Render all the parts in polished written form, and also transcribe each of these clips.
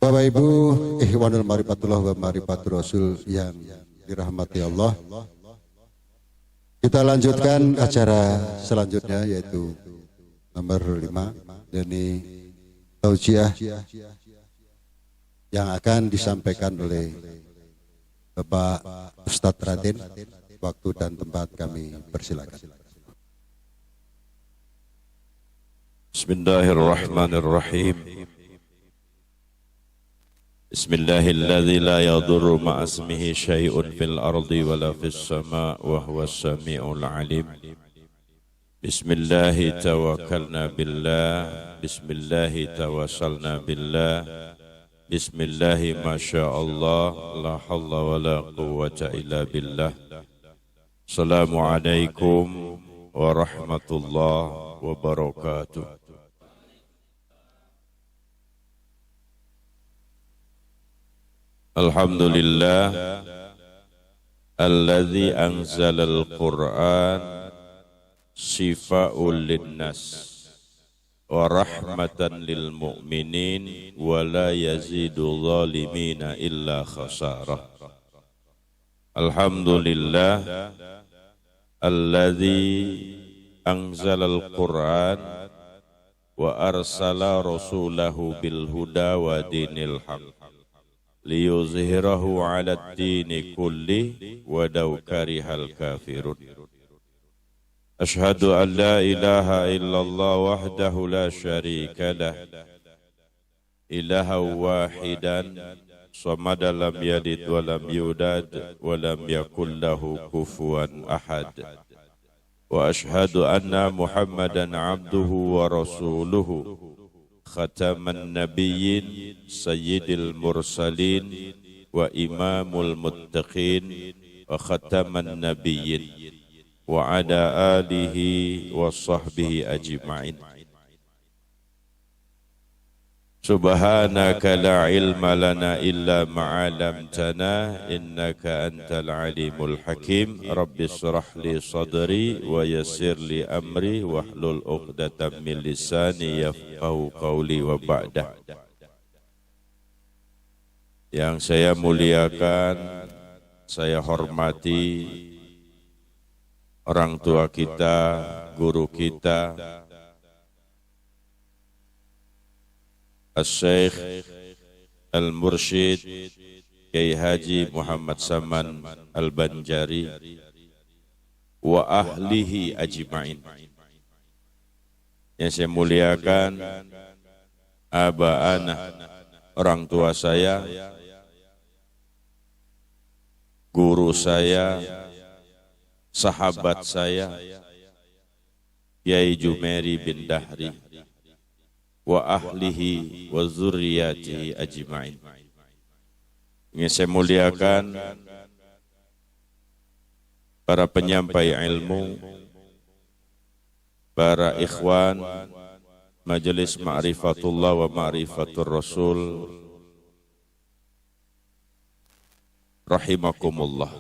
Bapak Ibu, Ikhwanul Marifatullah wa Marifatul Rasul yang dirahmati Allah. Kita lanjutkan acara selanjutnya yaitu nomor 5, yakni tausiah yang akan disampaikan oleh Bapak Ustadz Raden. Waktu dan tempat kami persilakan. Bismillahirrahmanirrahim. Bismillahilladzi la yadurru ma'asmihi syai'un fil ardi wala fis sama' wa huwas sami'ul alim. Bismillahi tawakkalna billah, bismillahi tawassalna billah, bismillahi masyaallah, la hawla wala quwwata illa billah. Assalamualaikum warahmatullahi wabarakatuh. Alhamdulillah alladzi anzalal Qur'an shifa'ul linnas wa rahmatan lil mu'minin wa la yazidu zalimina illa khasarah. Alhamdulillah alladzi anzalal Qur'an wa arsala rasulahu bil huda wa dinil haq liyuzhirahu 'ala ad-dini kulli wa law karihal kafirun. Ashhadu an la ilaha illallah wahdahu la syarika lah, ilaha wahidan samada lam yalid wa lam yulad wa lam yakul lahu kufuwan ahad. Wa ashhadu anna Muhammadan abduhu wa rasuluhu khataman nabiyyin sayyidil mursalin wa imamul muttaqin wa khataman nabiyyin wa ala alihi wa sahbihi ajma'in. Subhanaka la ilma lana illa ma'alamtana innaka antal alimul hakim. Rabbi shrah li sadri wa yassir li amri wahlul 'uqdatam min lisani yafqahu qawli wa ba'dah. Yang saya muliakan, saya hormati orang tua kita, guru kita, Al-Syekh Al-Mursyid Kiai Haji Muhammad Saman Al-Banjari wa ahlihi ajma'in. Yang saya muliakan aba ana, orang tua saya, guru saya, sahabat saya, Kiai Jumeri bin Dahri wa ahlihi wa zurriyatihi ajma'in. Ingin saya muliakan para penyampai ilmu, para ikhwan Majelis Ma'rifatullah wa Ma'rifatur Rasul rahimakumullah.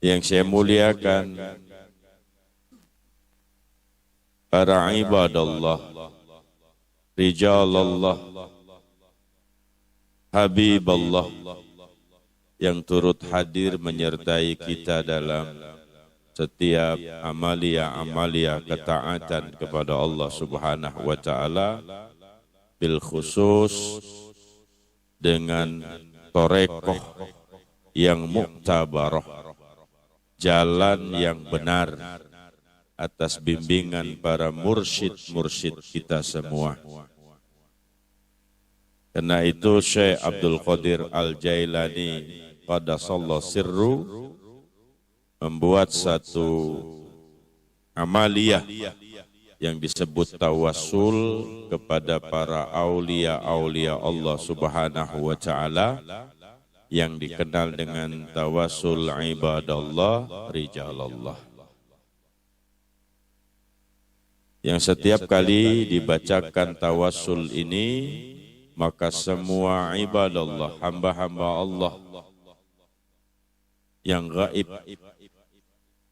Yang saya muliakan para ibadallah, rijalallah, habiballah yang turut hadir menyertai kita dalam setiap amalia-amalia ketaatan kepada Allah Subhanahu wa taala, bil khusus dengan torekoh yang muktabarah, jalan yang benar atas bimbingan para mursyid-mursyid kita semua. Karena itu Syekh Abdul Qadir Al-Jailani qaddasallahu sirru membuat satu amaliyah yang disebut tawassul kepada para aulia-aulia Allah Subhanahu wa taala yang dikenal dengan tawassul ibadallah rijalallah. Yang setiap kali dibacakan tawassul ini, maka semua ibadallah, hamba-hamba Allah yang gaib,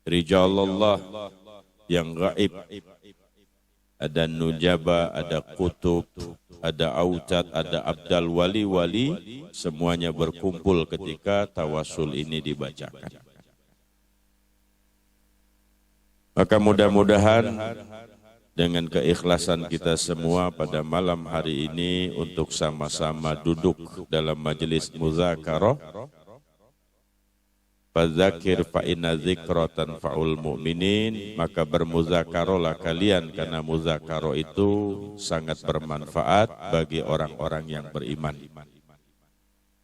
rijalallah yang gaib, ada nujaba, ada kutub, ada Aucat, ada Abdal wali-wali, semuanya berkumpul ketika tawasul ini dibacakan. Maka mudah-mudahan dengan keikhlasan kita semua pada malam hari ini untuk sama-sama duduk dalam majelis muzakarah. Fadzakir fa inna dzikra tanfa'ul mu'minin, maka bermuzakarolah kalian karena muzakarah itu sangat bermanfaat bagi orang-orang yang beriman.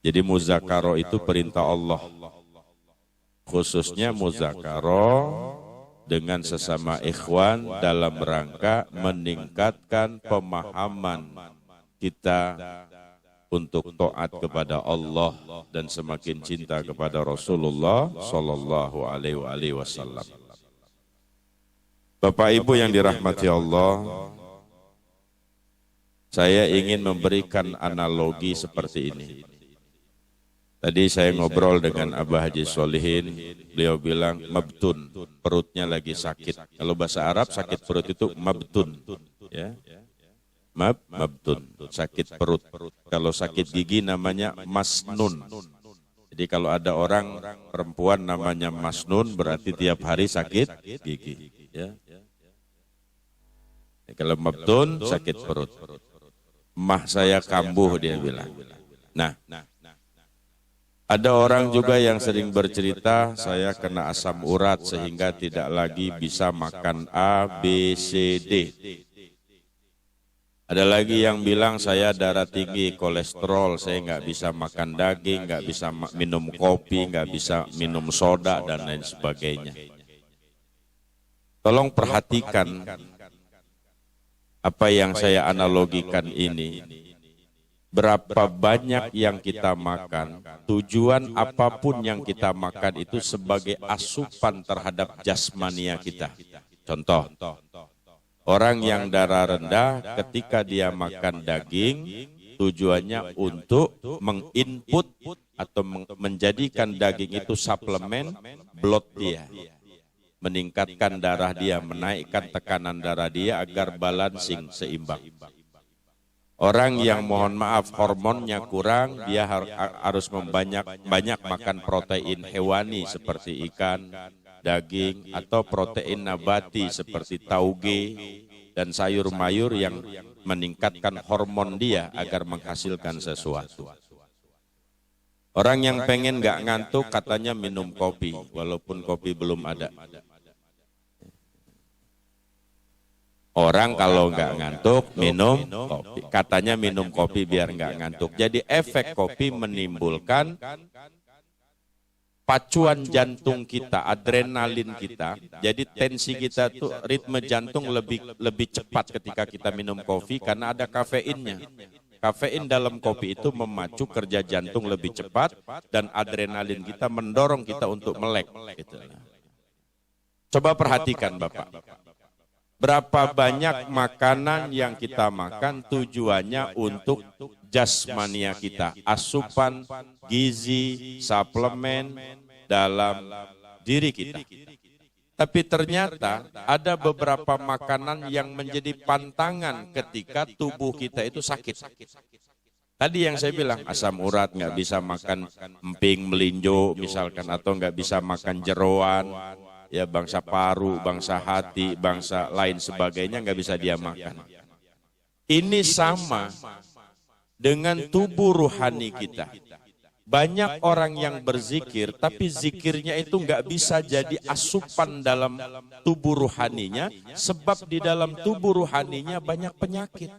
Jadi muzakarah itu perintah Allah. Khususnya muzakarah dengan sesama ikhwan dalam rangka meningkatkan pemahaman kita untuk taat kepada Allah dan semakin cinta kepada Rasulullah sallallahu alaihi wasallam. Bapak Ibu yang dirahmati Allah, saya ingin memberikan analogi seperti ini. Tadi saya ngobrol dengan Abah Haji Solihin, beliau bilang mabtun, perutnya lagi sakit. Kalau bahasa Arab sakit perut itu mabtun, ya. Mabtun, sakit perut. Kalau sakit gigi namanya masnun. Jadi kalau ada orang perempuan namanya masnun berarti tiap hari sakit gigi. Ya. Kalau mabtun sakit perut. Mah saya kambuh dia bilang. Nah, ada orang juga yang sering bercerita saya kena asam urat sehingga tidak lagi bisa makan A, B, C, D. Ada lagi yang bilang saya darah tinggi, kolesterol, saya nggak bisa makan daging, nggak bisa minum kopi, nggak bisa minum soda, dan lain sebagainya. Tolong perhatikan apa yang saya analogikan ini. Berapa banyak yang kita makan, tujuan apapun yang kita makan itu sebagai asupan terhadap jasmania kita. Contoh. Orang yang darah rendah ketika dia makan daging tujuannya untuk menginput atau menjadikan daging itu suplemen blood dia. Meningkatkan darah dia, menaikkan tekanan darah dia agar balancing seimbang. Orang yang mohon maaf hormonnya kurang, dia harus banyak makan protein hewani seperti ikan, daging, atau protein nabati seperti tauge dan sayur-mayur yang meningkatkan hormon dia agar menghasilkan sesuatu. Orang yang pengen nggak ngantuk katanya minum kopi, walaupun kopi belum ada. Orang kalau nggak ngantuk minum kopi, katanya minum kopi biar nggak ngantuk. Jadi efek kopi menimbulkan pacuan jantung kita, adrenalin kita. Jadi tensi kita tuh ritme jantung lebih cepat ketika kita minum kopi karena ada kafeinnya. Kafein dalam kopi itu memacu kerja jantung lebih cepat dan adrenalin kita mendorong kita untuk melek. Gitu. Coba perhatikan Bapak. Berapa banyak makanan yang kita makan tujuannya untuk jasmania kita, asupan gizi, suplemen dalam diri kita. Tapi ternyata ada beberapa makanan yang menjadi pantangan ketika tubuh kita itu sakit. Tadi yang saya bilang, asam urat, nggak bisa makan emping melinjo misalkan, atau nggak bisa makan jeroan, ya bangsa paru, bangsa hati, bangsa lain sebagainya nggak bisa dia makan. Ini sama dengan tubuh ruhani kita. Banyak orang yang berzikir, tapi zikirnya itu nggak bisa jadi asupan dalam tubuh ruhaninya, sebab di dalam tubuh ruhaninya banyak penyakit.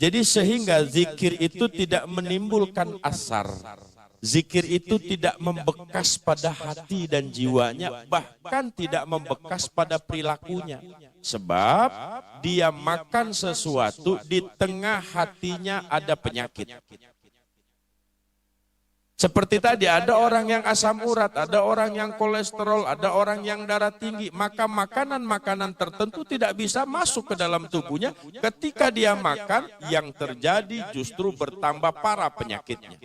Jadi sehingga zikir itu tidak menimbulkan asar. Zikir itu tidak membekas pada hati dan jiwanya, bahkan tidak membekas pada perilakunya. Sebab dia makan sesuatu di tengah hatinya ada penyakit. Seperti tadi ada orang yang asam urat, ada orang yang kolesterol, ada orang yang darah tinggi. Maka makanan-makanan tertentu tidak bisa masuk ke dalam tubuhnya. Ketika dia makan, yang terjadi justru bertambah parah penyakitnya.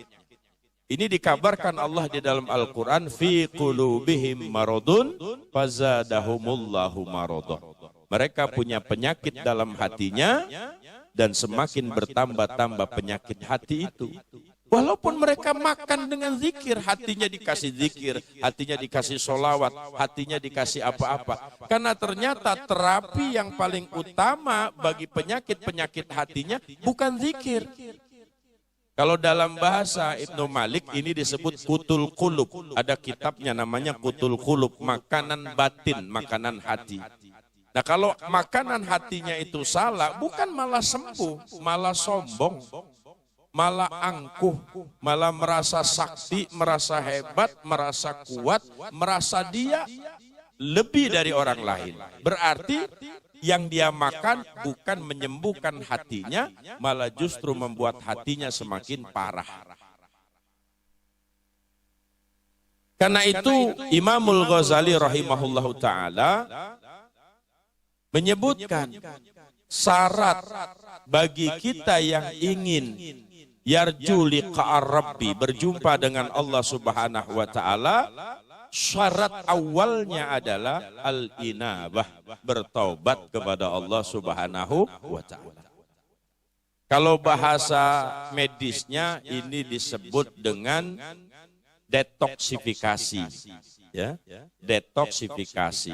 Ini dikabarkan Allah di dalam Al-Quran, fi qulubihim maradun fazadahumullahu maradah. Mereka punya penyakit dalam hatinya dan semakin bertambah-tambah penyakit hati itu. Walaupun mereka makan dengan zikir, hatinya dikasih zikir, hatinya dikasih sholawat, hatinya dikasih apa-apa. Karena ternyata terapi yang paling utama bagi penyakit-penyakit hatinya bukan zikir. Kalau dalam bahasa Ibnu Malik ini disebut kutul qulub. Ada kitabnya namanya kutul qulub, makanan batin, makanan hati. Nah kalau makanan hatinya itu salah, bukan malah sembuh, malah sombong. Malah angkuh, malah merasa sakti, merasa hebat, merasa kuat, merasa dia lebih dari orang lain. Berarti yang dia makan bukan menyembuhkan hatinya, malah justru membuat hatinya semakin parah. Karena itu Imamul Ghazali rahimahullahu ta'ala menyebutkan syarat bagi kita yang ingin yarju liqa'ar Rabbi, berjumpa dengan Allah Subhanahu wa taala, syarat awalnya adalah al-inabah, bertaubat kepada Allah Subhanahu wa taala. Kalau bahasa medisnya ini disebut dengan detoksifikasi, ya, detoksifikasi.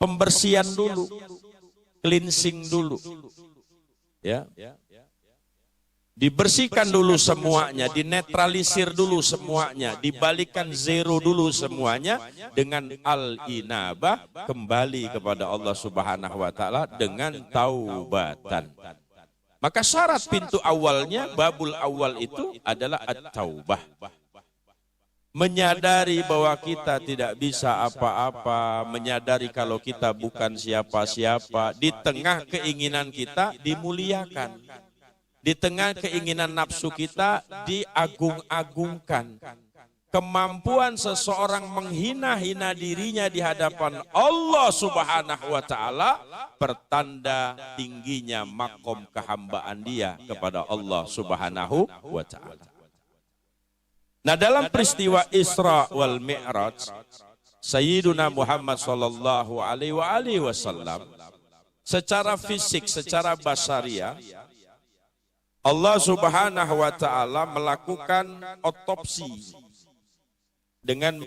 Pembersihan dulu, cleansing dulu. Ya. Dibersihkan dulu semuanya, dinetralisir dulu semuanya, dibalikan zero dulu semuanya dengan al-inabah, kembali kepada Allah Subhanahu wa taala dengan taubatan. Maka syarat pintu awalnya, babul awal itu adalah at-taubah. Menyadari bahwa kita tidak bisa apa-apa, menyadari kalau kita bukan siapa-siapa, di tengah keinginan kita dimuliakan. Di tengah keinginan nafsu kita diagung-agungkan. Kemampuan seseorang menghina-hina dirinya di hadapan Allah Subhanahu wa taala pertanda tingginya makom kehambaan dia kepada Allah Subhanahu wa taala. Nah, dalam peristiwa Isra wal Mi'raj, Sayyiduna Muhammad sallallahu alaihi wasallam secara fisik, secara basariah, Allah Subhanahu wa taala melakukan otopsi dengan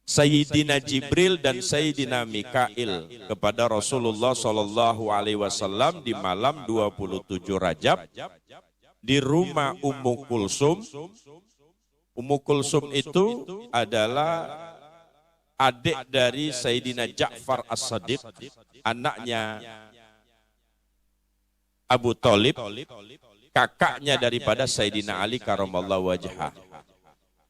Sayyidina Jibril dan Sayyidina Mikail kepada Rasulullah sallallahu alaihi wasallam di malam 27 Rajab di rumah Ummu Kulsum. Ummu Kulsum itu adalah adik dari Sayyidina Ja'far As-Sadiq, anaknya Abu Thalib, kakaknya daripada Sayyidina Ali karamallahu wajhah.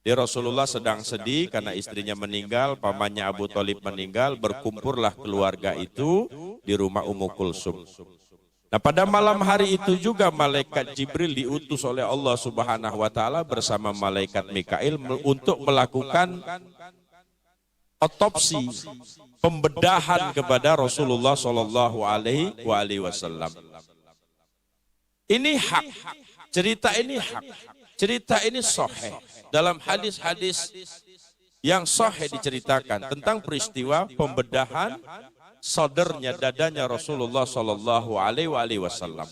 Di Rasulullah sedang sedih karena istrinya meninggal, pamannya Abu Thalib meninggal, berkumpullah keluarga itu di rumah Ummu Kulsum. Nah, pada malam hari itu juga malaikat Jibril diutus oleh Allah Subhanahu wa taala bersama malaikat Mikail untuk melakukan otopsi, pembedahan kepada Rasulullah sallallahu alaihi wasallam. Ini hak, cerita ini hak, cerita ini sahih. Dalam hadis-hadis yang sahih diceritakan tentang peristiwa pembedahan sadarnya, dadanya Rasulullah sallallahu alaihi wasallam.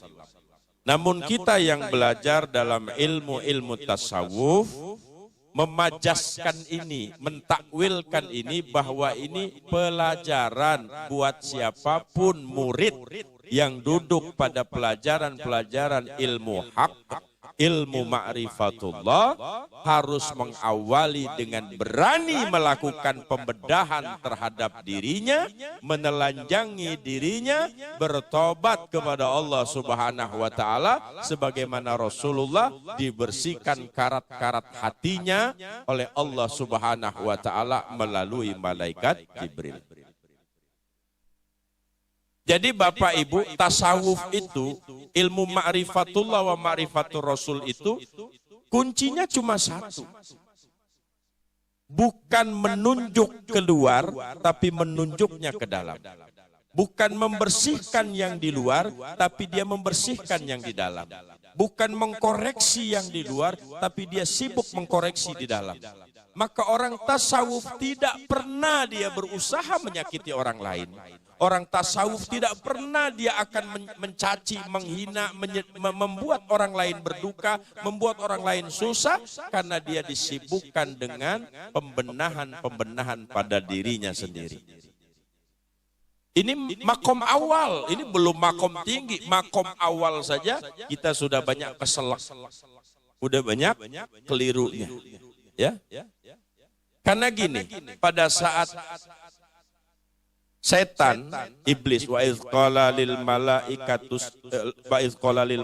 Namun kita yang belajar dalam ilmu tasawuf memajaskan ini, mentakwilkan ini bahwa ini pelajaran buat siapapun murid yang duduk pada pelajaran-pelajaran ilmu hak, ilmu ma'rifatullah, harus mengawali dengan berani melakukan pembedahan terhadap dirinya, menelanjangi dirinya, bertobat kepada Allah Subhanahu wa taala sebagaimana Rasulullah dibersihkan karat-karat hatinya oleh Allah Subhanahu wa taala melalui malaikat Jibril. Jadi Bapak Ibu, tasawuf itu, ilmu ma'rifatullah wa ma'rifatur Rasul itu, kuncinya cuma satu. Bukan menunjuk keluar, tapi menunjuknya ke dalam. Bukan membersihkan yang di luar, tapi dia membersihkan yang di dalam. Bukan mengkoreksi yang di luar, tapi dia sibuk mengkoreksi di dalam. Maka orang tasawuf tidak pernah dia berusaha menyakiti orang lain. Orang tasawuf tidak pernah dia akan mencaci, menghina, membuat orang lain berduka, membuat orang lain susah, karena dia disibukkan dengan pembenahan pada dirinya sendiri. Ini makom awal, ini belum makom tinggi, makom awal saja kita sudah banyak keselak, udah banyak kelirunya, ya. Karena gini, pada saat setan, iblis, wa iz qala lil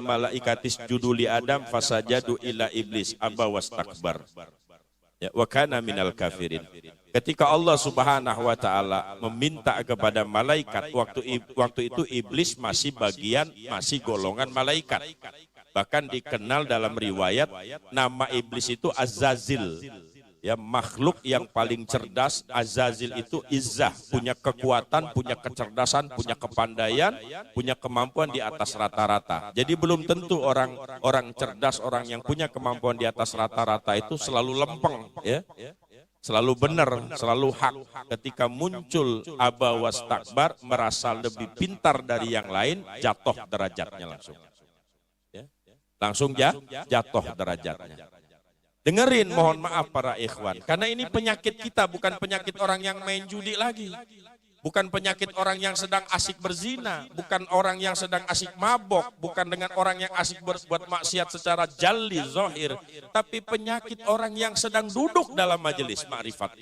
malaikatis judu li Adam fasajadu ila iblis aba wastakbar. Ya, wa kana minal kafirin. Ketika Allah Subhanahu wa taala meminta kepada malaikat, waktu itu iblis masih golongan malaikat. Bahkan dikenal dalam riwayat nama iblis itu Azazil. Ya, makhluk yang paling cerdas. Azazil itu izzah, punya kekuatan, punya kecerdasan, punya kepandaian, punya kemampuan di atas rata-rata. Jadi belum tentu orang cerdas, orang yang punya kemampuan di atas rata-rata itu selalu lempeng, ya. Selalu benar, selalu hak. Ketika muncul aba wastakbar, merasa lebih pintar dari yang lain, jatuh derajatnya langsung. Ya. Langsung jatuh derajatnya. Dengerin, mohon maaf para ikhwan. Karena ini penyakit kita, bukan penyakit orang yang main judi lagi. Bukan penyakit orang yang sedang asik berzina. Bukan orang yang sedang asik mabok. Bukan dengan orang yang asik berbuat maksiat secara jalli, zahir. Tapi penyakit orang yang sedang duduk dalam majelis ma'rifat.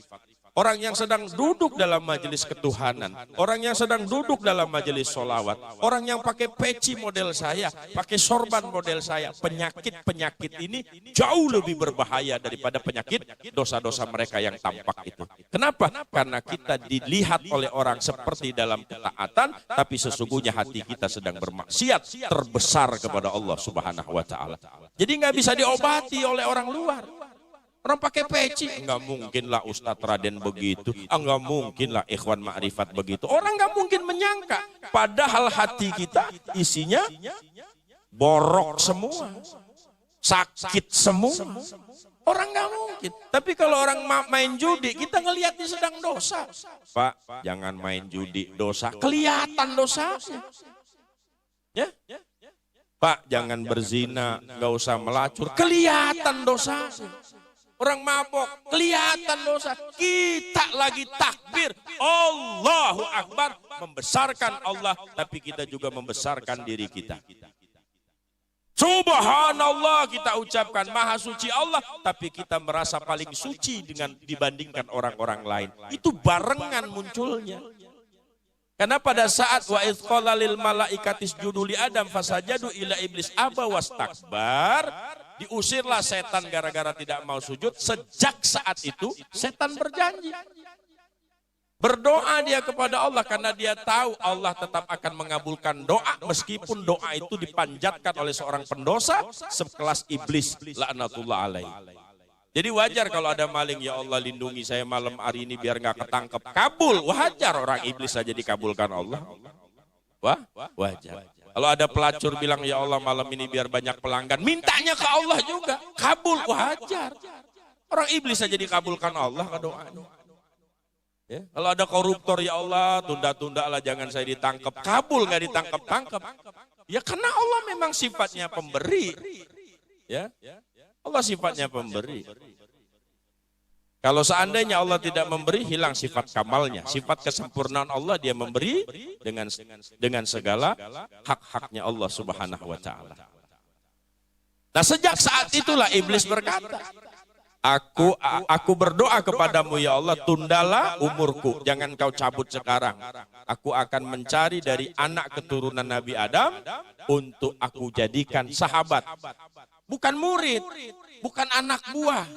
Orang yang sedang duduk dalam majelis ketuhanan. Orang yang sedang duduk dalam majelis sholawat. Orang yang pakai peci model saya. Pakai sorban model saya. Penyakit-penyakit ini jauh lebih berbahaya daripada penyakit dosa-dosa mereka yang tampak itu. Kenapa? Karena kita dilihat oleh orang seperti dalam ketaatan, tapi sesungguhnya hati kita sedang bermaksiat terbesar kepada Allah Subhanahu wa taala. Jadi nggak bisa diobati oleh orang luar. Orang pakai peci, enggak mungkinlah Ustadz Raden begitu, enggak mungkinlah ikhwan ma'rifat begitu. Orang enggak mungkin menyangka, padahal hati kita isinya borok semua, sakit semua. Orang enggak mungkin. Tapi kalau orang main judi, kita ngelihatnya sedang dosa. Pak, jangan main judi, dosa. Kelihatan dosanya. Ya? Pak, jangan berzina, enggak usah melacur. Kelihatan dosanya. Orang mabok, kelihatan dosa. Kita lagi takbir, Allahu Akbar, membesarkan Allah, tapi kita juga membesarkan diri kita. Subhanallah kita ucapkan, maha suci Allah, tapi kita merasa paling suci dibandingkan orang-orang lain. Itu barengan munculnya. Karena pada saat wa idz qala lil malaikatis judu li Adam fasajadu ila iblis aba wastakbar, diusirlah setan gara-gara tidak mau sujud. Sejak saat itu setan berjanji. Berdoa dia kepada Allah karena dia tahu Allah tetap akan mengabulkan doa meskipun doa itu dipanjatkan oleh seorang pendosa sekelas iblis laknatullah alaihi. Jadi wajar kalau ada maling, ya Allah lindungi saya malam hari ini biar nggak ketangkep. Kabul, wajar orang iblis saja dikabulkan Allah. Wah, wajar. Kalau ada pelacur bilang, ya Allah malam ini biar banyak pelanggan, mintanya ke Allah juga. Kabul, wajar. Orang iblis saja dikabulkan Allah ke doanya. Ya, kalau ada koruptor, ya Allah tunda-tunda lah jangan saya ditangkap. Kabul, nggak ditangkap-tangkap. Ya karena Allah memang sifatnya pemberi. Ya. Allah sifatnya pemberi. Kalau seandainya Allah tidak memberi, hilang sifat kamalnya. Sifat kesempurnaan Allah, dia memberi dengan segala hak-haknya Allah Subhanahu wa ta'ala. Nah sejak saat itulah iblis berkata, Aku berdoa kepadamu ya Allah, tundalah umurku, jangan kau cabut sekarang. Aku akan mencari dari anak keturunan Nabi Adam untuk aku jadikan sahabat. Bukan murid, bukan anak buah,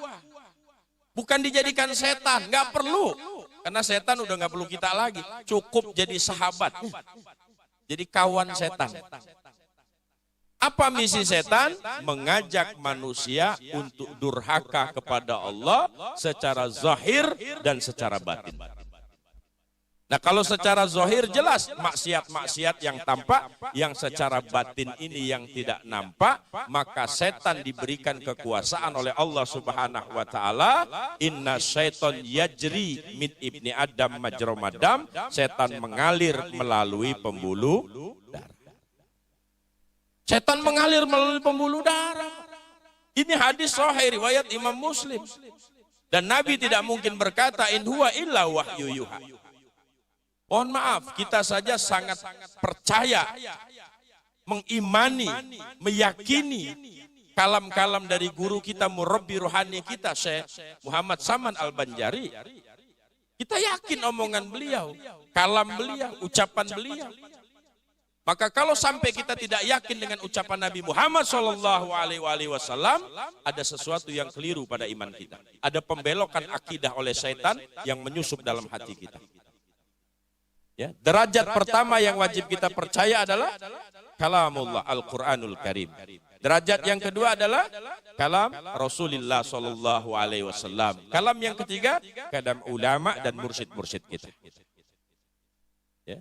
bukan dijadikan setan, nggak perlu. Karena setan udah nggak perlu kita lagi, cukup jadi sahabat, jadi kawan setan. Apa misi setan? Mengajak manusia untuk durhaka kepada Allah secara zahir dan secara batin. Nah kalau secara zahir jelas maksiat-maksiat yang tampak, yang secara batin ini yang tidak nampak, maka setan diberikan kekuasaan oleh Allah Subhanahu wa taala. Inna syaiton yajri min ibni Adam majromadam, setan mengalir melalui pembuluh darah. Setan mengalir melalui pembuluh darah. Ini hadis sahih riwayat Imam Muslim. Dan Nabi tidak mungkin berkata in huwa illa wahyu yuha. Mohon maaf, kita saja sangat percaya, mengimani, meyakini kalam-kalam dari guru kita, murabbi rohani kita, Syekh Muhammad Saman Al-Banjari. Kita yakin omongan beliau, kalam beliau, ucapan beliau. Maka kalau sampai kita tidak yakin dengan ucapan Nabi Muhammad SAW, ada sesuatu yang keliru pada iman kita. Ada pembelokan akidah oleh syaitan yang menyusup dalam hati kita. Ya, derajat pertama yang wajib kita percaya adalah kalamullah Al-Quranul Karim. Derajat yang kedua adalah kalam Rasulullah Sallallahu Alaihi Wasallam. Kalam yang ketiga kalam ulama dan mursyid-mursyid kita. Ya.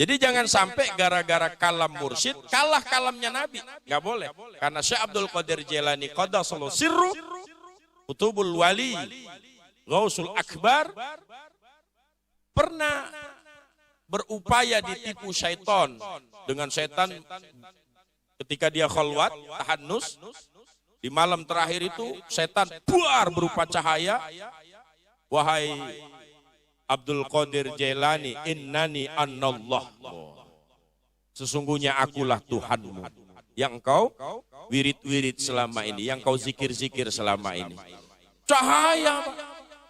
Jadi jangan sampai gara-gara kalam mursyid kalah kalamnya Nabi. Nggak boleh. Karena Syekh Abdul Qadir Jailani qaddasallahu sirru Kutubul Wali Ghausul Akbar pernah berupaya ditipu syaitan dengan setan ketika dia khalwat, tahannus, di malam terakhir itu setan buar berupa cahaya. Wahai Abdul Qadir Jailani, innani annallah. Sesungguhnya akulah Tuhanmu yang kau wirid-wirid selama ini, yang kau zikir-zikir selama ini. Cahaya.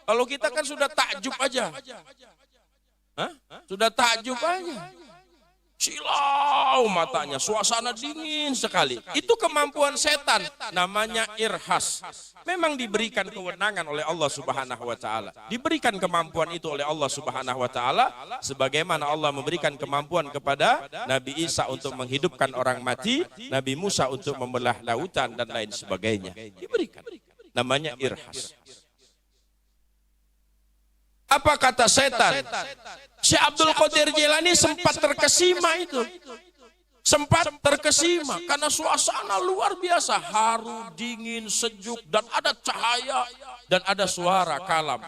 Kalau kita kan sudah takjub aja. Hah? Sudah takjub aja. Silau matanya, suasana dingin sekali. Itu kemampuan setan, namanya irhas. Memang diberikan kewenangan oleh Allah Subhanahu wa taala. Diberikan kemampuan itu oleh Allah Subhanahu wa taala sebagaimana Allah memberikan kemampuan kepada Nabi Isa untuk menghidupkan orang mati, Nabi Musa untuk membelah lautan dan lain sebagainya. Diberikan. Namanya irhas. Apa kata setan? Syekh Abdul Qadir Jailani sempat terkesima itu. Sempat terkesima karena suasana luar biasa. Haru, dingin, sejuk, dan ada cahaya dan ada suara kalam.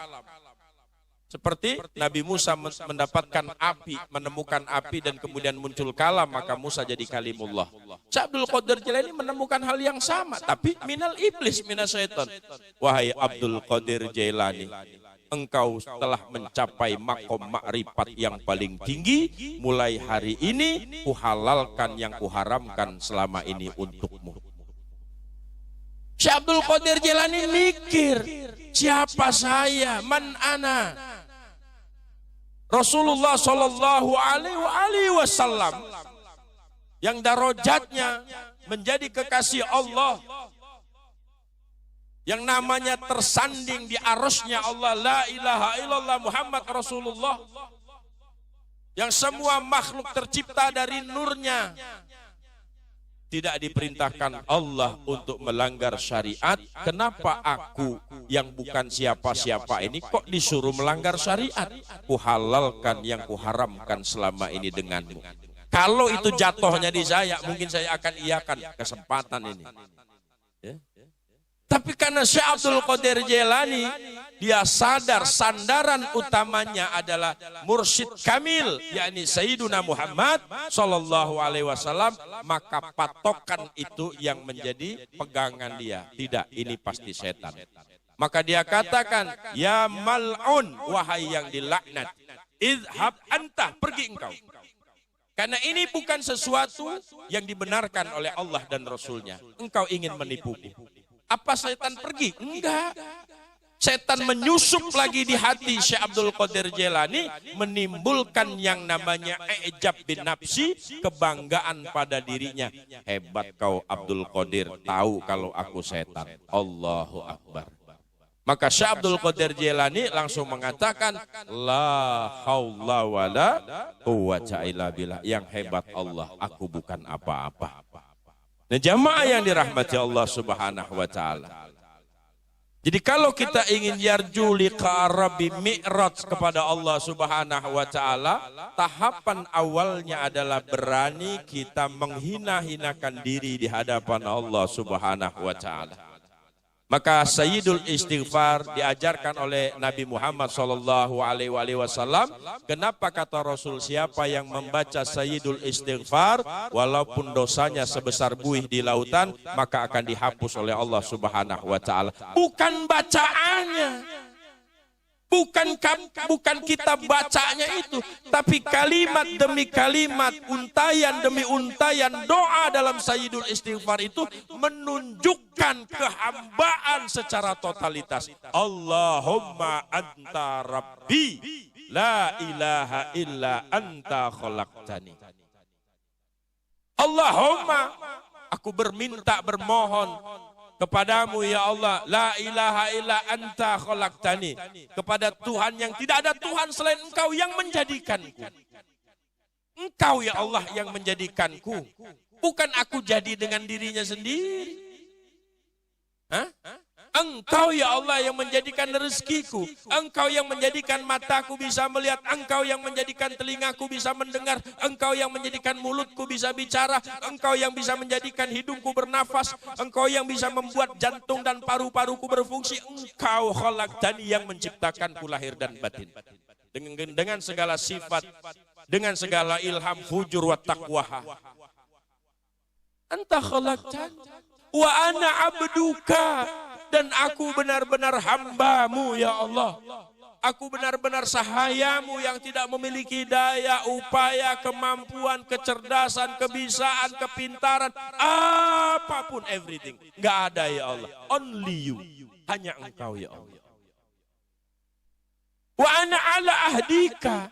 Seperti Nabi Musa mendapatkan api, menemukan api dan kemudian muncul kalam, maka Musa jadi kalimullah. Syekh Abdul Qadir Jailani menemukan hal yang sama, tapi minal iblis, minas syaitan. Wahai Abdul Qadir Jailani, engkau telah mencapai makom makrifat yang paling tinggi. Mulai hari ini kuhalalkan yang kuharamkan selama ini untukmu. Syekh Abdul Qadir Jailani mikir, siapa saya? Man ana? Rasulullah Sallallahu Alaihi Wasallam yang darajatnya menjadi kekasih Allah, yang namanya tersanding di arusnya Allah, la ilaha illallah Muhammad Rasulullah, yang semua makhluk tercipta dari nurnya. Tidak diperintahkan Allah untuk melanggar syariat. Kenapa aku yang bukan siapa-siapa ini kok disuruh melanggar syariat? Kuhalalkan yang kuharamkan selama ini denganmu. Kalau itu jatuhnya di saya, mungkin saya akan iakan kesempatan ini. Ya. Tapi karena Syekh Abdul Qadir Jailani, dia sadar sandaran utamanya adalah mursyid kamil, yakni Sayyiduna Muhammad Sallallahu Alaihi Wasallam, maka patokan itu yang menjadi pegangan dia. Tidak, ini pasti setan. Maka dia katakan, ya mal'un, wahai yang dilaknat, idhab anta, pergi engkau. Karena ini bukan sesuatu yang dibenarkan oleh Allah dan Rasulnya. Engkau ingin menipuku. Apa setan pergi? Enggak. Setan menyusup lagi di hati Syekh Abdul Qadir Jailani, menimbulkan yang namanya ijab bin nafsi, kebanggaan pada dirinya. Hebat kau Abdul Qadir, tahu kalau aku setan. Allahu Akbar. Maka Syekh Abdul Qadir Jailani langsung mengatakan, la haula wala quwwata illa billah. Yang hebat Allah, aku bukan apa-apa. Nah, jamaah yang dirahmati Allah Subhanahu wa taala. Jadi kalau kita ingin yarju liqa Rabbi, mi'raj kepada Allah Subhanahu wa taala, tahapan awalnya adalah berani kita menghina-hinakan diri di hadapan Allah Subhanahu wa taala. Maka Sayyidul Istighfar diajarkan oleh Nabi Muhammad SAW. Kenapa kata Rasul, siapa yang membaca Sayyidul Istighfar walaupun dosanya sebesar buih di lautan, maka akan dihapus oleh Allah Subhanahu wa taala. Bukan bacaannya. Bukan kita bacanya itu, tapi kalimat demi kalimat, untayan demi untayan doa dalam Sayyidul Istighfar itu menunjukkan kehambaan secara totalitas. Allahumma anta rabbi, la ilaha illa anta khalaqtani. Allahumma, aku berminta, bermohon kepadamu ya Allah, la ilaha illa anta khalaqtani, kepada Tuhan yang tidak ada Tuhan selain Engkau yang menjadikanku. Engkau ya Allah yang menjadikanku, bukan aku jadi dengan dirinya sendiri. Hah? Engkau ya Allah yang menjadikan rezekiku, Engkau yang menjadikan mataku bisa melihat, Engkau yang menjadikan telingaku bisa mendengar, Engkau yang menjadikan mulutku bisa bicara, Engkau yang bisa menjadikan hidungku bernafas, Engkau yang bisa membuat jantung dan paru-paruku berfungsi. Engkau khalaqtani, yang menciptakanku lahir dan batin. Dengan segala sifat, dengan segala ilham, fujur wa taqwaha. Anta khalaqtani wa ana abduka, dan aku benar-benar hambamu ya Allah. Aku benar-benar sahayamu yang tidak memiliki daya, upaya, kemampuan, kecerdasan, kebisaan, kepintaran, apapun, everything. Gak ada ya Allah. Only you. Hanya Engkau ya Allah. Wa ana ala ahdika.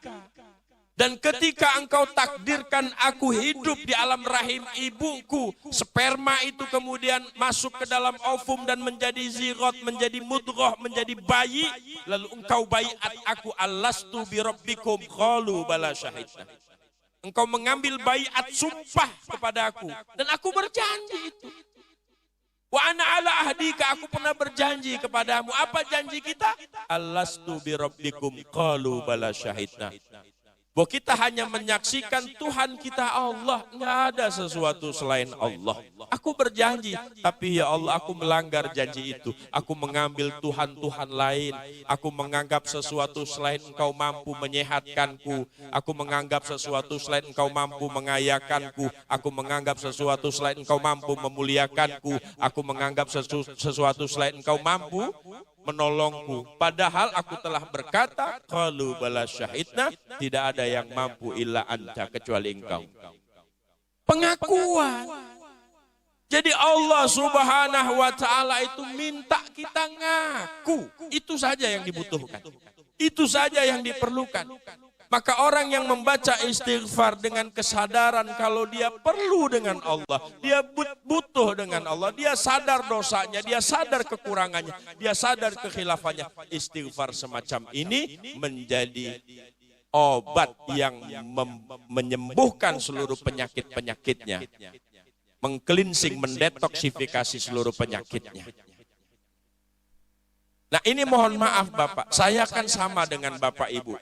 Dan ketika Engkau takdirkan aku hidup di alam rahim ibuku, sperma itu kemudian masuk ke dalam ovum dan menjadi zigot, menjadi mudghah, menjadi bayi, lalu Engkau baiat aku, alastu bi rabbikum, qalu bala syahidna. Engkau mengambil baiat sumpah kepada aku, dan aku berjanji itu. Wa ana ala ahdika, aku pernah berjanji kepadamu. Apa janji kita? Alastu bi rabbikum, qalu bala syahidna. Bahwa kita hanya menyaksikan Tuhan kita Allah, nggak ada sesuatu selain Allah. Aku berjanji, tapi ya Allah, aku melanggar janji itu. Aku mengambil Tuhan-Tuhan lain. Aku menganggap sesuatu selain Engkau mampu menyehatkanku. Aku menganggap sesuatu selain Engkau mampu mengayakanku. Aku menganggap sesuatu selain Engkau mampu memuliakanku. Aku menganggap sesuatu selain Engkau mampu menolongku. Padahal aku telah berkata, qalu bala syahidna, tidak ada yang mampu illa anta, kecuali Engkau. Pengakuan. Jadi Allah Subhanahu wa taala itu minta kita ngaku. Itu saja yang dibutuhkan. Itu saja yang diperlukan. Maka orang yang membaca istighfar dengan kesadaran kalau dia perlu dengan Allah, dia butuh dengan Allah, dia sadar dosanya, dia sadar kekurangannya, dia sadar kekhilafannya. Istighfar semacam ini menjadi obat yang menyembuhkan seluruh penyakit-penyakitnya, mengcleansing, mendetoksifikasi seluruh penyakitnya. Nah, ini mohon maaf Bapak, saya kan sama dengan Bapak Ibu.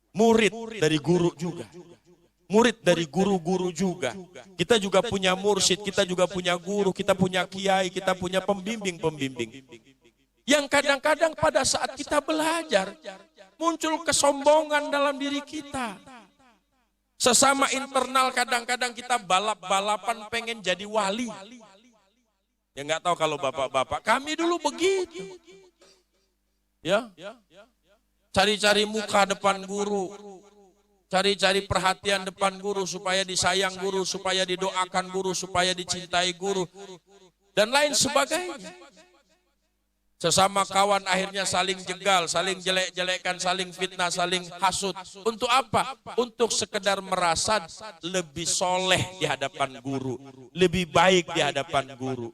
Murid dari guru juga. Murid dari guru-guru juga. Kita juga punya mursyid, kita juga punya guru, kita punya kiai, kita punya pembimbing-pembimbing. Yang kadang-kadang pada saat kita belajar, muncul kesombongan dalam diri kita. Sesama internal kadang-kadang kita balap-balapan pengen jadi wali. Ya nggak tahu kalau bapak-bapak, kami dulu begitu. Ya. Cari-cari muka depan guru, cari-cari perhatian depan guru supaya disayang guru, supaya didoakan guru, supaya dicintai guru, dan lain sebagainya. Sesama kawan akhirnya saling jegal, saling jelek-jelekan, saling fitnah, saling hasut. Untuk apa? Untuk sekedar merasa lebih soleh di hadapan guru, lebih baik di hadapan guru.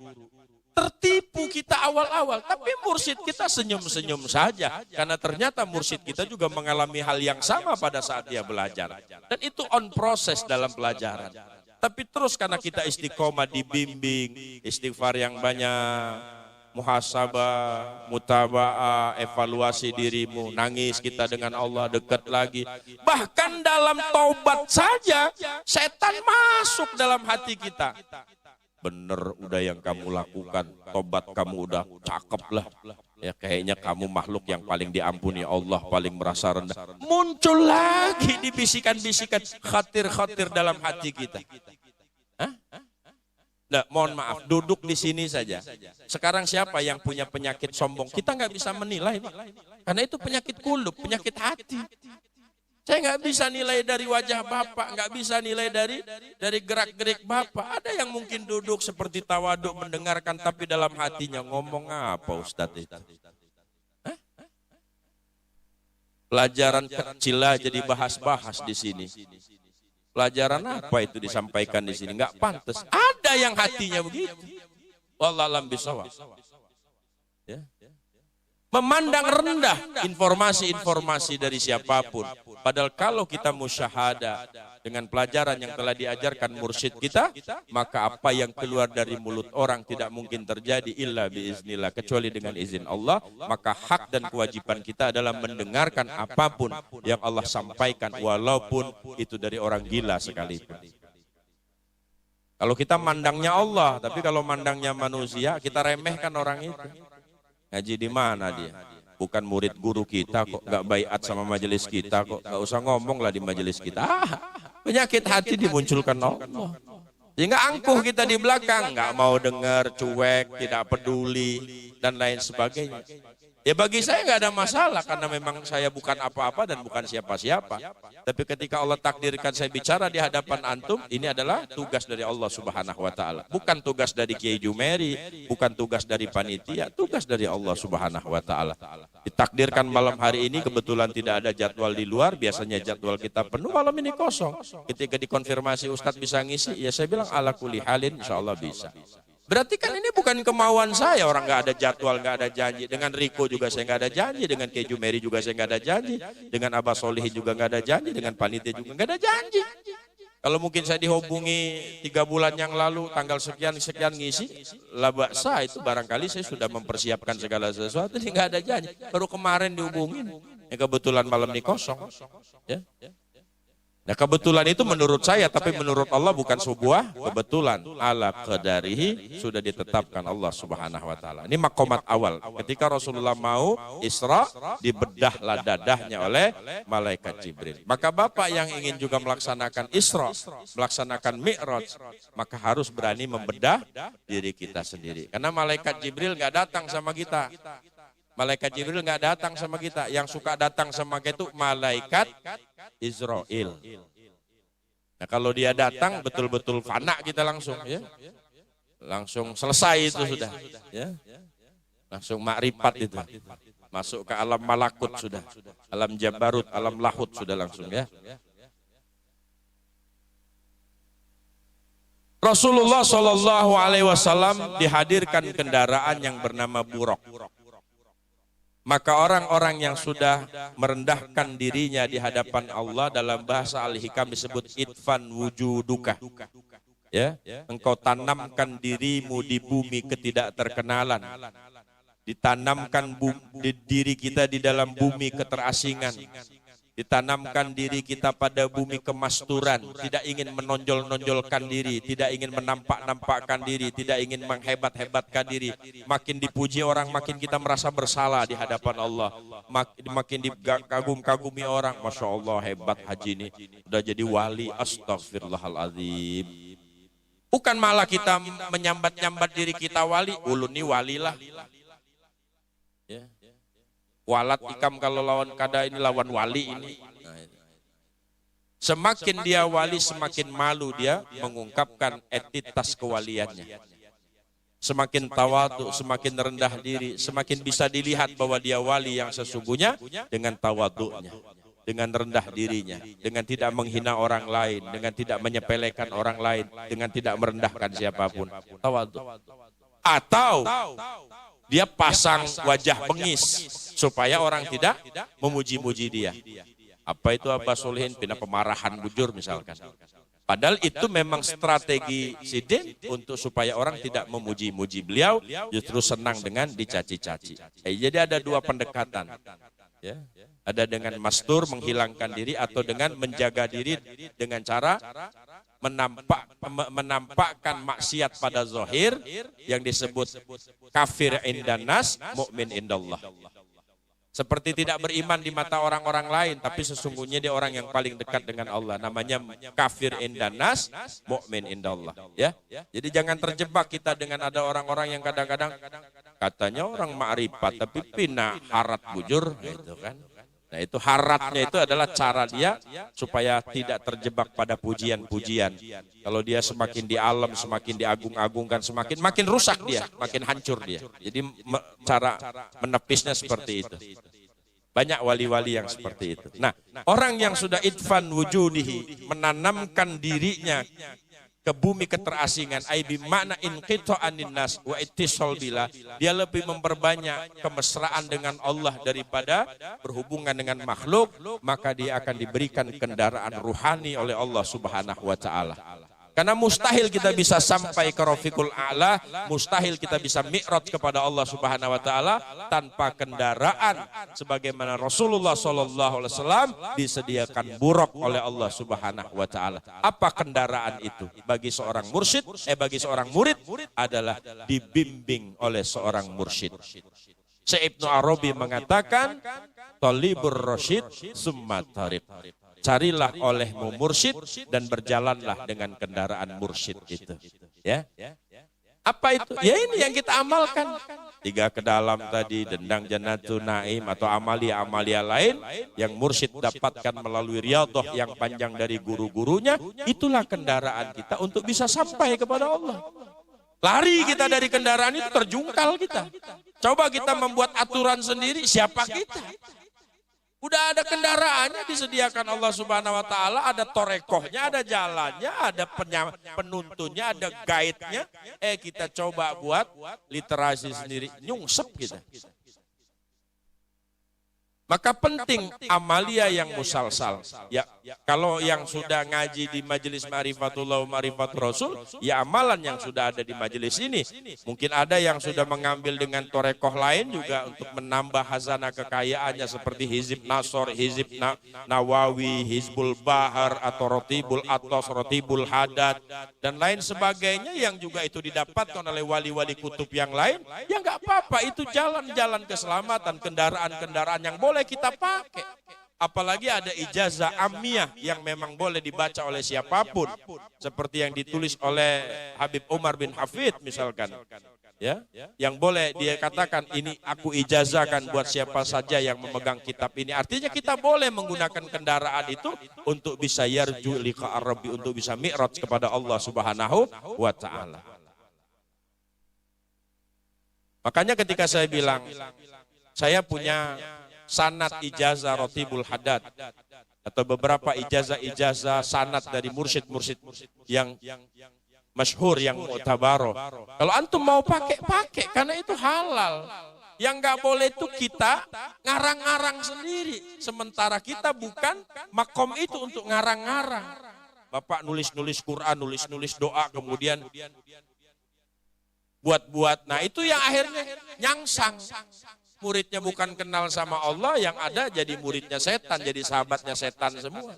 Tertipu kita awal-awal, tapi mursyid kita senyum-senyum saja. Karena ternyata mursyid kita juga mengalami hal yang sama pada saat dia belajar. Dan itu on proses dalam pelajaran. Tapi terus karena kita istiqomah dibimbing, istighfar yang banyak, muhasabah, mutaba'ah, evaluasi dirimu, nangis kita dengan Allah, dekat lagi. Bahkan dalam taubat saja, setan masuk dalam hati kita. Bener udah yang kamu lakukan, tobat kamu udah cakep lah. Ya kayaknya kamu makhluk yang paling diampuni Allah, paling merasa rendah. Muncul lagi di bisikan-bisikan khatir-khatir dalam hati kita. Hah? Nah, mohon maaf, duduk di sini saja. Sekarang siapa yang punya penyakit sombong? Kita nggak bisa menilai, Pak. Karena itu penyakit kulub, penyakit hati. Saya nggak bisa nilai dari wajah Bapak, nggak bisa nilai dari gerak-gerik Bapak. Ada yang mungkin duduk seperti tawaduk mendengarkan, tapi dalam hatinya ngomong apa Ustadz itu? Hah? Pelajaran kecil aja dibahas-bahas di sini. Pelajaran apa itu disampaikan di sini? Nggak pantas. Ada yang hatinya begitu. Wallahualam bishawab. Ya. Memandang rendah informasi-informasi dari siapapun. Padahal kalau kita musyahadah dengan pelajaran yang telah diajarkan mursyid kita, maka apa yang keluar dari mulut orang tidak mungkin terjadi illa biiznillah, kecuali dengan izin Allah. Maka hak dan kewajiban kita adalah mendengarkan apapun yang Allah sampaikan, walaupun itu dari orang gila sekalipun. Kalau kita mandangnya Allah, tapi kalau mandangnya manusia, kita remehkan orang itu. Ngaji di mana dia? Bukan murid guru kita kok, nggak baiat sama majelis kita kok, nggak usah ngomong lah di majelis kita. Penyakit hati dimunculkan Allah. Sehingga angkuh kita di belakang, nggak mau dengar, cuek, tidak peduli, dan lain sebagainya. Ya bagi saya nggak ada masalah, karena memang saya bukan apa-apa dan bukan siapa-siapa. Tapi ketika Allah takdirkan saya bicara di hadapan antum, ini adalah tugas dari Allah Subhanahu wa Ta'ala. Bukan tugas dari Kiai Jumeri, bukan tugas dari panitia, tugas dari Allah Subhanahu wa Ta'ala. Ditakdirkan malam hari ini kebetulan tidak ada jadwal di luar, biasanya jadwal kita penuh, malam ini kosong. Ketika dikonfirmasi Ustadz bisa ngisi, ya saya bilang ala kulli halin insya Allah bisa. Berarti kan ini bukan kemauan saya, orang nggak ada jadwal, nggak ada janji. Dengan Riko juga saya nggak ada janji, dengan Keju Mary juga saya nggak ada janji, dengan Abah Solihin juga nggak ada janji, dengan panitia juga nggak ada janji. Kalau mungkin saya dihubungi 3 bulan yang lalu, tanggal sekian ngisi, labaksa itu barangkali saya sudah mempersiapkan segala sesuatu, ini nggak ada janji. Baru kemarin dihubungin, ya kebetulan malam ini kosong. Ya. Nah kebetulan itu menurut saya, tapi menurut Allah bukan sebuah kebetulan. Ala qadarihi, sudah ditetapkan Allah Subhanahu wa Ta'ala. Ini makomat awal. Ketika Rasulullah mau Isra, dibedahlah dadahnya oleh malaikat Jibril. Maka Bapak yang ingin juga melaksanakan Isra, melaksanakan Mi'raj, maka harus berani membedah diri kita sendiri. Karena malaikat Jibril nggak datang sama kita. Malaikat Jibril nggak datang sama kita. Yang suka datang sama kita itu malaikat Israel. Nah kalau dia datang betul-betul fana kita langsung, ya, langsung selesai itu sudah, ya, langsung makrifat itu, masuk ke alam malakut sudah, alam jabarut, alam lahut sudah langsung, ya. Rasulullah SAW dihadirkan kendaraan yang bernama buraq. Maka orang-orang yang sudah merendahkan dirinya di hadapan Allah, dalam bahasa Al-Hikam disebut itfan wujuduka. Ya, engkau tanamkan dirimu di bumi ketidakterkenalan. Ditanamkan diri kita di dalam bumi keterasingan. Ditanamkan diri kita pada bumi kemasturan, tidak ingin menonjol-nonjolkan diri, tidak ingin menampak-nampakkan diri, tidak ingin menghebat-hebatkan diri. Makin dipuji orang, makin kita merasa bersalah di hadapan Allah. Makin dikagum-kagumi orang, Masya Allah hebat haji ini, udah jadi wali, astagfirullahaladzim. Bukan malah kita menyambat-nyambat diri kita wali, ulun ini wali lah. Ya. Walat ikam kalau lawan kada ini lawan wali ini. Semakin dia wali, semakin malu dia mengungkapkan entitas kewaliannya. Semakin tawadu, semakin rendah diri, semakin bisa dilihat bahwa dia wali yang sesungguhnya dengan tawadunya, dengan rendah dirinya, dengan tidak menghina orang lain, dengan tidak menyepelekan orang lain, dengan tidak merendahkan siapapun. Tawadu. Atau dia pasang wajah bengis supaya orang tidak memuji-muji dia. Apa itu Abah Solihin? Pindah pemarahan bujur misalkan. Padahal itu memang strategi Sidin untuk supaya orang tidak memuji-muji beliau, justru senang dengan dicaci-caci. Jadi ada dua pendekatan. Ya. Ada dengan mastur, menghilangkan diri, atau dengan menjaga diri dengan cara menampakkan maksiat pada zahir yang disebut kafir indanas, mukmin indallah. Seperti tidak beriman di mata orang-orang lain, tapi sesungguhnya dia orang yang paling dekat dengan Allah. Namanya kafir indanas, mukmin indallah. Ya, jadi jangan terjebak kita dengan ada orang-orang yang kadang-kadang katanya orang ma'rifat, tapi pina harat bujur, gitu kan. Nah itu haratnya itu adalah cara dia supaya tidak terjebak pada pujian-pujian. Kalau dia semakin di alam, semakin diagung-agungkan, makin rusak dia, makin hancur dia. Jadi cara menepisnya seperti itu. Banyak wali-wali yang seperti itu. Nah, orang yang sudah idfan wujudihi, menanamkan dirinya ke bumi keterasingan, aibi makna inqita'an nas wa ittisal bila, dia lebih memperbanyak kemesraan dengan Allah daripada berhubungan dengan makhluk, maka dia akan diberikan kendaraan ruhani oleh Allah Subhanahu wa taala. Karena mustahil kita bisa sampai ke Rafiqul A'la, mustahil kita bisa mi'raj kepada Allah Subhanahu wa taala tanpa kendaraan, sebagaimana Rasulullah SAW disediakan buraq oleh Allah Subhanahu wa taala. Apa kendaraan itu? Bagi seorang mursyid, bagi seorang murid adalah dibimbing oleh seorang mursyid. Syekh Ibnu Arabi mengatakan, "Talibur rasyid summa tariq." Carilah olehmu mursyid dan berjalanlah dengan kendaraan mursyid itu. Ya. Apa itu? Ya ini yang kita amalkan. 3 ke dalam tadi, dendang Jannatun Naim atau amalia-amalia lain yang mursyid dapatkan melalui riyadhah yang panjang dari guru-gurunya, itulah kendaraan kita untuk bisa sampai kepada Allah. Lari kita dari kendaraan itu terjungkal kita. Coba kita membuat aturan sendiri, siapa kita? Udah ada kendaraannya disediakan Allah Subhanahu wa taala, ada torekohnya, ada jalannya, ada penuntunnya, ada guide-nya. Kita coba buat literasi sendiri, nyungsep kita. Maka penting amalia yang musalsal. Ya, kalau yang sudah ngaji di majelis Ma'rifatullah wa Ma'rifatur Rasul, ya amalan yang sudah ada di majelis ini. Mungkin ada yang sudah mengambil dengan torekoh lain juga untuk menambah hazanah kekayaannya seperti Hizib Nasor, Hizib Nawawi, Hizbul Bahar, atau Rotibul Atos, Rotibul Hadad, dan lain sebagainya yang juga itu didapatkan oleh wali-wali kutub yang lain. Ya nggak apa-apa, itu jalan-jalan keselamatan, kendaraan-kendaraan yang boleh kita pakai. Apalagi ada ijazah ammiyah yang memang boleh dibaca oleh siapapun, seperti yang ditulis oleh Habib Umar bin Hafid misalkan, ya, yang boleh dia katakan ini aku ijazahkan buat siapa saja yang memegang kitab ini. Artinya kita boleh menggunakan kendaraan itu untuk bisa yarju liqa ar-rabbi, untuk bisa mi'raj kepada Allah Subhanahu wa taala. Makanya ketika saya bilang saya punya sanad ijazah Rotibul Hadad atau beberapa ijazah sanad dari mursyid-mursyid yang masyhur, yang mu'tabaroh. Kalau antum mau pakai karena itu halal. Yang nggak boleh itu kita ngarang-ngarang sendiri. Sementara kita bukan makom itu untuk ngarang-ngarang. Bapak nulis-nulis Quran, nulis-nulis doa, kemudian buat-buat. Nah itu yang akhirnya nyangsang. Muridnya bukan kenal sama Allah, yang ada jadi muridnya setan, jadi sahabatnya setan semua.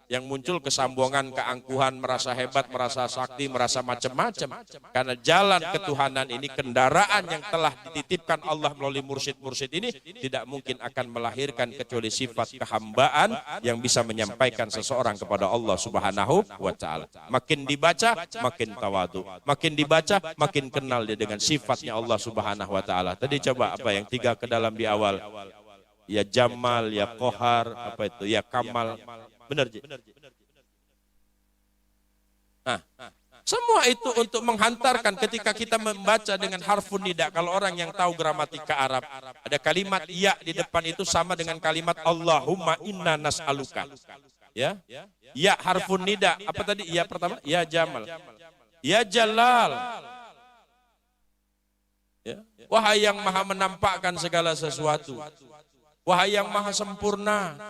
Yang muncul kesombongan, keangkuhan, merasa hebat, merasa sakti, merasa macam-macam. Karena jalan ketuhanan ini, kendaraan yang telah dititipkan Allah melalui mursyid-mursyid ini, tidak mungkin akan melahirkan kecuali sifat kehambaan yang bisa menyampaikan seseorang kepada Allah Subhanahu wa ta'ala. Makin dibaca, makin tawadu. Makin dibaca, makin kenal dia dengan sifatnya Allah Subhanahu wa ta'ala. Tadi coba apa yang 3 ke dalam di awal. Ya Jamal, ya Kohar, apa itu, ya Kamal. Benar, Ji? Nah, semua itu untuk menghantarkan ketika kita membaca dengan harfun nida. Kalau orang yang tahu gramatika Arab, ada kalimat ya di depan itu sama dengan kalimat Allahumma inna nas'aluka. Ya, ya harfun nida. Apa tadi? Ya pertama, ya Jamal, ya Jalal. Ya. Wahai yang maha menampakkan segala sesuatu, wahai yang maha sempurna.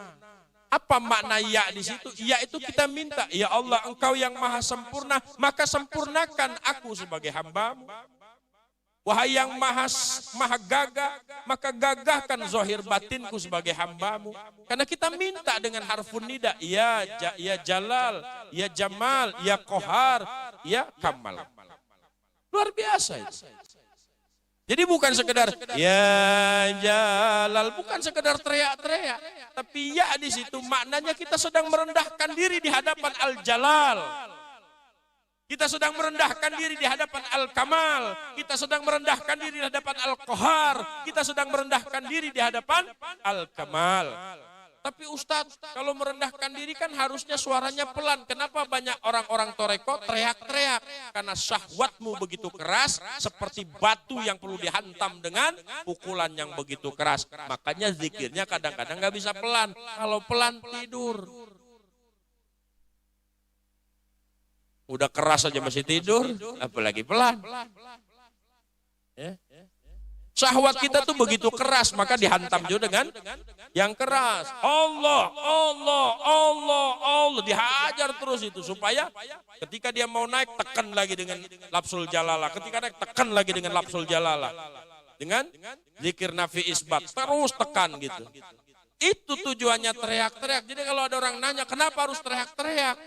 Apa makna ya di situ? Ya itu kita minta, ya Allah Engkau yang maha sempurna, maka sempurnakan aku sebagai hamba-Mu. Wahai yang maha gagah, maka gagahkan zahir batinku sebagai hamba-Mu. Karena kita minta dengan harfun nida, ya Jalal, ya Jamal, ya Qahar, ya Kamal. Luar biasa itu. Jadi bukan sekedar ya Jalal, bukan sekedar teriak-teriak, tapi ya di situ maknanya kita sedang merendahkan diri di hadapan Al-Jalal. Kita sedang merendahkan diri di hadapan Al-Kamal. Kita sedang merendahkan diri di hadapan Al-Qahar. Kita sedang merendahkan diri di hadapan Al-Kamal. Tapi Ustadz, kalau merendahkan diri kan harusnya suaranya pelan. Kenapa banyak orang-orang toreko teriak-teriak? Karena syahwatmu begitu keras, seperti batu yang perlu dihantam dengan pukulan yang begitu keras. Makanya zikirnya kadang-kadang gak bisa pelan. Kalau pelan tidur. Udah keras aja masih tidur, apalagi pelan. Ya. Syahwat kita tuh begitu keras, maka dihantam juga dengan yang keras. Allah, Allah, Allah, Allah, dihajar terus itu supaya ketika dia mau naik tekan lagi dengan lafzul jalalah, ketika naik tekan lagi dengan lafzul jalalah, dengan zikir nafi isbat terus tekan gitu. Itu tujuannya teriak-teriak. Jadi kalau ada orang nanya kenapa harus teriak-teriak?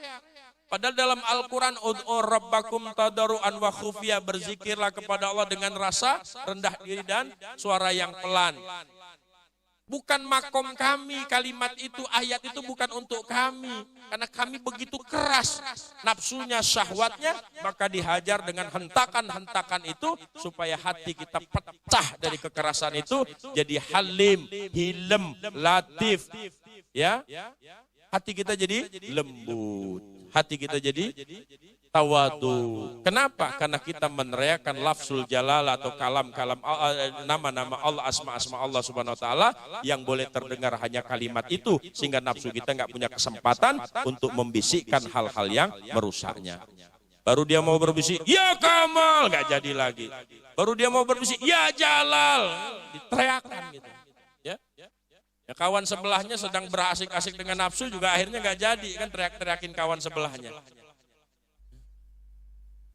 Padahal dalam Al-Quran, ud'u rabbakum tadarru'an wa khufya, berzikirlah kepada Allah dengan rasa rendah diri dan suara yang pelan. Bukan makom kami, kalimat itu, ayat itu bukan untuk kami. Karena kami begitu keras nafsunya, syahwatnya, maka dihajar dengan hentakan-hentakan itu supaya hati kita pecah dari kekerasan itu, jadi halim, hilem, latif. Ya, hati kita jadi lembut. Hati kita jadi tawadu. Kenapa? Karena kita meneriakan lafzul jalal atau kalam-kalam nama-nama Allah, asma-asma Allah Subhanahu wa taala yang boleh terdengar hanya kalimat itu, sehingga nafsu kita nggak punya kesempatan untuk membisikkan hal-hal yang merusaknya. Baru dia mau berbisik, ya Kamal, nggak jadi lagi. Baru dia mau berbisik, ya Jalal, diteriakkan gitu. Ya, kawan sebelahnya sedang berasik-asik dengan nafsu juga akhirnya nggak jadi, kan teriak-teriakin kawan sebelahnya.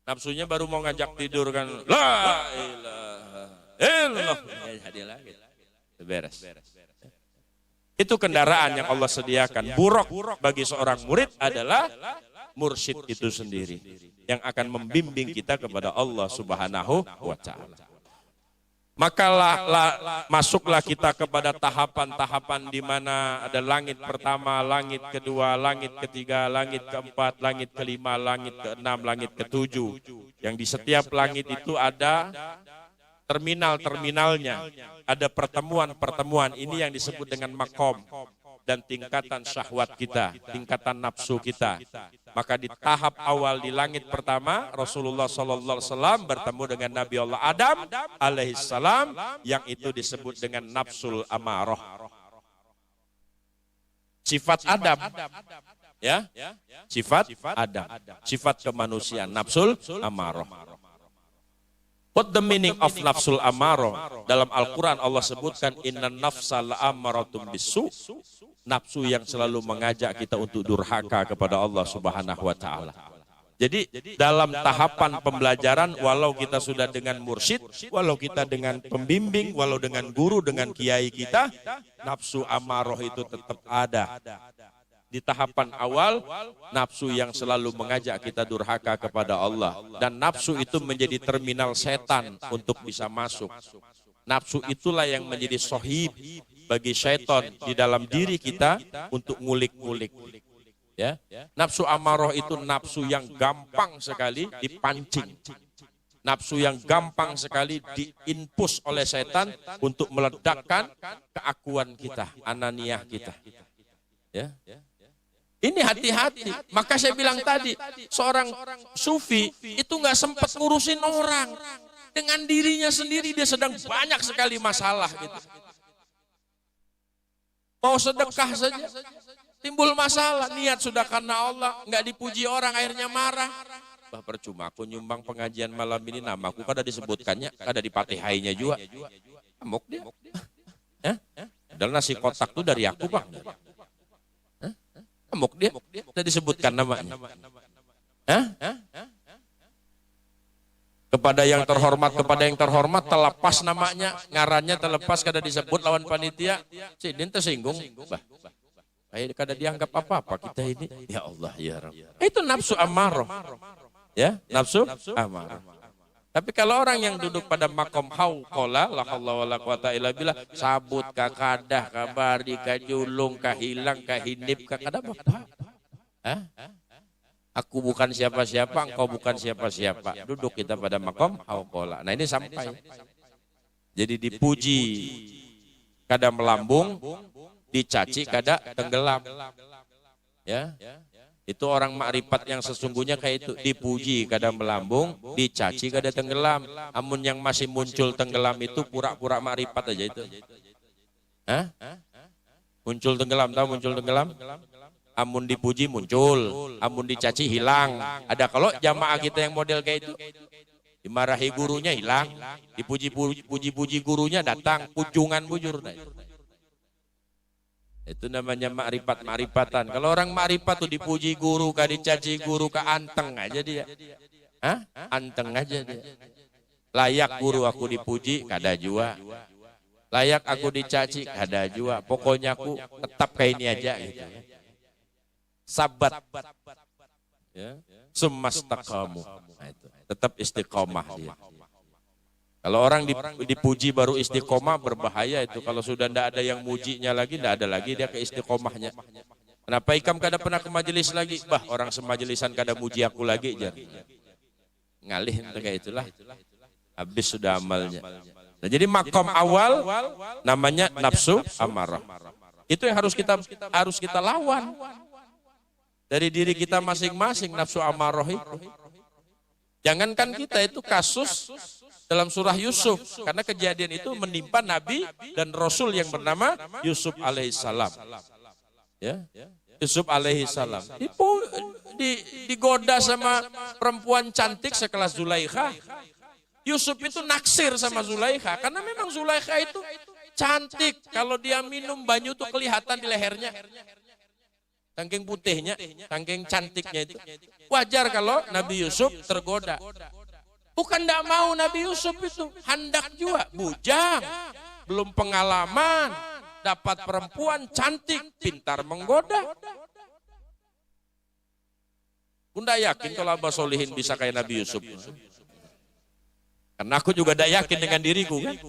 Nafsunya baru mau ngajak tidur kan, la ilaha illallah, jadi lagi. Beres. Itu kendaraan yang Allah sediakan. Buruk bagi seorang murid adalah mursyid itu sendiri yang akan membimbing kita kepada Allah Subhanahu wa taala. Maka masuklah kita kepada tahapan-tahapan di mana ada langit pertama, langit kedua, langit ketiga, langit keempat, langit kelima, langit keenam, langit ketujuh. Yang di setiap langit itu ada terminal-terminalnya, ada pertemuan-pertemuan. Ini yang disebut dengan makom dan tingkatan syahwat kita, tingkatan nafsu kita. Maka di tahap awal di langit pertama, Rasulullah SAW bertemu dengan Nabi Allah Adam alaihissalam, yang itu disebut dengan nafsul amarah. Sifat Adam, ya, sifat Adam, sifat kemanusiaan, nafsul amarah. What the meaning of nafsul amarah? Dalam Al-Quran Allah sebutkan inna nafsa la'amaratum bisu, nafsu yang selalu mengajak kita untuk durhaka kepada Allah Subhanahu wa taala. Jadi dalam tahapan pembelajaran, walau kita sudah dengan mursyid, walau kita dengan pembimbing, walau dengan guru, dengan kiai kita, nafsu amarah itu tetap ada. Di tahapan awal, nafsu yang selalu mengajak kita durhaka kepada Allah. Dan nafsu itu menjadi terminal setan untuk bisa masuk. Nafsu itulah yang menjadi sohib bagi syaitan di dalam diri kita untuk ngulik-ngulik. Ya, nafsu amarah itu nafsu yang gampang sekali dipancing. Nafsu yang gampang sekali diinpus oleh setan untuk meledakkan keakuan kita, ananiah kita. Ya. Ini hati-hati. Maka saya bilang tadi, seorang sufi itu nggak sempat ngurusin orang. Dengan dirinya sendiri dia sedang banyak sekali masalah gitu. Mau sedekah saja timbul masalah, niat sudah karena Allah, nggak dipuji orang akhirnya marah. Bah, percuma aku nyumbang pengajian malam ini, namaku kada disebutkannya, kada dipatihainya juga. Amok dia. Padahal nasi kotak tuh dari aku, Bang. Ngamuk dia. Sudah disebutkan namanya. Hah? Kepada yang terhormat terlepas namanya, ngarannya terlepas kada disebut lawan panitia, sidin tersinggung. Bah, kayak kada dianggap apa-apa kita ini. Ya Allah ya Rabb. Itu nafsu amarah. Ya, nafsu amarah. Tapi kalau orang yang duduk pada makom hauqala, la haula wala quwata illa billah, sabut ka kadah ka bari ka julung ka hilang ka hinip ka kada apa. Hah? Aku bukan siapa-siapa, engkau bukan siapa-siapa. Duduk kita pada makom hauqala. Nah ini sampai. Jadi dipuji kada melambung, dicaci kada tenggelam. Ya. Itu orang makrifat yang sesungguhnya kayak itu. Dipuji kada melambung, dicaci kada tenggelam. Amun yang masih muncul tenggelam itu pura-pura makrifat aja itu. Hah? Muncul tenggelam, tahu muncul tenggelam? Amun dipuji muncul, amun dicaci hilang. Ada kalau jamaah kita yang model kayak itu, dimarahi gurunya hilang, dipuji-puji gurunya datang, pujungan bujur. Nah, itu namanya makrifat-makrifatan. Kalau orang makrifat tuh dipuji guru, dicaci guru, anteng aja dia. Hah? Anteng aja dia. Layak guru aku dipuji, kada jua. Layak aku dicaci, kada jua. Pokoknya aku tetap kayak ini aja gitu. Sabat, ya, sumastaqamu, nah, itu. Tetap istiqomah dia. Kalau orang dipuji baru istiqomah berbahaya itu. Kalau sudah tidak ada yang mujinya lagi, tidak ada lagi dia ke istiqomahnya. Kenapa ikam kada pernah ke majelis lagi? Bah, orang semajelisan kada muji aku lagi jar. Ngalih kayak itulah. Habis sudah amalnya. Nah, jadi makom awal namanya nafsu amarah. Itu yang harus kita lawan. Dari diri kita masing-masing nafsu amarah itu. Jangankan kita itu kasus dalam surah Yusuf. Karena kejadian itu menimpa Nabi dan Rasul yang bernama Yusuf alaihissalam. Ya, Yusuf alaihissalam. Digoda sama perempuan cantik sekelas Zulaikha. Yusuf itu naksir sama Zulaikha. Karena memang Zulaikha itu cantik. Kalau dia minum banyu itu kelihatan di lehernya. Saking putihnya, saking cantiknya itu. Wajar kalau Nabi Yusuf tergoda. Bukan tidak mau Nabi Yusuf itu. Hendak juga, bujang. Belum pengalaman. Dapat perempuan cantik, pintar menggoda. Bunda yakin kalau Abah Solihin bisa kayak Nabi Yusuf. Karena aku juga tidak yakin dengan diriku kan.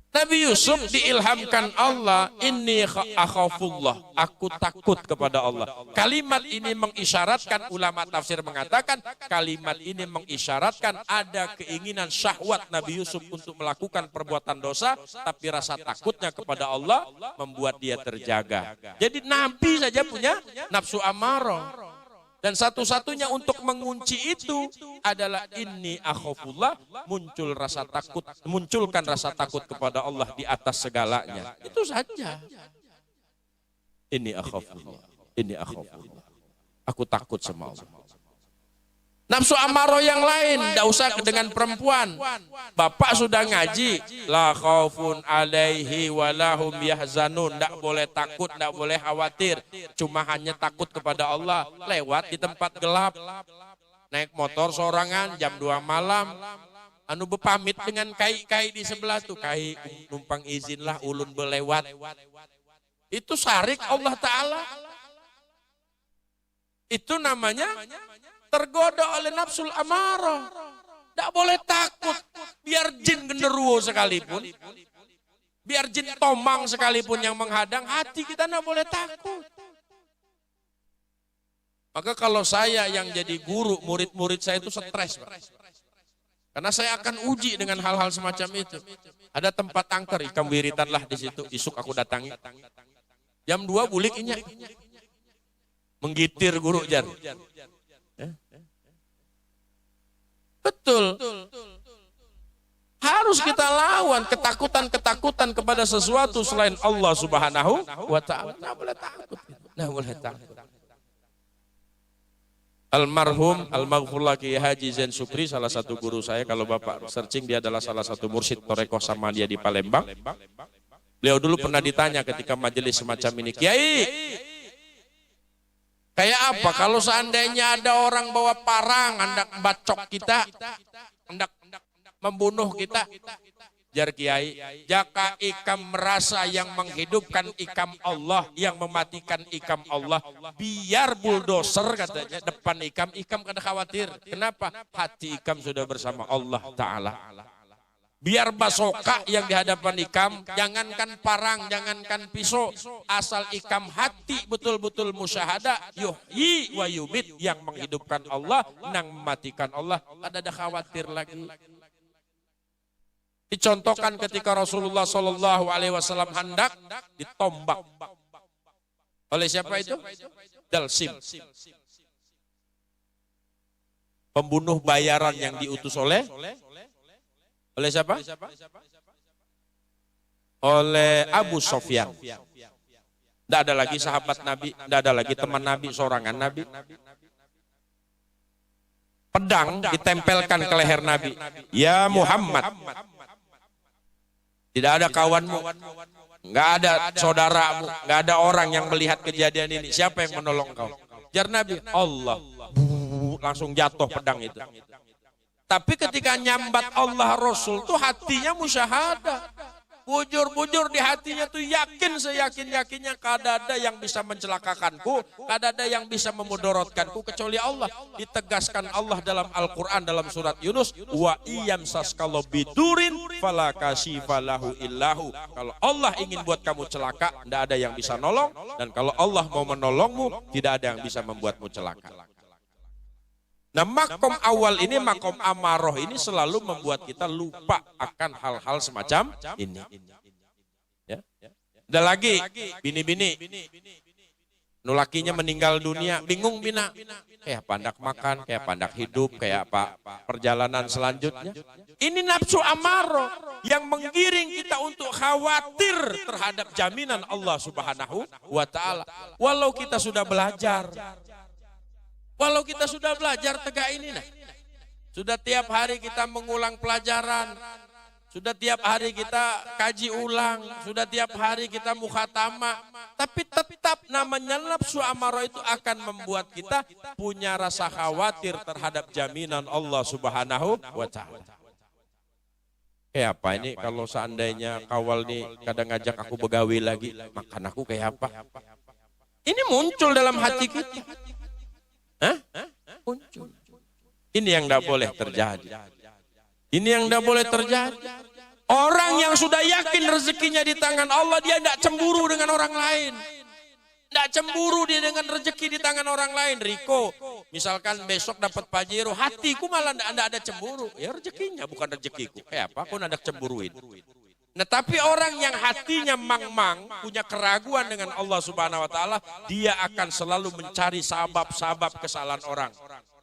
Nabi Yusuf diilhamkan Allah, inni akhafullah, aku takut kepada Allah. Kalimat ini mengisyaratkan, ulama tafsir mengatakan, kalimat ini mengisyaratkan ada keinginan syahwat Nabi Yusuf untuk melakukan perbuatan dosa, tapi rasa takutnya kepada Allah membuat dia terjaga. Jadi Nabi saja punya nafsu amarah. Dan satu-satunya untuk mengunci itu adalah inni akhafullah, munculkan rasa takut kepada Allah di atas segalanya. Itu saja. Inni akhafullah. Aku takut sama Allah. Nafsu amarah yang lain, tidak usah dengan perempuan. Bapak sudah ngaji, la khaufun alaihi walahum yahzanun, tidak boleh takut, tidak boleh khawatir, cuma hanya takut kepada Allah. Lewat di tempat gelap, naik motor sorangan jam 2 malam, anu berpamit dengan kai-kai di sebelah tuh, kai numpang izinlah ulun belewat. Itu syarik Allah Ta'ala. Itu namanya tergoda oleh nafsul amarah. Tidak boleh takut. Biar jin genderuwo sekalipun. Biar jin tomang sekalipun yang menghadang. Hati kita tidak boleh takut. Maka kalau saya yang jadi guru, murid-murid saya itu stres, Pak. Karena saya akan uji dengan hal-hal semacam itu. Ada tempat angker, ikam wiritanlah di situ. Isuk aku datangi. Jam 2 bulik inyak. Menggitir guru jar. Betul. Harus kita lawan ketakutan-ketakutan kepada sesuatu selain Allah Subhanahu wa Ta'ala. Nggak boleh takut. Nggak boleh takut. Almarhum Al-Maghfurlah Kiai Haji Zain Sukri, salah satu guru saya, kalau Bapak searching dia adalah salah satu mursyid Torekoh sama dia di Palembang. Beliau dulu pernah ditanya ketika majelis semacam ini, Kiai, Kayak apa? Kalau seandainya ada orang bawa parang, hendak bacok kita, hendak membunuh kita. Jar Kiai, jaka ikam merasa yang menghidupkan ikam Allah, yang mematikan ikam Allah, biar bulldozer katanya depan ikam kada khawatir. Kenapa? Hati ikam sudah bersama Allah Ta'ala. Biar basoka yang di hadapan ikam, jangankan parang, jangankan pisau, asal ikam hati betul-betul musyahadah, yuhyi wa yumit, yang menghidupkan Allah, yang mematikan Allah, ada khawatir lagi. Dicontohkan ketika Rasulullah Shallallahu Alaihi Wasallam hendak ditombak oleh siapa itu? Dalsim, pembunuh bayaran yang diutus oleh siapa? Oleh Abu Sofyan. Tidak ada lagi sahabat Nabi, tidak ada lagi teman Nabi, sorangan Nabi. Pedang ditempelkan ke leher Nabi. Ya Muhammad, tidak ada kawanmu, nggak ada saudaramu, nggak ada orang yang melihat kejadian ini. Siapa yang menolong kau? Jar Nabi, Allah. Langsung jatuh pedang itu. Tapi ketika nyambat Allah Rasul tuh hatinya musyahadah. Bujur-bujur di hatinya tuh yakin seyakin-yakinnya kada ada yang bisa mencelakakanku, kada ada yang bisa memudorotkanku kecuali Allah. Ditegaskan Allah dalam Al-Quran dalam surat Yunus, wa iyam saskalo bidurin fala kasyifalahu illahu. Kalau Allah ingin buat kamu celaka, tidak ada yang bisa nolong, dan kalau Allah mau menolongmu, tidak ada yang bisa membuatmu celaka. Nah, makom awal ini, makom amaroh ini selalu membuat kita lupa akan hal-hal semacam ini. Ya. Ada lagi, bini-bini, nulakinya meninggal dunia, bingung bina. Kayak pandak makan, kayak pandak hidup, kayak apa perjalanan selanjutnya. Ini nafsu amaroh yang menggiring kita untuk khawatir terhadap jaminan Allah Subhanahu wa Ta'ala. Walau kita sudah belajar. Walau kita sudah belajar tegak ini, nah. Sudah tiap hari kita mengulang pelajaran, sudah tiap hari kita kaji ulang, sudah tiap hari kita mukhatamah, tapi tetap namanya nafsu amarah itu akan membuat kita punya rasa khawatir terhadap jaminan Allah Subhanahu wa Ta'ala. Kayak apa ini kalau seandainya kawal nih kadang ngajak aku begawi lagi, makan aku kayak apa? Ini muncul dalam hati kita. Muncul. Ini yang tidak boleh terjadi. Ini yang tidak boleh terjadi. Orang yang sudah yakin rezekinya di tangan Allah, dia tidak cemburu dengan orang lain. Tidak cemburu dia dengan rezeki di tangan orang lain. Riko, misalkan besok dapat Pajero, hatiku malah tidak ada cemburu. Ya rezekinya bukan rezekiku. Kayak apa? Aku tidak cemburuin. Nah, tapi orang yang hatinya mang-mang, punya keraguan dengan Allah Subhanahu wa Ta'ala, dia akan selalu mencari sabab-sabab kesalahan orang.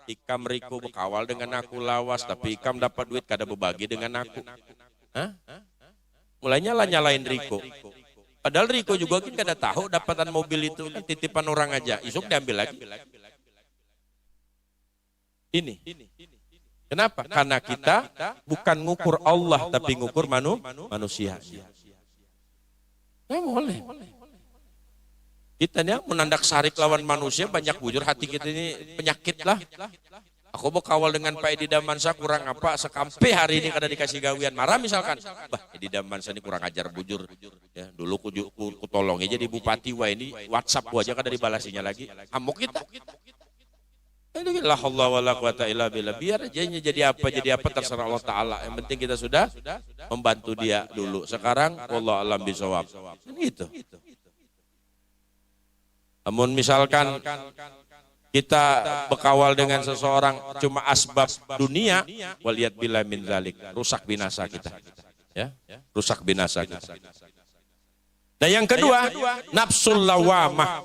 Ikam Riko berkawal dengan aku lawas, tapi Ikam dapat duit kada berbagi dengan aku. Mulainya lah nyalain Riko. Padahal Riko juga kan kada tahu dapatan mobil itu kan titipan orang aja. Isuk diambil lagi. Ini. Kenapa? Karena kita bukan ngukur Allah, tapi ngukur manusia. Nah, boleh. Kita nih menandak sarik lawan manusia, banyak bujur hati kita ini penyakit lah. Aku mau kawal dengan Pak Edi Damansa kurang apa, sekampe hari ini kada dikasih gawian marah misalkan. Bah, Edi Damansa ini kurang ajar bujur. Ya, dulu ku tolong aja di Bupati, wah ini WhatsApp ku aja kada dibalasinya lagi. Amuk kita. La haula wala quwata illa billah. Biar aja jadi apa terserah Allah Ta'ala. Yang penting kita sudah membantu dia dulu. Sekarang wallahu a'lam bishawab. Gitu. Namun misalkan kita berkawal dengan seseorang cuma asbab dunia, waliyad billah min zalik, rusak binasa kita. Ya, rusak binasa kita. Dan yang kedua, nafsul lawamah.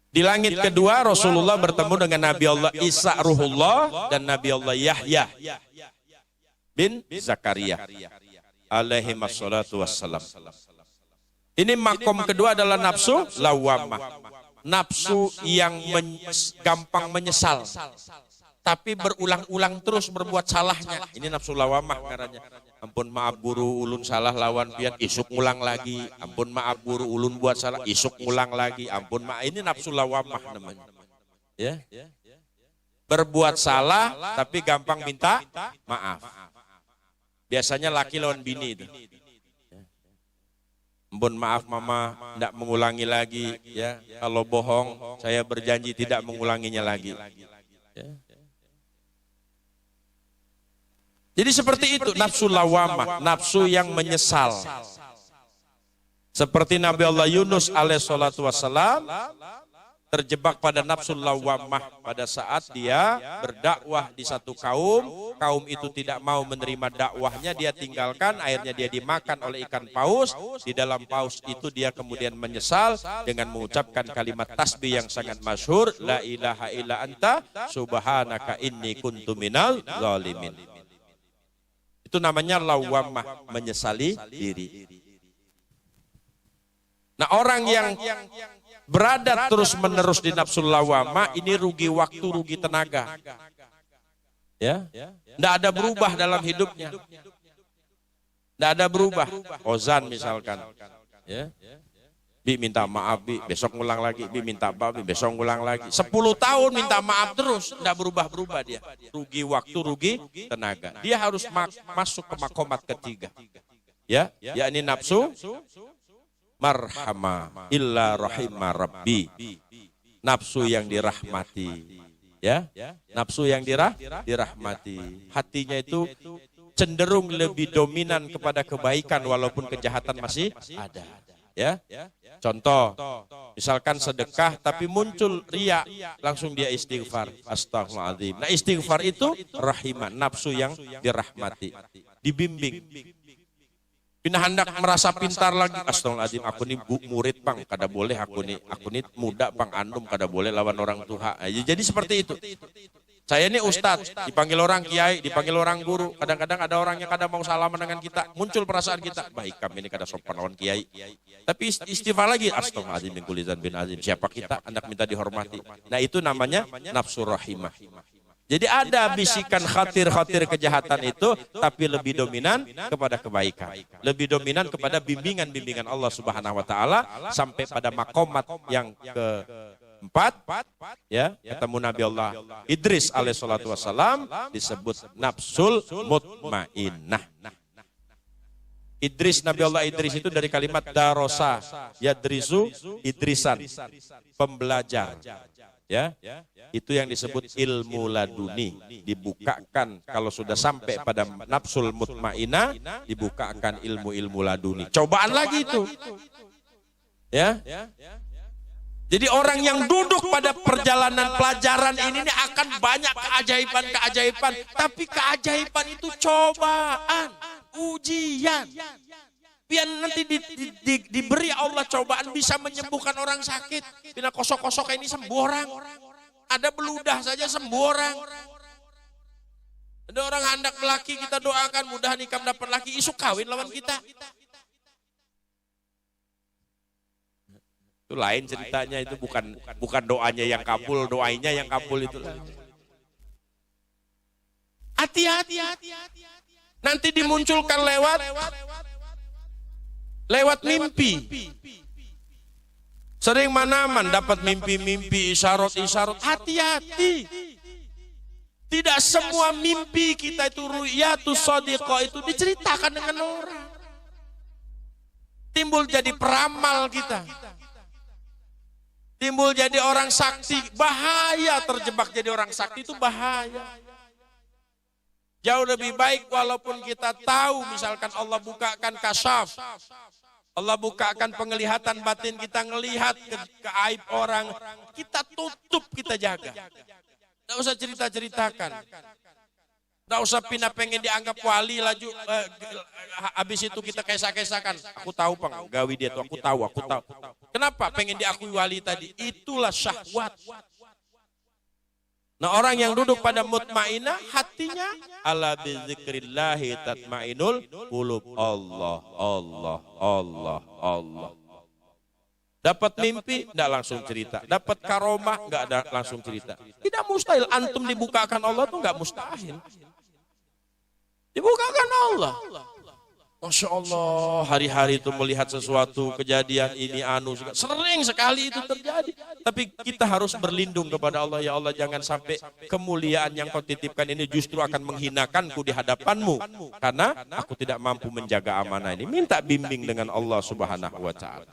Di langit kedua Rasulullah bertemu dengan Nabi Allah Isa Ruhullah dan Nabi Allah Yahya bin Zakaria alaihi wassalatu wassalam. Ini makom kedua adalah nafsu lawamah. Nafsu yang gampang menyesal. tapi berulang-ulang terus berbuat salahnya. Ini nafsu lawamah karanya. Ampun maaf guru, ulun salah lawan pian, isuk ngulang lagi. Ampun maaf guru, ulun buat salah, isuk ngulang lagi. Ampun maaf, ini nafsu lawamah namanya. Ya. Berbuat salah tapi gampang minta maaf. Biasanya laki lawan bini itu. Ampun maaf mama, tidak mengulangi lagi. Ya, kalau bohong, saya berjanji tidak mengulanginya lagi. Ya. Jadi seperti itu nafsu lawamah, nafsu yang menyesal. Seperti Nabi Allah Yunus alaihissalatu wassalam terjebak pada nafsu lawamah pada saat dia berdakwah di satu kaum itu tidak mau menerima dakwahnya, dia tinggalkan, akhirnya dia dimakan oleh ikan paus. Di dalam paus itu dia kemudian menyesal dengan mengucapkan kalimat tasbih yang sangat masyhur, la ilaha illa anta subhanaka inni kuntu minal zalimin. Itu namanya lawamah, menyesali diri. Nah, orang yang berada terus-menerus di nafsu lawamah ini rugi waktu, rugi tenaga. Ya, tidak ada berubah dalam hidupnya. Tidak ada berubah. Ozan misalkan, ya, bi minta maaf, bi besok ngulang lagi, bi minta maaf, bi besok ngulang lagi. 10 tahun minta maaf terus, tidak berubah-berubah dia. Rugi waktu, rugi tenaga. Dia harus masuk ke makomat ketiga. Ya, yakni nafsu marhamah illa rahimah rabbi, nafsu yang dirahmati, ya, nafsu yang dirahmati. Hatinya itu cenderung lebih dominan kepada kebaikan walaupun kejahatan masih ada, ya. Contoh, misalkan sedekah tapi muncul riya, langsung dia istighfar, astagfirullahaladzim. Nah, istighfar itu rahimah, nafsu yang dirahmati, dibimbing. Pindah hendak merasa pintar lagi, astagfirullahaladzim, aku ini murid bang, kada boleh aku ini muda bang, andum kada boleh lawan orang tua. Jadi seperti itu. Saya ini ustadz, dipanggil orang kiai, dipanggil orang guru. Kadang-kadang ada orang yang kada mau salaman dengan kita, muncul perasaan kita, baik kami ini kada sopan lawan kiai. Tapi istighfar lagi, astagfirullahaladzim min kulli dzanbin azim. Siapa kita, hendak minta dihormati. Nah, itu namanya nafsu rahimah. Jadi ada bisikan khatir-khatir kejahatan itu, tapi lebih dominan kepada kebaikan. Lebih dominan kepada bimbingan-bimbingan Allah Subhanahu wa taala sampai pada makomat yang keempat, ya, ketemu Nabi Allah Idris alaihissalatu wassalam disebut nafsul mutmainnah. Idris, Nabi Allah Idris itu dari kalimat darosa, yadrisu idrisan, pembelajar. Ya, itu yang disebut ilmu laduni, dibukakan kalau sudah sampai pada nafsul mutmainnah, dibukakan ilmu-ilmu laduni. Cobaan lagi itu. Ya. Jadi orang yang duduk pada perjalanan pelajaran ini akan banyak keajaiban-keajaiban, tapi keajaiban itu cobaan, ujian. Biar nanti diberi Allah cobaan bisa menyembuhkan orang sakit. Bila kosok-kosok ini sembuh orang. Ada beludah saja sembuh orang. Ada orang hendak laki, kita doakan mudah nikah dapat laki, isu kawin lawan kita. Itu lain ceritanya, itu bukan doanya yang kabul, doainya yang kabul itu. Hati-hati. Nanti dimunculkan lewat mimpi. Sering manaman dapat mimpi-mimpi, isyarat-isyarat. Hati-hati. Tidak semua mimpi kita itu ru'yatus shadiqah itu diceritakan dengan orang. Timbul jadi peramal kita. Timbul jadi orang sakti. Bahaya terjebak jadi orang sakti itu bahaya. Jauh lebih baik walaupun kita tahu misalkan Allah bukakan kasyaf. Allah bukakan penglihatan batin kita, ngelihat ke aib orang. Kita tutup, kita jaga. Tidak usah cerita-ceritakan. Tidak usah pindah pengen dianggap wali laju. Habis itu kita kesah-kesahkan. Aku tahu bang, gawi dia tuh, aku tahu. Kenapa pengen diakui wali tadi? Itulah syahwat. Nah, orang yang duduk pada mutmainnah hatinya ala bizikrillahi tatmainul qulub. Allah. Dapat mimpi, tidak langsung cerita. Dapat karomah, nggak ada langsung cerita. Tidak mustahil. Antum dibukakan Allah tuh nggak mustahil. Dibukakan Allah. Masya Allah, hari-hari itu melihat sesuatu, kejadian ini, sering sekali itu terjadi. Tapi kita harus berlindung kepada Allah. Ya Allah, jangan sampai kemuliaan yang kau titipkan ini justru akan menghinakanku di hadapanmu. Karena aku tidak mampu menjaga amanah ini. Minta bimbing dengan Allah Subhanahu wa Ta'ala.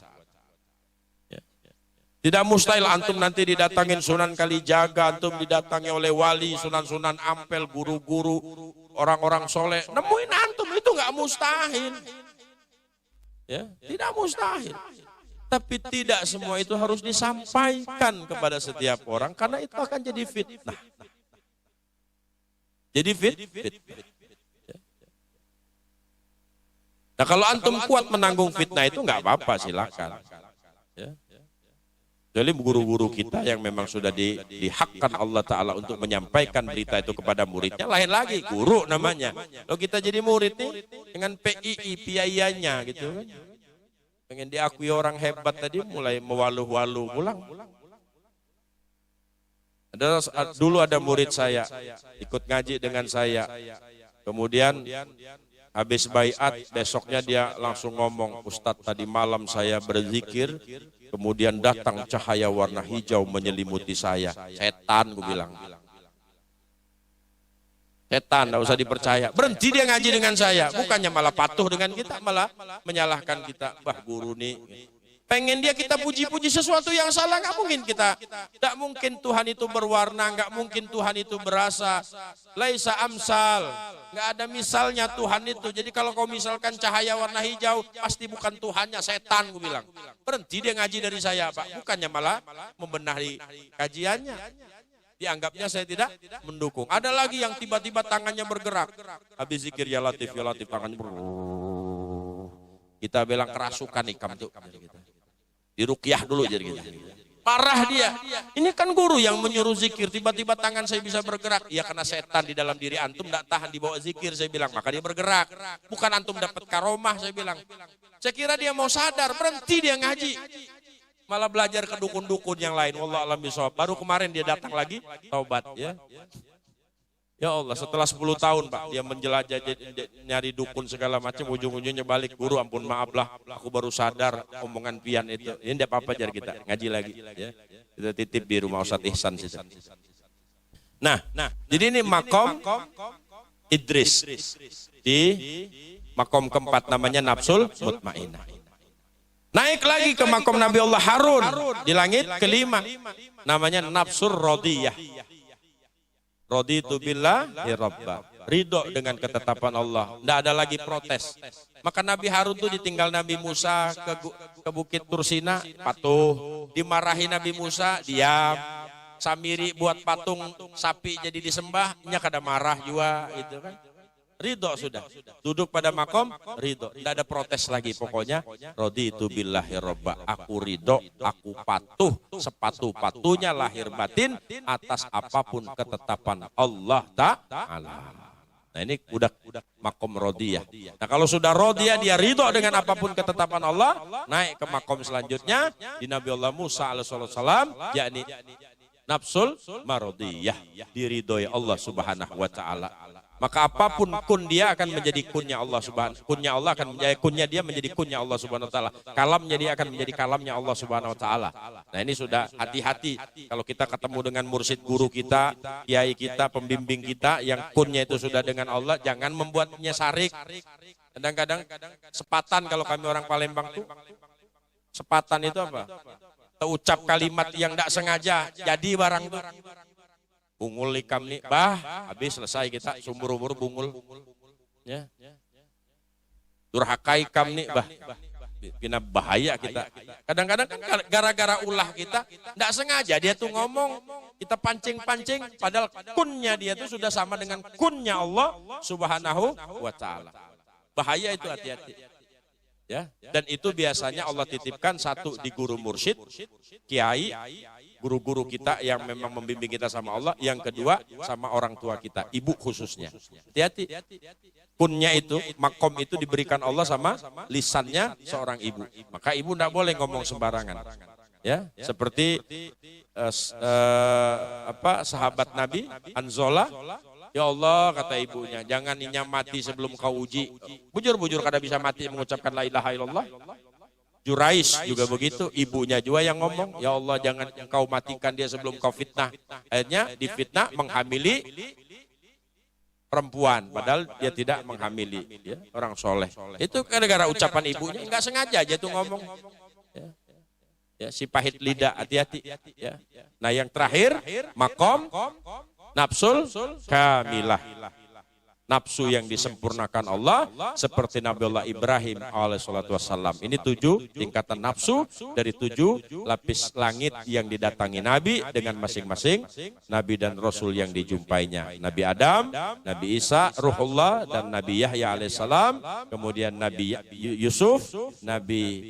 Tidak mustahil antum nanti didatangin Sunan Kalijaga, antum didatangi oleh wali, Sunan-Sunan Ampel, guru-guru, orang-orang soleh. Nemuin antum itu nggak mustahil. Ya, tidak mustahil. Tapi tidak semua itu harus disampaikan kepada setiap orang karena itu akan jadi fitnah. Jadi fitnah. Nah, kalau antum kuat menanggung fitnah itu nggak apa-apa, silakan. Ya. Jadi guru-guru kita yang memang sudah dihakkan Allah Ta'ala untuk menyampaikan berita itu kepada muridnya, lain lagi, guru namanya. Kalau kita jadi murid nih, dengan PII, biayanya gitu kan. Pengen diakui orang hebat tadi, mulai mewaluh-waluh pulang. Dulu ada murid saya, ikut ngaji dengan saya. Kemudian habis baiat, besoknya dia langsung ngomong, Ustadz tadi malam saya berzikir, kemudian datang cahaya warna hijau menyelimuti saya. Setan, gue bilang. Setan, tidak usah dipercaya. Berhenti dia ngaji dengan saya. Bukannya malah patuh dengan kita, malah menyalahkan kita. Wah, guru nih. Pengen dia kita puji-puji sesuatu yang salah, nggak mungkin kita. Tidak mungkin Tuhan itu berwarna, nggak mungkin Tuhan itu berasa. Laisa amsal, nggak ada misalnya Tuhan itu. Jadi kalau kau misalkan cahaya warna hijau, pasti bukan Tuhannya, setan, gue bilang. Berhenti dia ngaji dari saya, Pak. Bukannya malah membenahi kajiannya. Dianggapnya saya tidak mendukung. Ada lagi yang tiba-tiba tangannya bergerak. Habis zikir ya latif tangannya bergerak. Kita bilang kerasukan ikam tuh. Diruqyah dulu jadi gitu. Marah dia. Ini kan guru yang menyuruh zikir, tiba-tiba tangan saya bisa bergerak. Ya karena setan di dalam diri antum tidak tahan dibawa zikir, saya bilang, maka dia bergerak. Bukan antum dapat karomah, saya bilang. Saya kira dia mau sadar, berhenti dia ngaji. Malah belajar ke dukun-dukun yang lain. Wallah alam bisawab. Baru kemarin dia datang lagi, taubat ya. Ya Allah, setelah 10 tahun Pak, dia menjelajah nyari dukun segala macam, ujung-ujungnya balik, guru ampun maaf lah, aku baru sadar omongan pian itu. Ini tidak apa-apa jar kita, ngaji lagi. Ya. Kita titip di rumah Ustadz Ihsan. Nah, jadi ini makom Idris. Di makom keempat namanya nafsul mutmainah. Naik lagi ke makom Nabi Allah Harun, di langit kelima, namanya nafsul rodiyah. Raditu billahi rabba. Ridho dengan ketetapan Allah. Tidak ada lagi protes. Maka Nabi Harun itu ditinggal Nabi Musa ke Bukit Tursina, patuh. Dimarahi Nabi Musa, diam. Samiri buat patung sapi jadi disembah, nya kada marah juga itu kan. Ridho sudah. Duduk pada makom, ridho. Tidak ada protes lagi. Pokoknya, raditu billahi rabba. Aku ridho, aku patuh. Sepatu-patunya lahir batin atas apapun ketetapan Allah Ta'ala. Nah ini udah makom rodiyah. Nah kalau sudah rodiyah, dia ridho dengan apapun ketetapan Allah. Naik ke makom selanjutnya. Di Nabi Allah Musa alaihissalam. Yakni nafsul marodiyah. Diridhoi Allah subhanahu wa ta'ala. Maka apapun kun dia akan menjadi kunnya Allah subhanahu. Kunnya Allah akan menjadi kunnya dia menjadi kunnya Allah subhanahu wa ta'ala. Kalamnya dia akan menjadi kalamnya Allah subhanahu wa ta'ala. Nah ini sudah hati-hati kalau kita ketemu dengan mursyid guru kita, kiai kita, pembimbing kita yang kunnya itu sudah dengan Allah, jangan membuatnya syarik. Kadang-kadang sepatan, kalau kami orang Palembang tuh sepatan itu apa? Ucap kalimat yang tidak sengaja jadi barang itu. Bungul ikam nih, habis selesai kita sumur-umur bungul. Ya. Durhaka ikam nih, kena bahaya kita. Kadang-kadang kan gara-gara ulah kita, tidak sengaja dia tuh ngomong, kita pancing-pancing, padahal kunnya dia tuh sudah sama dengan kunnya Allah subhanahu wa ta'ala. Bahaya itu, hati-hati. Ya, dan itu biasanya Allah titipkan satu di guru mursyid, kiai, guru-guru kita yang memang membimbing kita sama Allah. Yang kedua sama orang tua kita, ibu khususnya. Hati-hati. Kunnya itu, makom itu diberikan Allah sama lisannya seorang ibu. Maka ibu tidak boleh ngomong sembarangan. Ya, seperti sahabat Nabi Anzola, ya Allah kata ibunya, jangan Inya mati sebelum kau uji. Bujur-bujur kada bisa mati mengucapkan la ilaha illallah. Jurais juga begitu, ibunya juga yang ngomong, ya Allah jangan engkau matikan dia sebelum kau fitnah. Akhirnya difitnah menghamili perempuan, padahal dia tidak menghamili, ya, orang soleh. Itu gara-gara ucapan ibunya, nggak sengaja aja tuh ngomong. Ya. Ya, si pahit lidah, hati-hati. Ya. Nah yang terakhir, makom nafsul kamilah. Nafsu yang disempurnakan Allah seperti Nabiullah Ibrahim alaihissalam. Ini 7 tingkatan nafsu dari 7 lapis langit yang didatangi Nabi dengan masing-masing Nabi dan Rasul yang dijumpainya. Nabi Adam, Nabi Isa, Ruhullah, dan Nabi Yahya alaihissalam. Kemudian Nabi Yusuf, Nabi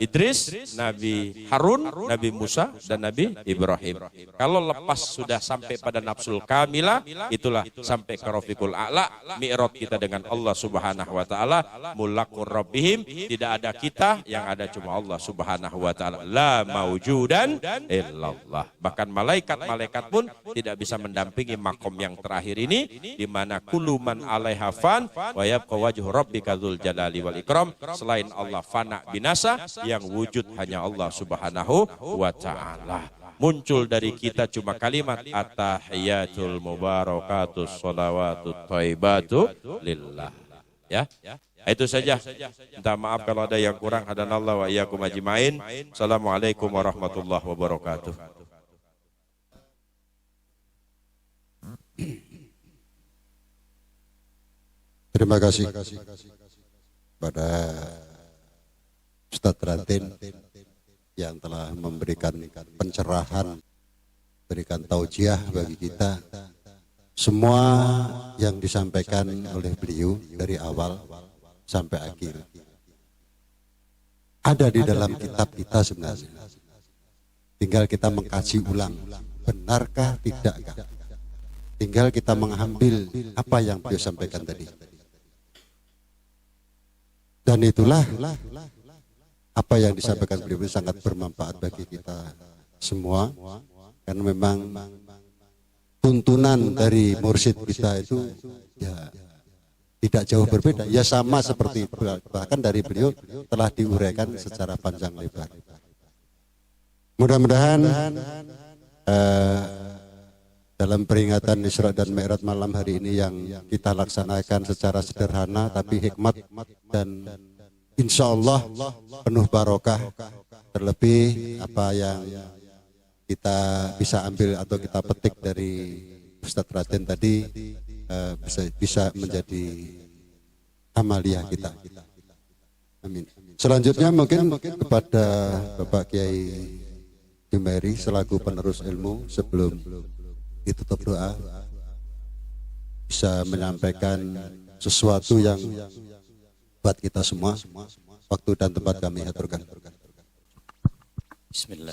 Idris, Nabi Harun, Nabi Musa, dan Nabi Ibrahim. Kalau lepas sudah sampai pada nafsul kamilah, itulah sampai ke Rafiqul A'la, mi'raj kita dengan Allah Subhanahu wa taala, mulaqur rabbihim, tidak ada kita, yang ada cuma Allah Subhanahu wa taala. La maujudan illallah. Bahkan malaikat-malaikat pun tidak bisa mendampingi makom yang terakhir ini, di mana kullu man 'alaiha fan wa yabqa wajhu rabbika dzul jalali wal ikram. Selain Allah fana binasa, yang wujud hanya Allah Subhanahu wa ta'ala. Muncul dari kita cuma kalimat at-tahiyatul mubarakatus sholawatut thayyibatu lillah. Ya. Itu saja. Minta maaf kalau ada yang kurang. Hadanallahu wa iyyakum ajmain. Assalamualaikum warahmatullahi wabarakatuh. Terima kasih pada Ustadz Raden yang telah memberikan pencerahan, berikan taujiah bagi kita. Semua yang disampaikan oleh beliau dari awal sampai akhir ada di dalam kitab kita sebenarnya. Tinggal kita mengkaji ulang, benarkah tidakkah. Tinggal kita mengambil apa yang beliau sampaikan tadi. Dan itulah apa yang disampaikan beliau sangat bermanfaat bagi kita semua, karena memang tuntunan dari mursyid kita itu ya tidak jauh berbeda, ya sama seperti bahkan dari beliau telah diuraikan secara panjang lebar. Mudah-mudahan dalam peringatan Isra dan Mi'raj malam hari ini yang kita laksanakan secara sederhana tapi hikmat dan insya Allah penuh barokah, terlebih apa yang kita bisa ambil atau kita petik dari Ustadz Raden tadi bisa menjadi amaliyah kita. Amin. Selanjutnya mungkin kepada Bapak Kiai Jumairi selaku penerus ilmu, sebelum ditutup doa bisa menyampaikan sesuatu yang buat kita semua. Waktu dan tempat kami aturkan. Bismillah.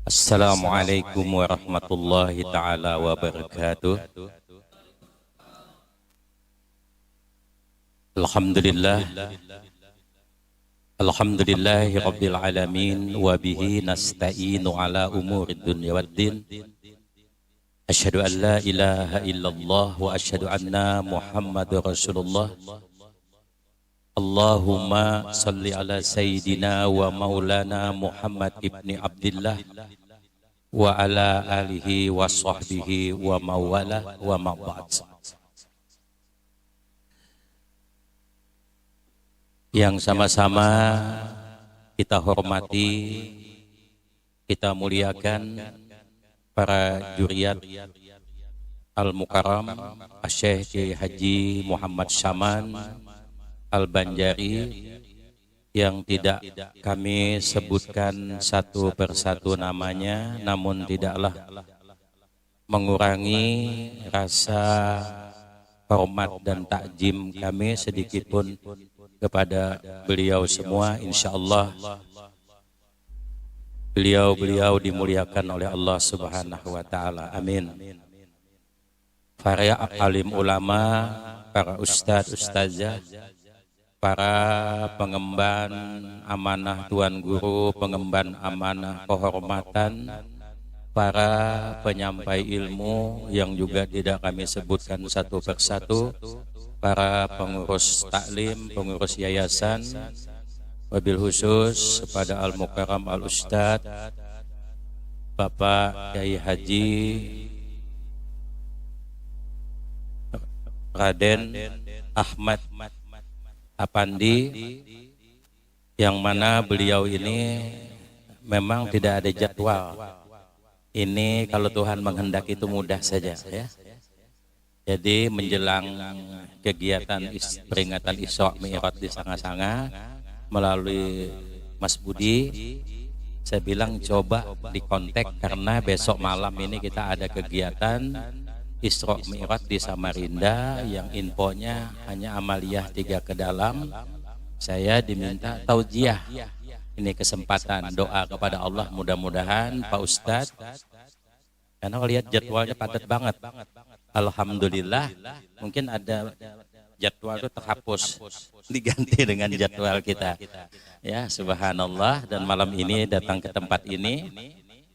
Assalamualaikum warahmatullahi taala wabarakatuh. Alhamdulillahi rabbil alamin wa bihi nasta'inu ala umurid dunya waddin. Asyhadu an la ilaha illallah wa asyhadu anna Muhammadur Rasulullah. Allahumma salli ala sayyidina wa maulana Muhammad ibni Abdillah wa ala alihi wa sahbihi wa mawala wa ma'bad. Yang sama-sama kita hormati, kita muliakan para juriat Al-Mukarram Syekh Haji Muhammad Syaman Al-Banjari yang tidak kami sebutkan satu persatu namanya, namun tidaklah mengurangi rasa hormat dan takjim kami sedikitpun kepada beliau semua. Insyaallah beliau-beliau dimuliakan oleh Allah Subhanahu wa taala. Amin. Para alim ulama, para ustadz, ustazah, para pengemban amanah Tuan Guru, pengemban amanah kehormatan, para penyampai ilmu yang juga tidak kami sebutkan satu persatu, para pengurus taklim, pengurus yayasan, wabil khusus kepada Al-Mukarram Al-Ustadz Bapak Kiai Haji Raden Ahmad Apandi, yang mana beliau ini memang tidak ada jadwal. Ini kalau Tuhan menghendaki itu mudah saja ya. Jadi menjelang kegiatan peringatan Isra Mi'raj di Sanga-Sanga melalui Mas Budi, saya bilang coba dikontak karena besok malam ini kita ada kegiatan Isra Mi'raj di Samarinda yang infonya hanya amaliyah 3 ke dalam. Saya diminta taujiah. Ini kesempatan doa kepada Allah, mudah-mudahan Pak Ustadz, karena lihat jadwalnya padat banget. Alhamdulillah, mungkin ada jadwal itu terhapus, diganti dengan jadwal kita. Ya, subhanallah, dan malam ini datang ke tempat ini.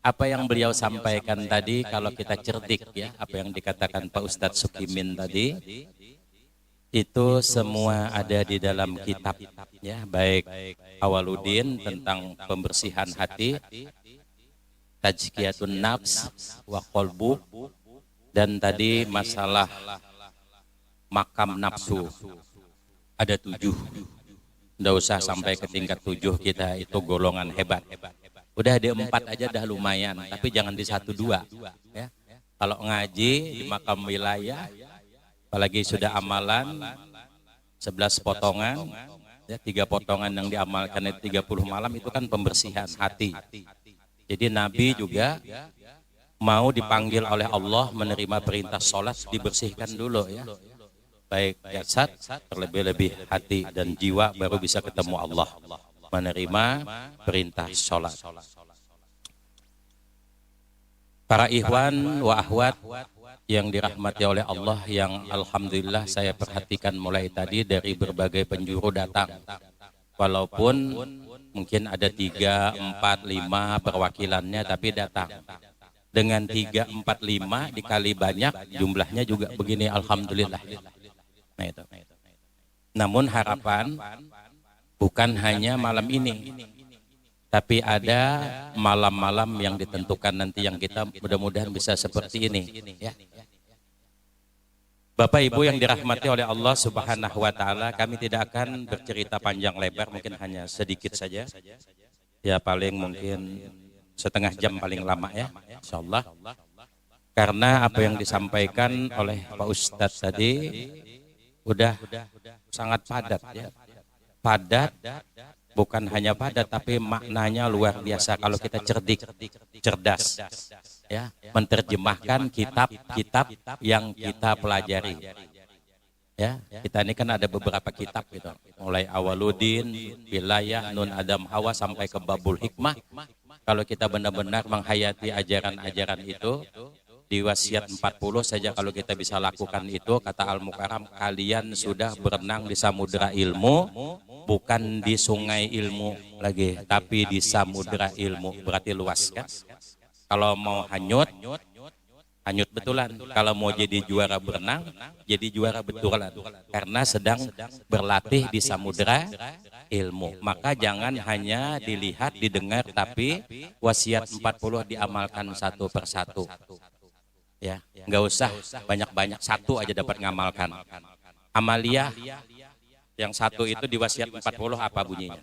Apa yang beliau sampaikan tadi, kalau kita cerdik ya, apa yang dikatakan Pak Ustadz Sukimin tadi, itu semua ada di dalam kitab ya, baik Awaluddin tentang pembersihan hati, Tazkiyatun Nafs wa Qalbu, dan tadi masalah makam nafsu ada 7. Nggak usah sampai ke tingkat 7, kita itu golongan hebat. Udah di 4 aja dah lumayan, tapi jangan di 1, 2 ya. Kalau ngaji di makam wilayah, apalagi sudah amalan 11 potongan ya, 3 potongan yang diamalkan itu 30 malam, itu kan pembersihan hati. Jadi Nabi juga mau dipanggil oleh Allah menerima perintah sholat, dibersihkan dulu ya, baik jasad, terlebih-lebih hati dan jiwa, baru bisa ketemu Allah menerima perintah sholat. Para ikhwan wa akhwat yang dirahmati oleh Allah, yang alhamdulillah saya perhatikan mulai tadi dari berbagai penjuru datang, walaupun mungkin ada 3, 4, 5 perwakilannya, tapi datang. Dengan 3, 4, 5 dikali banyak jumlahnya juga begini, alhamdulillah. Nah itu. Namun harapan bukan hanya malam ini, tapi ada malam-malam yang ditentukan nanti yang kita mudah-mudahan bisa seperti ini ya. Bapak Ibu yang dirahmati oleh Allah Subhanahu wa taala, kami tidak akan bercerita panjang lebar, mungkin hanya sedikit saja. Ya paling mungkin setengah jam paling lama ya, insyaallah. Karena apa yang disampaikan oleh Pak Ustadz tadi udah sangat padat ya. Padat, bukan hanya padat tapi maknanya luar biasa kalau kita cerdik, cerdas ya, menerjemahkan kitab-kitab yang kita pelajari ya. Kita ini kan ada beberapa kitab gitu, mulai Awaluddin, Wilayah, Nun Adam Hawa sampai ke Babul Hikmah. Kalau kita benar-benar menghayati ajaran-ajaran itu, di wasiat 40 saja kalau kita bisa lakukan itu, kata Al-Mukarram, kalian sudah berenang di samudera ilmu, bukan di sungai ilmu lagi, tapi di samudera ilmu. Berarti luas kan? Kalau mau hanyut, hanyut betulan. Kalau mau jadi juara berenang, jadi juara betulan. Karena sedang berlatih di samudera ilmu. Maka jangan hanya dilihat, didengar, tapi wasiat 40 diamalkan satu persatu. Ya, nggak usah banyak-banyak, satu aja dapat ngamalkan. Amaliyah yang satu itu di wasiat 40 apa bunyinya?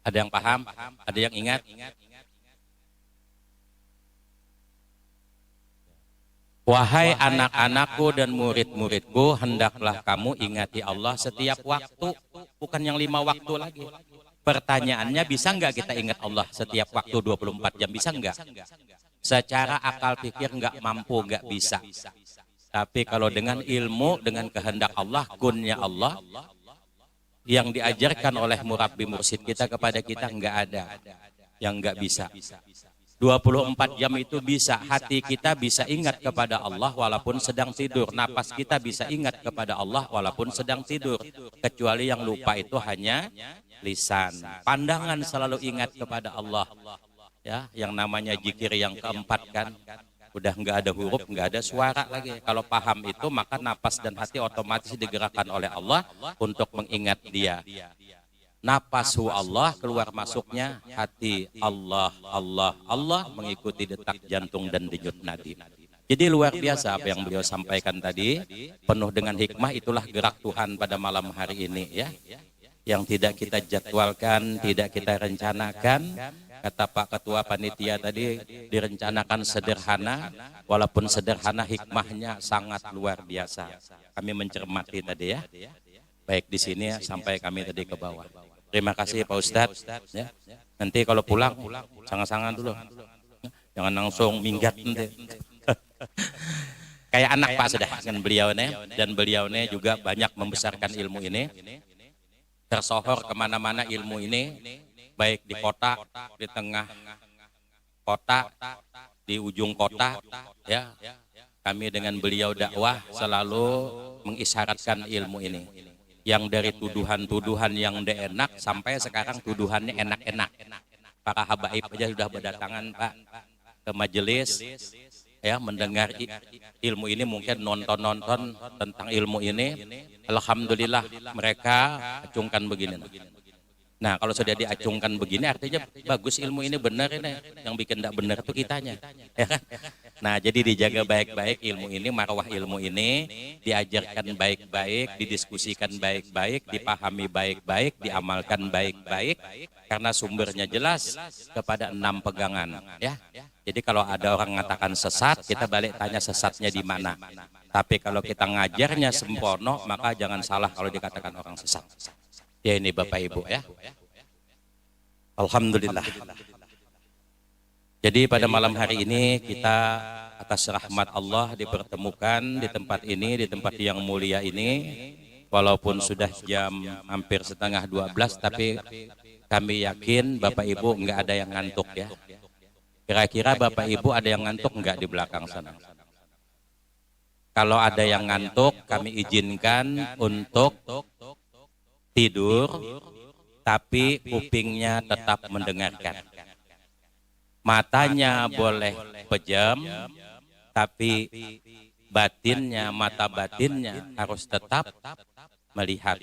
Ada yang paham? Ada yang ingat? Wahai anak-anakku dan murid-muridku, hendaklah kamu ingati Allah setiap waktu, bukan yang 5 waktu lagi. Pertanyaannya, bisa nggak kita ingat Allah setiap waktu 24 jam? Bisa nggak? Secara akal pikir nggak mampu, nggak bisa. Tapi kalau dengan ilmu, dengan kehendak Allah, kunnya Allah, yang diajarkan oleh murabbi mursyid kita kepada kita nggak ada yang nggak bisa. 24 jam itu bisa, hati kita bisa ingat kepada Allah walaupun sedang tidur, napas kita bisa ingat kepada Allah walaupun sedang tidur, kecuali yang lupa itu hanya lisan. Pandangan selalu ingat kepada Allah, ya, yang namanya zikir yang keempat kan, udah nggak ada huruf, nggak ada suara lagi. Kalau paham itu maka napas dan hati otomatis digerakkan oleh Allah untuk mengingat Dia. Napasu Allah, keluar masuknya hati Allah, Allah, Allah, mengikuti detak jantung dan denyut nadi. Jadi luar biasa apa yang beliau sampaikan tadi, penuh dengan hikmah. Itulah gerak Tuhan pada malam hari ini, ya, yang tidak kita jadwalkan, tidak kita rencanakan. Kata Pak Ketua Panitia tadi, direncanakan sederhana, walaupun sederhana hikmahnya sangat luar biasa. Kami mencermati tadi, ya, baik di sini sampai kami tadi ke bawah. Terima kasih Pak Ustadz. Ya. Nanti kalau pulang, sangat-sangat dulu. Jangan langsung minggat nanti. Kayak anak Pak sudah dengan beliau nih, dan beliau nih juga banyak membesarkan ilmu ini. Tersohor kemana-mana ilmu ini, baik di kota, di tengah kota, di ujung kota. Ya, kami dengan beliau dakwah selalu mengisyaratkan ilmu ini. Yang dari tuduhan-tuduhan yang tidak enak sampai sekarang tuduhannya enak-enak. Para habaib aja sudah berdatangan Pak ke majelis, ya, mendengar ilmu ini, mungkin nonton-nonton tentang ilmu ini. Alhamdulillah mereka acungkan begini. Nah, kalau sudah diacungkan begini artinya bagus ilmu ini, benar ini. Yang bikin tidak benar itu kitanya, ya kan? Nah, jadi dijaga baik-baik ilmu ini, marwah ilmu ini, diajarkan baik-baik, didiskusikan baik-baik, dipahami baik-baik, diamalkan baik-baik, karena sumbernya jelas kepada 6 pegangan, ya. Jadi kalau ada orang mengatakan sesat, kita balik tanya sesatnya di mana. Tapi kalau kita ngajarnya sempurna, maka jangan salah kalau dikatakan orang sesat. Ya, ini Bapak Ibu, ya. Alhamdulillah. Jadi pada malam hari ini kita atas rahmat Allah dipertemukan di tempat ini, di tempat yang mulia ini. Walaupun sudah jam hampir setengah 12, tapi kami yakin Bapak Ibu enggak ada yang ngantuk, ya. Kira-kira Bapak Ibu ada yang ngantuk enggak di belakang sana? Kalau ada yang ngantuk, kami izinkan untuk tidur, tapi kupingnya tetap mendengarkan. Matanya boleh pejam, tapi batinnya, mata batinnya harus tetap melihat.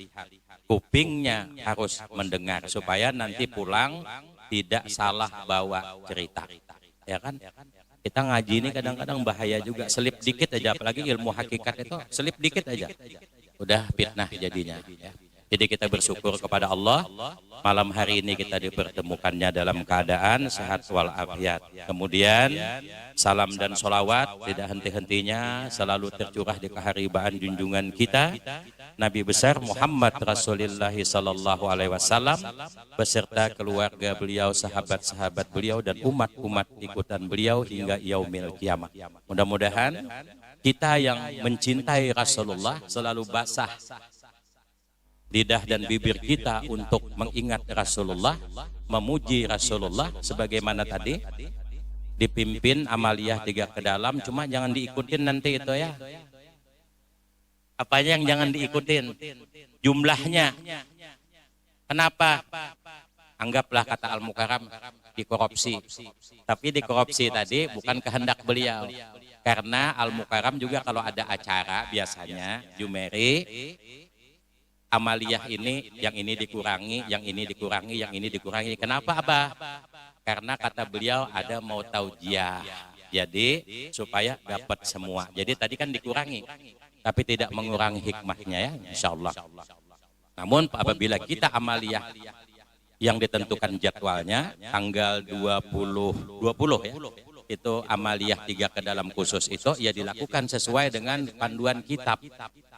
Kupingnya harus mendengar, supaya nanti pulang tidak salah bawa cerita. Ya kan? Kita ngaji ini kadang-kadang bahaya juga, selip dikit aja, apalagi ilmu hakikat itu selip dikit aja, udah fitnah jadinya, ya. Jadi kita bersyukur kepada Allah, malam hari ini kita dipertemukannya dalam keadaan sehat walafiat. Kemudian salam dan sholawat tidak henti-hentinya selalu tercurah di keharibaan junjungan kita, Nabi besar Muhammad Rasulullah sallallahu alaihi wasallam, beserta keluarga beliau, sahabat-sahabat beliau, dan umat-umat ikutan beliau hingga yaumil kiamah. Mudah-mudahan kita yang mencintai Rasulullah selalu basah lidah dan bibir kita untuk mengingat Rasulullah, memuji Rasulullah, sebagaimana tadi dipimpin amaliyah 3 ke dalam. Cuma jangan diikutin nanti itu, ya. Apanya yang jangan diikutin? Jumlahnya. Kenapa? Anggaplah kata Al-Mukarram dikorupsi. Tapi dikorupsi tadi bukan kehendak beliau. Karena Al-Mukarram juga kalau ada acara biasanya Jumeri, amaliyah ini, yang ini dikurangi, yang ini dikurangi, yang ini dikurangi. Kenapa, Abah? Karena kata beliau ada mau taujiah. Jadi supaya dapat semua. Jadi tadi kan dikurangi, tapi tidak mengurangi hikmahnya, ya, insya Allah. Namun apabila kita amaliyah yang ditentukan jadwalnya tanggal 20 ya, itu amaliyah 3 ke dalam khusus itu, ya dilakukan sesuai dengan panduan kitab.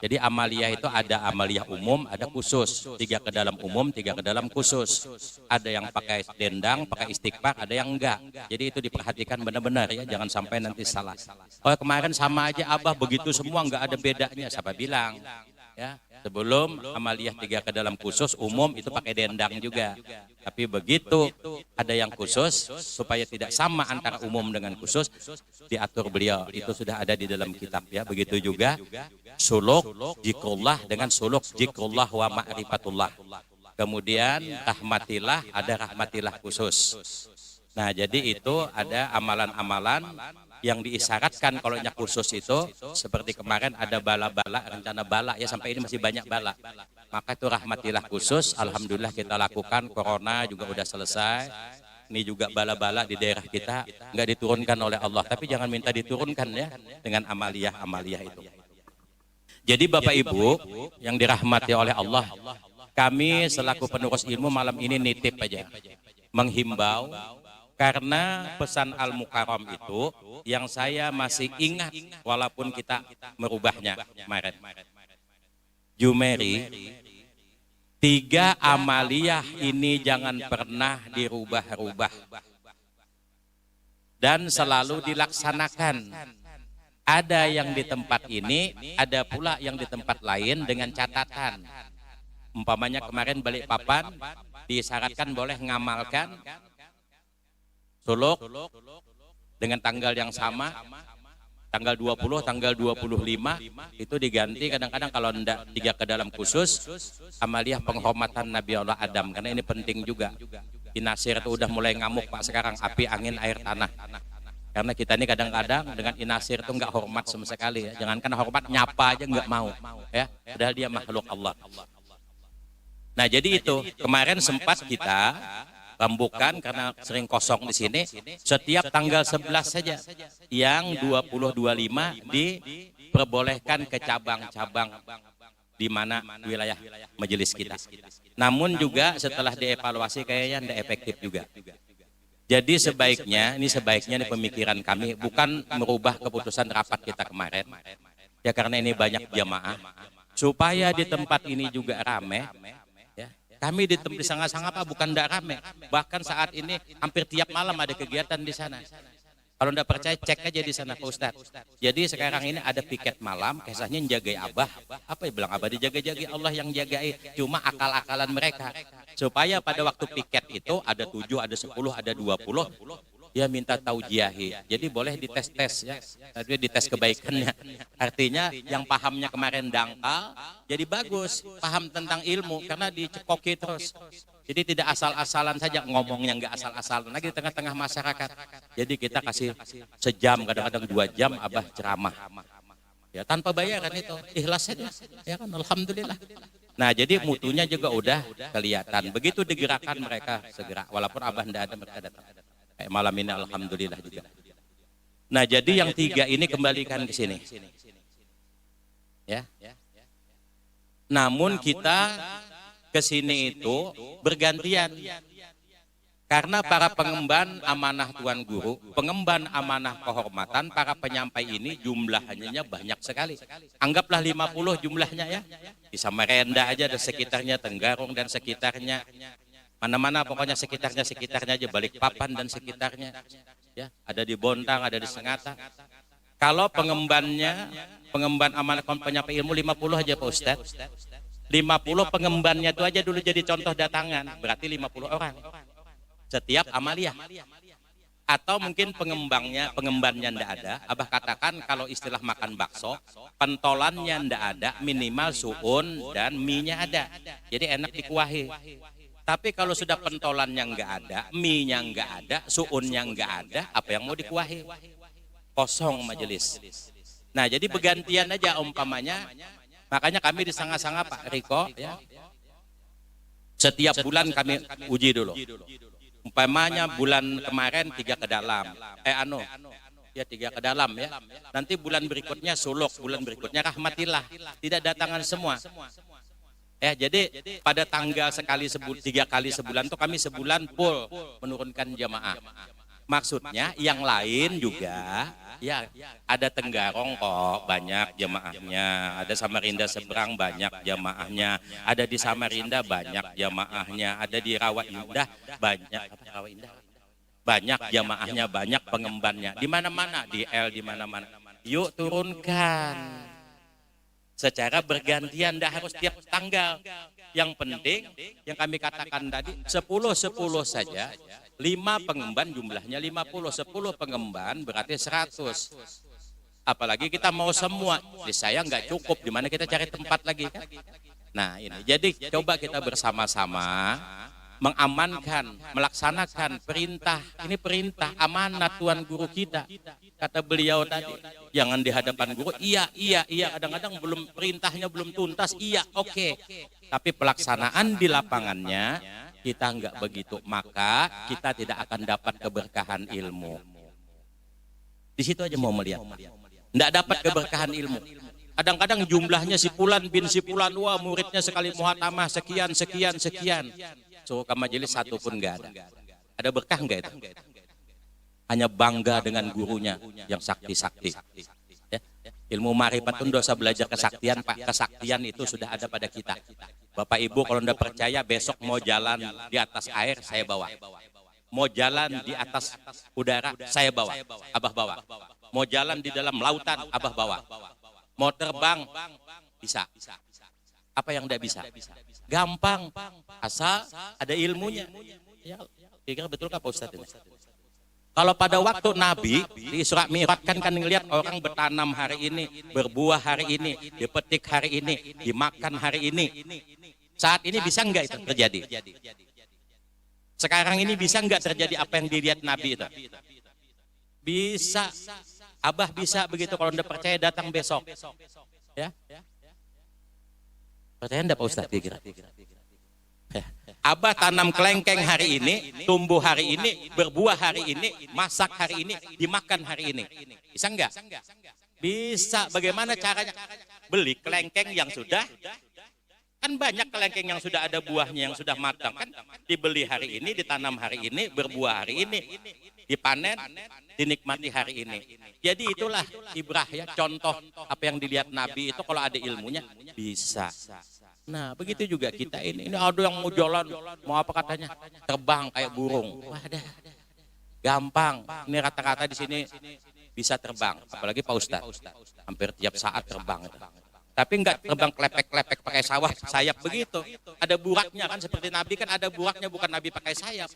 Jadi amaliyah itu ada amaliyah umum, ada khusus. 3 ke dalam umum, 3 ke dalam khusus. Ada yang pakai dendang, pakai istighfar, ada yang enggak. Jadi itu diperhatikan benar-benar, ya, jangan sampai nanti salah. Oh, kemarin sama aja Abah begitu semua, enggak ada bedanya. Siapa bilang? Ya, Sebelum amaliyah 3 ke dalam khusus umum itu pakai dendang juga. Tapi begitu ada yang khusus supaya tidak sama antara umum dengan khusus diatur beliau. Itu sudah ada di dalam kitab ya. Begitu juga suluk zikrullah dengan suluk zikrullah wa ma'rifatullah. Kemudian rahmatillah ada rahmatillah khusus. Nah, jadi itu ada amalan-amalan yang diisyaratkan kalau yang khusus itu seperti kemarin ada bala-bala, rencana bala ya, sampai ini masih banyak bala. Maka itu rahmatillah khusus, alhamdulillah kita lakukan, corona juga udah selesai. Ini juga bala-bala di daerah kita nggak diturunkan oleh Allah, tapi jangan minta diturunkan ya dengan amaliyah itu. Jadi Bapak Ibu yang dirahmati oleh Allah, kami selaku penerus ilmu malam ini nitip aja, menghimbau. Karena pesan Al-Mukarram itu yang saya masih ingat walaupun kita merubahnya kemarin. Jumeri, 3 amaliyah ini jangan pernah dirubah-rubah. Dan selalu dilaksanakan. Ada yang di tempat ini, ada pula yang di tempat lain dengan catatan. Umpamanya kemarin Balikpapan disyaratkan boleh ngamalkan suluk dengan tanggal yang sama, tanggal 20, tanggal 25 itu diganti kadang-kadang kalau tidak 3 ke dalam khusus amaliyah penghormatan Nabi Allah Adam, karena ini penting juga. Inasir itu udah mulai ngamuk Pak sekarang, api, angin, air, tanah. Karena kita ini kadang-kadang dengan inasir itu nggak hormat sama sekali ya. Jangankan hormat, nyapa aja nggak mau ya, padahal dia makhluk Allah. Nah, jadi itu kemarin sempat kita rembukan karena sering kosong di sini, setiap tanggal 11 saja yang 20-25 diperbolehkan ke cabang-cabang di mana wilayah majelis kita. Namun juga setelah dievaluasi kayaknya tidak efektif juga. Jadi sebaiknya ini pemikiran kami bukan merubah keputusan rapat kita kemarin. Ya karena ini banyak jamaah, supaya di tempat ini juga ramai. Kami di Sangga-Sangga bukan tidak rame. Bahkan saat ini hampir tiap malam ada kegiatan di sana. Kalau tidak percaya cek aja di sana Pak Ustadz. Jadi sekarang ini ada piket malam, kisahnya jagai Abah. Apa ya bilang Abah dijaga-jagai, Allah yang jagai. Cuma akal-akalan mereka. Supaya pada waktu piket itu ada 7, ada 10, ada 20. Dia minta taujiahi. Jadi boleh dites-tes ya. Tadi dites kebaikannya. Artinya yang pahamnya kemarin dangkal, jadi bagus paham tentang ilmu karena dicekoki terus. Jadi tidak asal-asalan saja ngomongnya, nggak asal-asalan lagi di tengah-tengah masyarakat. Jadi kita kasih sejam, kadang-kadang 2 jam Abah ceramah. Ya tanpa bayaran itu, ikhlas saja. Ya kan, alhamdulillah. Nah jadi mutunya juga udah kelihatan. Begitu digerakkan mereka segera, walaupun Abah tidak ada mereka datang. Malam ini alhamdulillah juga. Nah, jadi yang 3 ini kembalikan ke sini. Ya. Namun kita ke sini itu bergantian. Karena para pengemban amanah Tuan Guru, pengemban amanah kehormatan, para penyampai ini jumlahnya banyak sekali. Anggaplah 50 jumlahnya ya. Di Samarinda aja dan sekitarnya, Tenggarong dan sekitarnya. Mana-mana pokoknya sekitarnya aja, Balikpapan dan sekitarnya. Ya, ada di Bontang, ada di Sengata. Kalau pengemban amanah penyampai ilmu 50 aja Pak Ustadz. 50 pengembannya itu aja dulu jadi contoh datangan, berarti 50 orang. Setiap amaliyah. Atau mungkin pengembannya ndak ada, Abah katakan kalau istilah makan bakso, pentolannya ndak ada, minimal suun dan mie-nya ada. Jadi enak dikuahi. Tapi kalau sudah pentolannya nggak ada, mie-nya nggak ada, suunnya nggak ada, apa yang mau dikuahi? Kosong majelis. Nah jadi bergantian aja umpamanya. Makanya kami di Sangga-Sangga Pak Riko, ya, setiap bulan kami uji dulu. Umpamanya bulan kemarin 3 ke dalam, 3 ke dalam ya. Nanti bulan berikutnya suluk, bulan berikutnya rahmatillah. Tidak datangan semua. Ya, jadi pada tanggal 3 kali sebulan tuh kami sebulan full menurunkan jamaah. Maksudnya yang lain juga ya ada Tenggarong kok banyak jamaahnya, ada Samarinda seberang banyak jamaahnya, ada di Samarinda banyak jamaahnya, ada di Rawa Indah banyak jamaahnya, banyak pengembannya. Di mana-mana di L di mana-mana. Yuk turunkan. secara bergantian, tidak harus tiap tanggal. Yang penting yang kami katakan tadi 10-10 saja. 5 pengemban jumlahnya 50, 10 pengemban berarti 100. Apalagi kita mau semua, di saya nggak cukup, di mana kita cari tempat lagi kan? Nah ini, jadi coba kita bersama-sama mengamankan, melaksanakan perintah. Ini perintah amanat Tuan Guru kita. Kata beliau tadi, jangan di hadapan guru, iya, kadang-kadang belum perintahnya belum tuntas, iya, oke. Tapi pelaksanaan di lapangannya kita enggak begitu, maka kita tidak akan dapat keberkahan ilmu. Di situ aja mau melihat. Enggak dapat keberkahan ilmu. Kadang-kadang jumlahnya si Fulan bin si Fulan, wah muridnya sekali muhatamah sekian. Suruh ke majelis satu pun enggak ada. Ada berkah enggak itu? Hanya bangga dengan gurunya yang sakti-sakti. Ya. Ilmu marifat itu dosa belajar kesaktian, Pak. Kesaktian itu sudah ada pada kita. Bapak Ibu kalau anda percaya, besok mau jalan di atas air, saya bawa. Mau jalan di atas udara, saya bawa. Abah bawa. Mau jalan di dalam lautan, Abah bawa. Mau terbang, bisa. Apa yang tidak bisa? Gampang, asal ada ilmunya. Ya, kira betul Pak Ustadz ini? Kalau pada waktu Nabi di Isra Mi'raj kan ngelihat orang bertanam hari ini, berbuah hari ini, dipetik hari ini, dimakan hari ini. Saat ini bisa enggak itu terjadi? Sekarang ini bisa enggak terjadi apa yang dilihat Nabi itu? Bisa. Abah bisa begitu, kalau anda percaya datang besok. Ya. Percaya enggak Pak Ustadz kira? Abah tanam kelengkeng hari ini, tumbuh hari ini, berbuah hari ini, masak hari ini, dimakan hari ini. Bisa enggak? Bisa. Bagaimana caranya? Beli kelengkeng yang sudah, kan banyak kelengkeng yang sudah ada buahnya, yang sudah matang. Kan dibeli hari ini, ditanam hari ini, berbuah hari ini, dipanen, dinikmati hari ini. Jadi itulah ibrah ya, contoh apa yang dilihat Nabi itu kalau ada ilmunya, bisa. Nah begitu juga kita ini ada yang mau jalan, mau apa katanya, terbang kayak burung. Wah dah, gampang. Ini rata-rata di sini bisa terbang, apalagi Pak Ustadz, hampir tiap saat terbang. Tapi enggak terbang klepek-klepek pakai sayap begitu. Ada buraknya kan, seperti Nabi kan ada buraknya, bukan Nabi pakai sayap.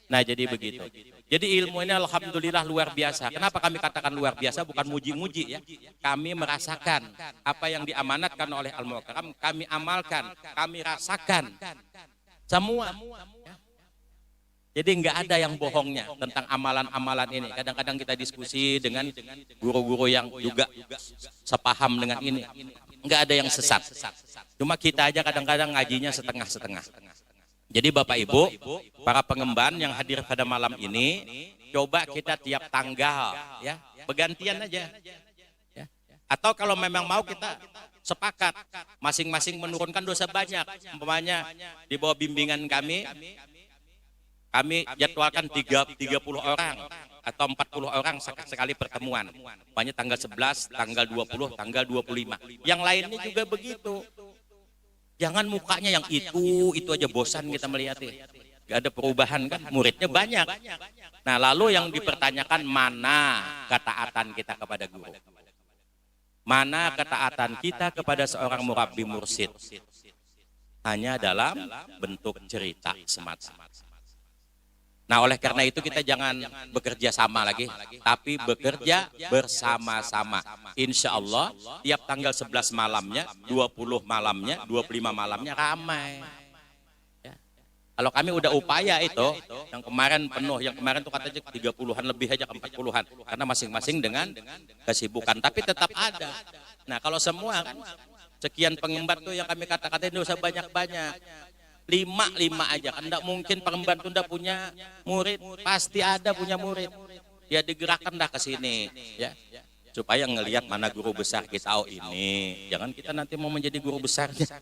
Nah jadi begitu. Jadi ilmu ini alhamdulillah luar biasa. Kenapa kami katakan luar biasa? Bukan muji-muji ya. Kami merasakan apa yang diamanatkan oleh Al-Mukarram, kami amalkan, kami rasakan. Semua. Jadi enggak ada yang bohongnya tentang amalan-amalan ini. Kadang-kadang kita diskusi dengan guru-guru yang juga sepaham dengan ini. Enggak ada yang sesat. Cuma kita aja kadang-kadang ngajinya setengah-setengah. Jadi Bapak Ibu, para pengemban yang hadir pada malam ini, coba kita tiap tanggal ya, bergantian aja. Ya. Atau kalau memang mau kita sepakat masing-masing menurunkan dosa banyak. Umpamanya di bawah bimbingan kami jadwalkan 30 orang atau 40 orang sekali pertemuan. Umpamanya tanggal 11, tanggal 20, tanggal 25. Yang lainnya juga begitu. Jangan mukanya yang itu aja, bosan kita melihatnya. Gak ada perubahan kan, muridnya banyak. Nah lalu yang dipertanyakan, mana ketaatan kita kepada guru? Mana ketaatan kita kepada seorang murabbi mursid? Hanya dalam bentuk cerita semata. Nah oleh karena itu kita jangan bekerja sama lagi, tapi bekerja bersama-sama. Insya Allah tiap tanggal 11 malamnya, 20 malamnya, 25 malamnya ramai. Ya. Kalau kami udah upaya itu, yang kemarin penuh, yang kemarin tuh katanya 30-an lebih aja, 40-an. Karena masing-masing dengan kesibukan, tapi tetap ada. Nah kalau semua kan, sekian pengemban tuh yang kami kata-kata ini usah banyak-banyak. 5 aja kan, enggak mungkin pengemban itu enggak punya murid, pasti ada punya murid. Ya digerakkan dah ke sini ya, supaya ngelihat mana guru besar kita. Oh ini, jangan kita nanti mau menjadi guru besarnya.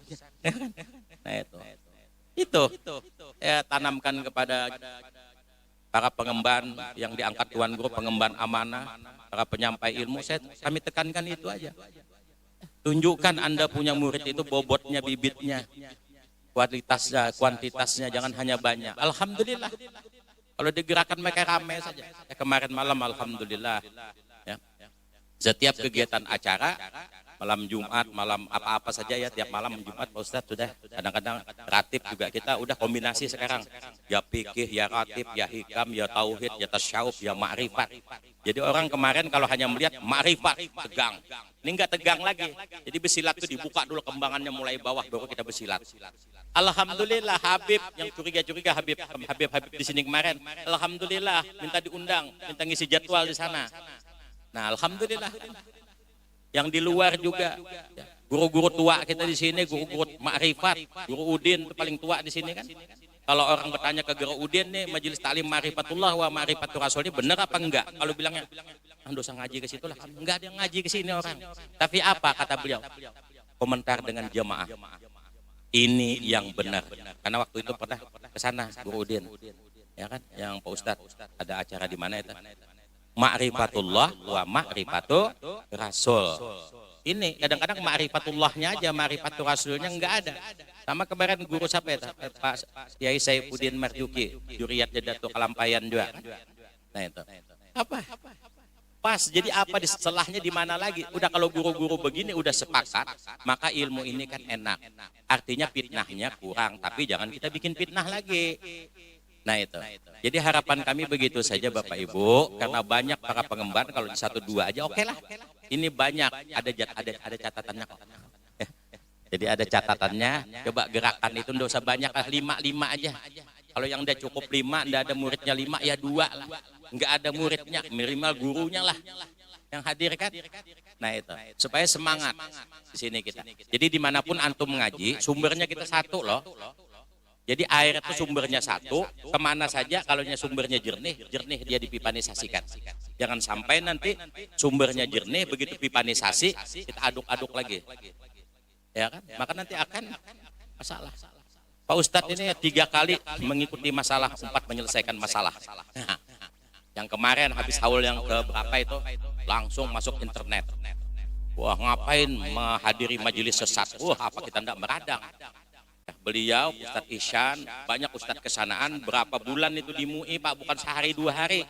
Nah itu ya, tanamkan kepada para pengemban yang diangkat Tuan Guru, pengemban amanah, para penyampai ilmu. Kami tekankan itu aja. Tunjukkan Anda punya murid itu bobotnya, bibitnya, kualitasnya, kuantitasnya, jangan hanya banyak. Alhamdulillah. Kalau digerakkan mereka ramai saja. Ya, kemarin malam alhamdulillah. Ya. Setiap kegiatan acara malam Jumat, malam apa-apa saja ya, tiap malam Jumat Pak Ustadz sudah. Kadang-kadang ratib juga kita udah kombinasi sekarang. Ya fikih, ya ratib, ya hikam, ya tauhid, ya tasyawuf, ya ma'rifat. Jadi orang kemarin kalau hanya melihat ma'rifat, tegang. Ini enggak tegang lagi. Jadi bersilat itu dibuka dulu kembangannya mulai bawah, baru kita bersilat. Alhamdulillah Habib yang curiga-curiga Habib di sini kemarin. Alhamdulillah minta diundang, minta ngisi jadwal di sana. Nah, alhamdulillah. Yang di luar juga, guru-guru tua kita di sini, guru-guru ma'rifat, guru Udin itu paling tua di sini kan. Kalau orang bertanya ke guru Udin nih, majelis taklim ma'rifatullah wa ma'rifatur rasul ini benar apa enggak? Kalau bilangnya, dosa ngaji ke situ lah, enggak ada yang ngaji ke sini orang. Tapi apa kata beliau? Komentar dengan jamaah. Ini yang benar. Karena waktu itu pernah ke sana guru Udin, ya kan? Yang Pak Ustadz ada acara di mana itu? Ma'rifatullah wa ma'rifatu rasul. Ini kadang-kadang ma'rifatullahnya aja, ma'rifatur rasulnya enggak ada. Sama kemarin guru siapa ya? Pak Kiai Saifuddin Marzuki, juriyat Jadatul Kalampayan juga. Nah itu. Apa? Pas. Jadi apa di setelahnya di mana lagi? Udah kalau guru-guru begini udah sepakat, maka ilmu ini kan enak. Artinya fitnahnya kurang, tapi jangan kita bikin fitnah lagi. Nah itu. Jadi harapan kami begitu saja Bapak Ibu, karena banyak para pengemban kalau di 1-2 aja oke lah. Ini banyak, ada catatannya kok. Jadi ada catatannya, coba gerakan itu enggak usah banyak, 5 aja. Kalau yang udah cukup 5, enggak ada muridnya 5 ya 2 lah. Enggak ada muridnya, minimal gurunya lah yang hadir kan. Nah itu, supaya semangat di sini kita. Jadi dimanapun antum ngaji, sumbernya kita satu loh. Jadi air itu sumbernya satu, kemana saja kalau sumbernya jernih dia dipipanisasikan. Jangan sampai nanti sumbernya jernih, begitu pipanisasi, kita aduk-aduk lagi. Ya kan? Maka nanti akan masalah. Pak Ustadz ini 3 kali mengikuti masalah, 4 menyelesaikan masalah. Nah, yang kemarin habis haul yang ke berapa itu, langsung masuk internet. Wah ngapain menghadiri majelis sesat? Wah apa kita enggak meradang? Beliau, Ustadz Isyan, banyak Ustadz kesanaan, berapa bulan itu di MUI Pak, bukan sehari 2 hari.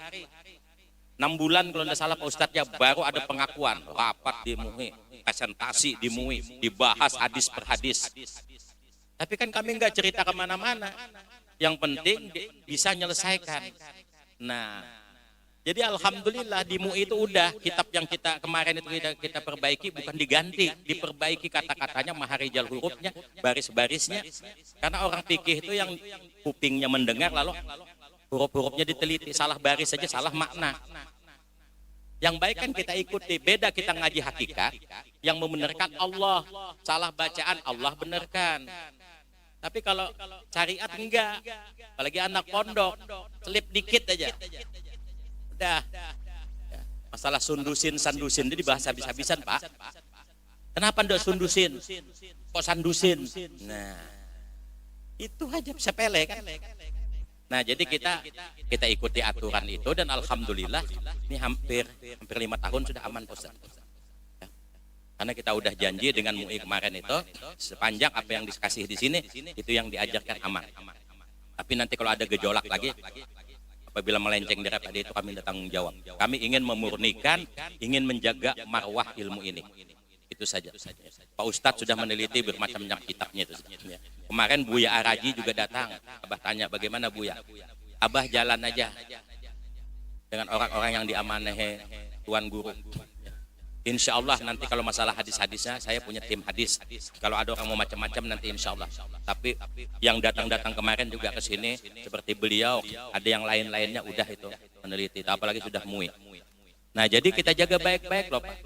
6 bulan kalau tidak salah Pak Ustadz ya, baru ada pengakuan, rapat di MUI, presentasi di MUI, dibahas hadis per hadis. Tapi kan kami nggak cerita kemana-mana, yang penting bisa menyelesaikan. Nah, jadi alhamdulillah di MUI itu udah kitab yang kita kemarin itu kita perbaiki, bukan diganti, diperbaiki kata-katanya, maharijal hurufnya, baris-barisnya. Karena orang fikih itu yang kupingnya mendengar lalu huruf-hurufnya diteliti, salah baris saja salah makna. Yang baik kan kita ikuti, beda kita ngaji hakikat, yang membenarkan Allah, salah bacaan Allah benarkan. Tapi kalau syariat enggak, apalagi anak pondok, selip dikit aja. Udah. Masalah sundusin, sandusin itu dibahas habis-habisan Pak. Kenapa ndak sundusin? Kok sandusin? Nah, itu aja sepele kan. Nah jadi kita ikuti aturan itu dan alhamdulillah ini hampir 5 tahun sudah aman Ustaz. Ya. Karena kita udah janji dengan MUI kemarin itu sepanjang apa yang dikasih di sini itu yang diajarkan aman. Tapi nanti kalau ada gejolak lagi, apabila melenceng daripada itu kami tidak tanggung jawab. Kami ingin memurnikan, ingin menjaga marwah ilmu ini. Itu saja. Pak Ustadz sudah meneliti bermacam-macam kitabnya itu. Kemarin Buya Araji juga datang. Abah tanya bagaimana Buya? Abah jalan aja dengan orang-orang yang diamanahi Tuan Guru. Insya Allah nanti kalau masalah hadis-hadisnya saya punya tim hadis. Kalau ada orang mau macam-macam nanti insya Allah. Tapi yang datang-datang kemarin juga ke sini seperti beliau, ada yang lain-lainnya udah itu meneliti. Apalagi sudah MUI. Nah jadi kita jaga baik-baik loh Pak.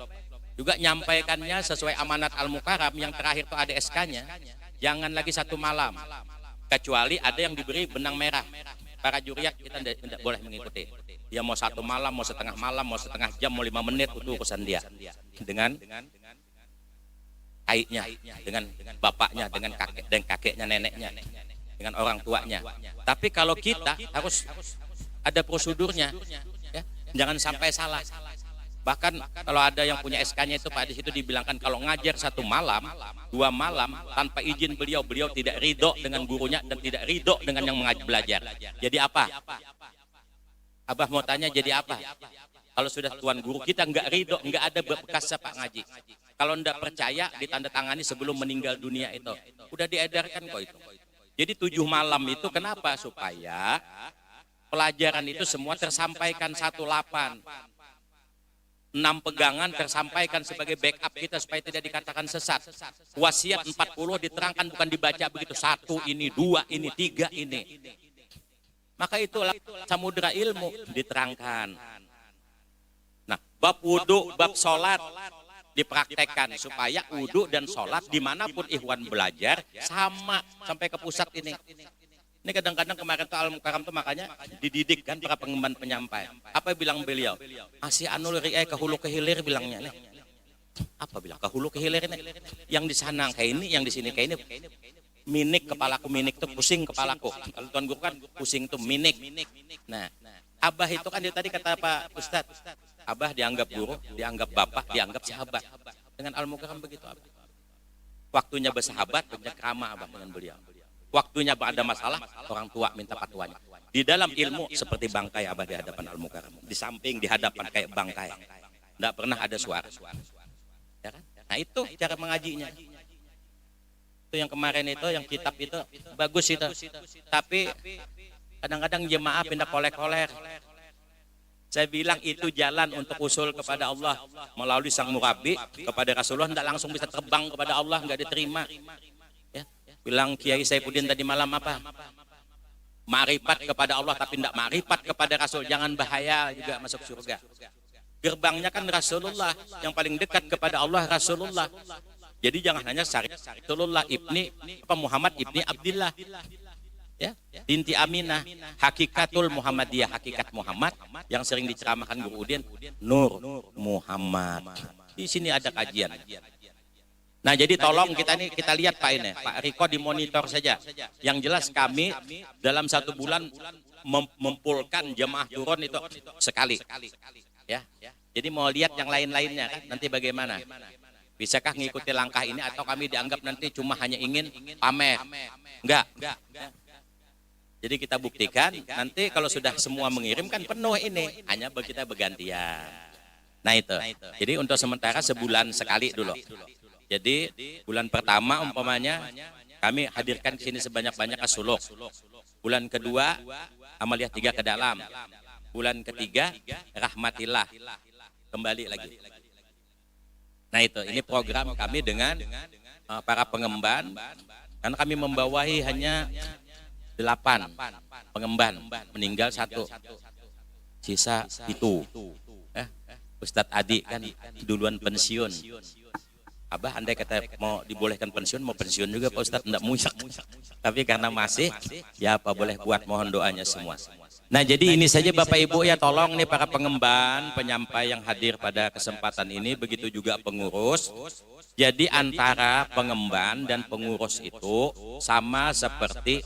Juga nyampaikannya sesuai amanat Al-Mukarram yang terakhir itu ada SK-nya. Jangan lagi 1 malam. Kecuali ada yang diberi benang merah. Para juriat kita tidak boleh mengikuti. Dia mau 1 malam, mau setengah malam, mau setengah jam, mau 5 menit itu urusan dia. Dengan ayahnya, dengan bapaknya, dengan kakeknya, neneknya, dengan orang tuanya. Tapi kalau kita harus ada prosedurnya, ya, jangan sampai salah. Bahkan kalau ada yang punya SK-nya itu Pak di situ dibilangkan kalau ngajar 1 malam, 2 malam tanpa izin beliau tidak ridho dengan gurunya dan tidak ridho dengan yang belajar. Jadi apa? Abah mau tanya jadi apa? Kalau sudah tuan guru kita nggak ridho, nggak ada bekas Pak ngaji. Kalau ndak percaya ditandatangani sebelum meninggal dunia itu. Udah diedarkan kok itu. Jadi 7 malam itu kenapa? Supaya pelajaran itu semua tersampaikan 18. 6 pegangan tersampaikan sebagai backup kita supaya tidak dikatakan sesat. Wasiat 40 diterangkan bukan dibaca begitu. 1 ini, 2 ini, 3 ini. Maka itulah samudra ilmu diterangkan. Nah, bab wudhu, bab sholat dipraktekkan supaya wudhu dan sholat dimanapun ikhwan belajar sama sampai ke pusat ini. Ini kadang-kadang kemarin tuh Al-Mukarram tuh makanya dididik kan para pengemban penyampai. Apa bilang beliau? Asih anul ri'ai ke hulu ke hilir bilangnya nih. Apa bilang? Ke hulu ke hilir ini. Yang di sana kayak ini, yang di sini kayak ini. Minik kepalaku, minik tuh pusing kepalaku. Kalau tuan guru kan pusing tuh minik. Nah, abah itu kan tadi kata Pak Ustadz. Abah dianggap guru, dianggap bapak, dianggap sahabat. Dengan Al-Mukarram begitu abah. Waktunya bersahabat, berceramah abah dengan beliau. Waktunya ada masalah, orang tua minta fatwanya. Di dalam ilmu seperti bangkai abah di hadapan Al-Mukarram. Di samping, di hadapan kayak bangkai. Tidak pernah ada suara. Ya kan? Nah itu cara mengajinya. Itu yang kemarin itu, yang kitab itu, bagus itu. Tapi kadang-kadang jemaah pindah kolek-kolek. Saya bilang itu jalan untuk usul kepada Allah. Melalui sang murabi kepada Rasulullah, tidak langsung bisa terbang kepada Allah, nggak diterima. Bilang Kiai Saifuddin tadi malam apa? Marifat kepada Allah tapi tidak marifat kepada Rasul. Jangan bahaya juga masuk surga. Gerbangnya kan Rasulullah. Yang paling dekat kepada Allah Rasulullah. Jadi jangan hanya Rasulullah ibni Muhammad ibni Abdillah. Ya, binti Aminah. Hakikatul Muhammadiyah. Hakikat Muhammad yang sering diceramahkan Guru Udin. Nur Muhammad. Di sini ada kajian. Nah jadi tolong kita lihat Pak ini, Pak Riko dimonitor saja. Yang jelas kami dalam 1 bulan mempulkan jemaah turun itu sekali. Ya, jadi mau lihat yang lain-lainnya kan nanti bagaimana? Bisakah mengikuti langkah ini atau kami dianggap nanti cuma hanya ingin pamer? Enggak. Jadi kita buktikan nanti kalau sudah semua mengirimkan penuh ini hanya kita bergantian. Nah itu. Jadi untuk sementara sebulan sekali dulu. Jadi bulan pertama umpamanya kami hadirkan ke sini sebanyak-banyak Suluk. Bulan kedua Amaliyah 3 ke dalam. Bulan ketiga Rahmatillah. Kembali lagi. Nah itu, ini program kami dengan para pengemban. Karena kami membawahi hanya 8 pengemban, meninggal 1. Sisa itu. Ustadz Adi kan duluan pensiun. Abah andai kata mau dibolehkan pensiun, mau pensiun juga Pak Ustadz, enggak muyak. Tapi karena masih, ya apa boleh buat, mohon doanya semua. Nah jadi ini saja Bapak Ibu ya, tolong nih para pengemban, penyampai yang hadir pada kesempatan ini, begitu juga pengurus. Jadi antara pengemban dan pengurus itu sama seperti